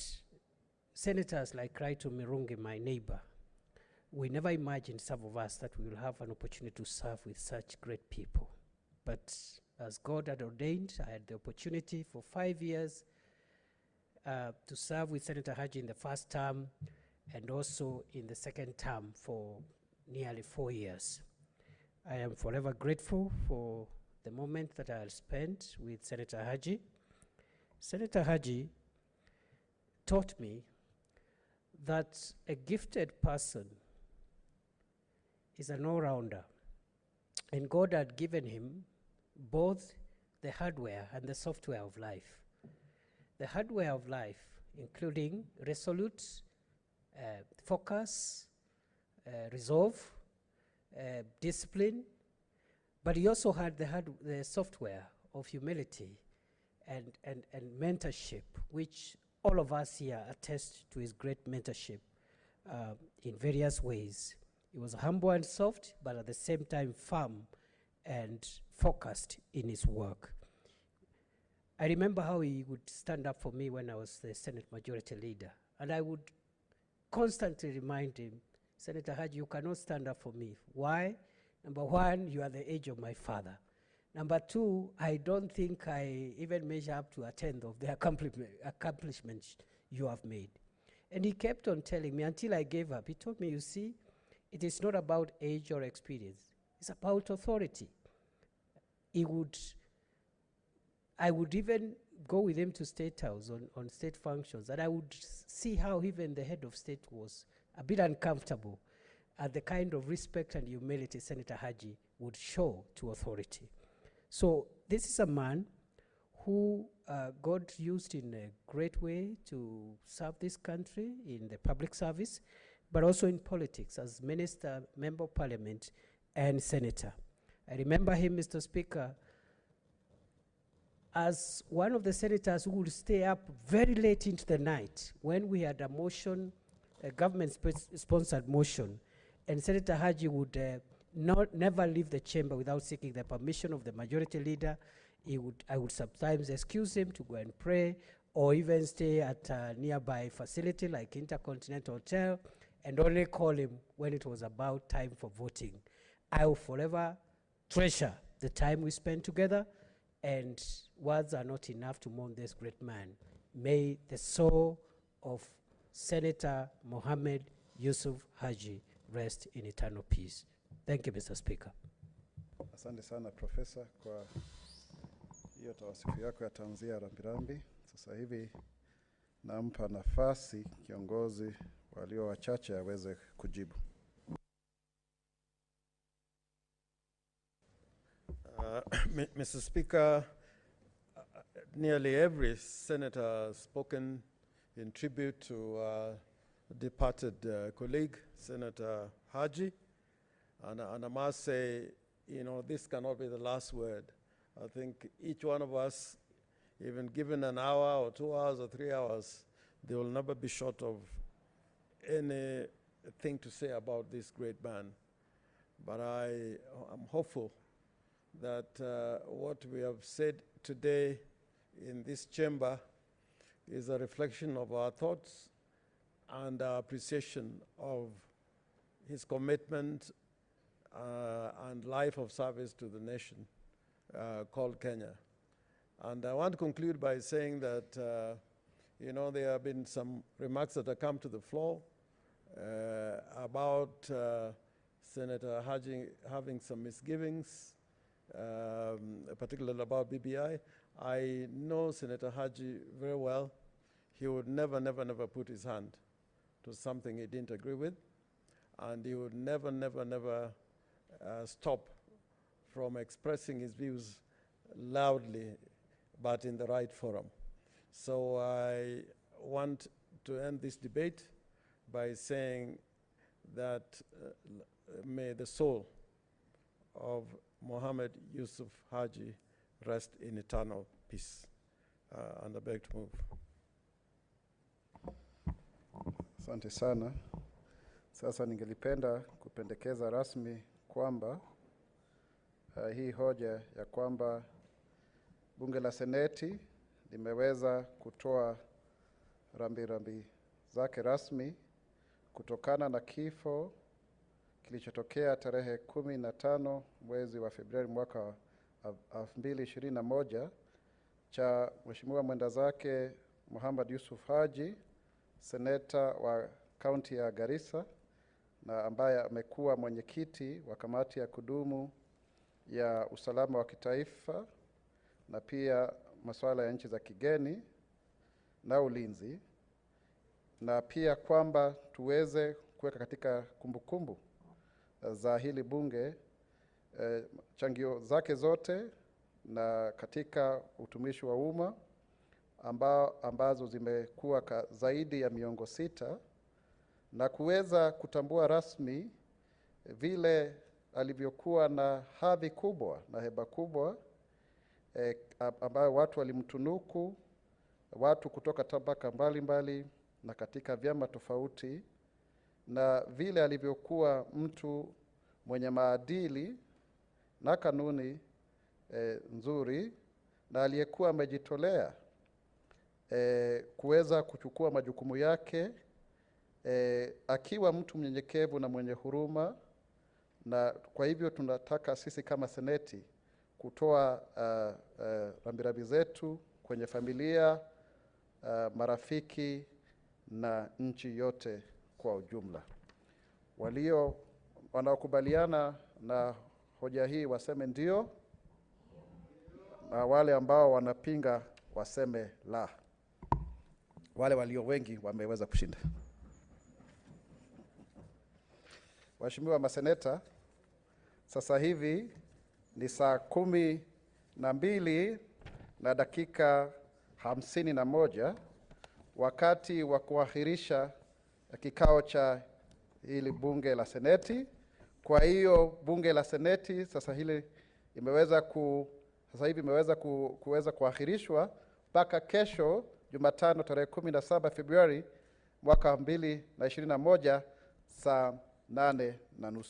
senators like Raito Mirungi, my neighbor. We never imagined, some of us, that we will have an opportunity to serve with such great people. But as God had ordained, I had the opportunity for 5 years to serve with Senator Haji in the first term and also in the second term for nearly 4 years. I am forever grateful for the moment that I spent with Senator Haji. Senator Haji taught me that a gifted person is an all-rounder, and God had given him both the hardware and the software of life. The hardware of life, including resolute, focus, resolve, discipline, but he also had the software of humility and mentorship, which all of us here attest to his great mentorship in various ways. He was humble and soft, but at the same time firm and focused in his work. I remember how he would stand up for me when I was the Senate Majority Leader, and I would constantly remind him, Senator Haji, you cannot stand up for me. Why? Number one, you are the age of my father. Number two, I don't think I even measure up to a tenth of the accomplishments you have made. And he kept on telling me until I gave up. He told me, you see, it is not about age or experience. It's about authority. I would even go with him to State House on state functions, and I would see how even the head of state was a bit uncomfortable at the kind of respect and humility Senator Haji would show to authority. So this is a man who God used in a great way to serve this country in the public service, but also in politics as minister, member of parliament, and senator. I remember him, Mr. Speaker, as one of the senators who would stay up very late into the night when we had a motion, a government-sponsored motion, and Senator Haji would never leave the chamber without seeking the permission of the majority leader. I would sometimes excuse him to go and pray, or even stay at a nearby facility like Intercontinental Hotel, and only call him when it was about time for voting. I will forever treasure the time we spent together, and words are not enough to mourn this great man. May the soul of Senator Mohammed Yusuf Haji rest in eternal peace. Thank you, Mr. Speaker. Asante sana Profesa kwa hiyo tawasifu yako ya tanzia rambirambi. Sasa hivi nampa nafasi kiongozi walio wachache aweze kujibu. Mr. Speaker, nearly every senator has spoken in tribute to departed colleague, Senator Haji. And I must say, you know, this cannot be the last word. I think each one of us, even given an hour or 2 hours or 3 hours, they will never be short of anything to say about this great man. But I'm hopeful that what we have said today in this chamber is a reflection of our thoughts and our appreciation of his commitment and life of service to the nation called Kenya. And I want to conclude by saying that, you know, there have been some remarks that have come to the floor about Senator Haji having some misgivings, particularly about BBI. I know Senator Haji very well. He would never put his hand to something he didn't agree with, and he would never stop from expressing his views loudly, but in the right forum. So I want to end this debate by saying that may the soul of Mohammed Yusuf Haji rest in eternal peace. And I beg to move. Asante sana. Sasa ningelipenda kupendekeza rasmi kwamba hii hoja ya kwamba bunge la seneti limeweza kutoa rambirambi zake rasmi kutokana na kifo kilichotokea tarehe 15 mwezi wa Februari mwaka wa 2021 cha Mheshimiwa mwenda zake Muhammad Yusuf Haji, seneta wa kaunti ya Garissa na ambaye amekuwa mwenyekiti wa kamati ya kudumu ya usalama wa kitaifa na pia masuala ya nchi za kigeni na ulinzi, na pia kwamba tuweze kuweka katika kumbukumbu za hili bunge changio zake zote na katika utumishi wa umma ambazo zimekuwa zaidi ya miongo 6, na kuweza kutambua rasmi vile alivyokuwa na hadhi kubwa na heba kubwa ambayo watu walimtunuku, watu kutoka tabaka mbalimbali na katika vyama tofauti, na vile alivyokuwa mtu mwenye maadili na kanuni nzuri, na aliyekuwa amejitolea kuweza kuchukua majukumu yake akiwa mtu mnyenyekevu na mwenye huruma. Na kwa hivyo tunataka sisi kama seneti kutoa rambirambi zetu kwenye familia, marafiki na nchi yote kwa ujumla. Wanaokubaliana na hoja hii waseme ndio, na wale ambao wanapinga waseme la. Wale walio wengi wameweza kushinda. Waheshimiwa maseneta, sasa hivi ni saa 12 na dakika 51 wakati wa kuahirisha kikao cha hili bunge la seneti. Kwa hiyo bunge la seneti sasa hivi imeweza kuweza kuahirishwa mpaka kesho Jumatano tarehe 17 Februari mwaka 2021 saa 8:30.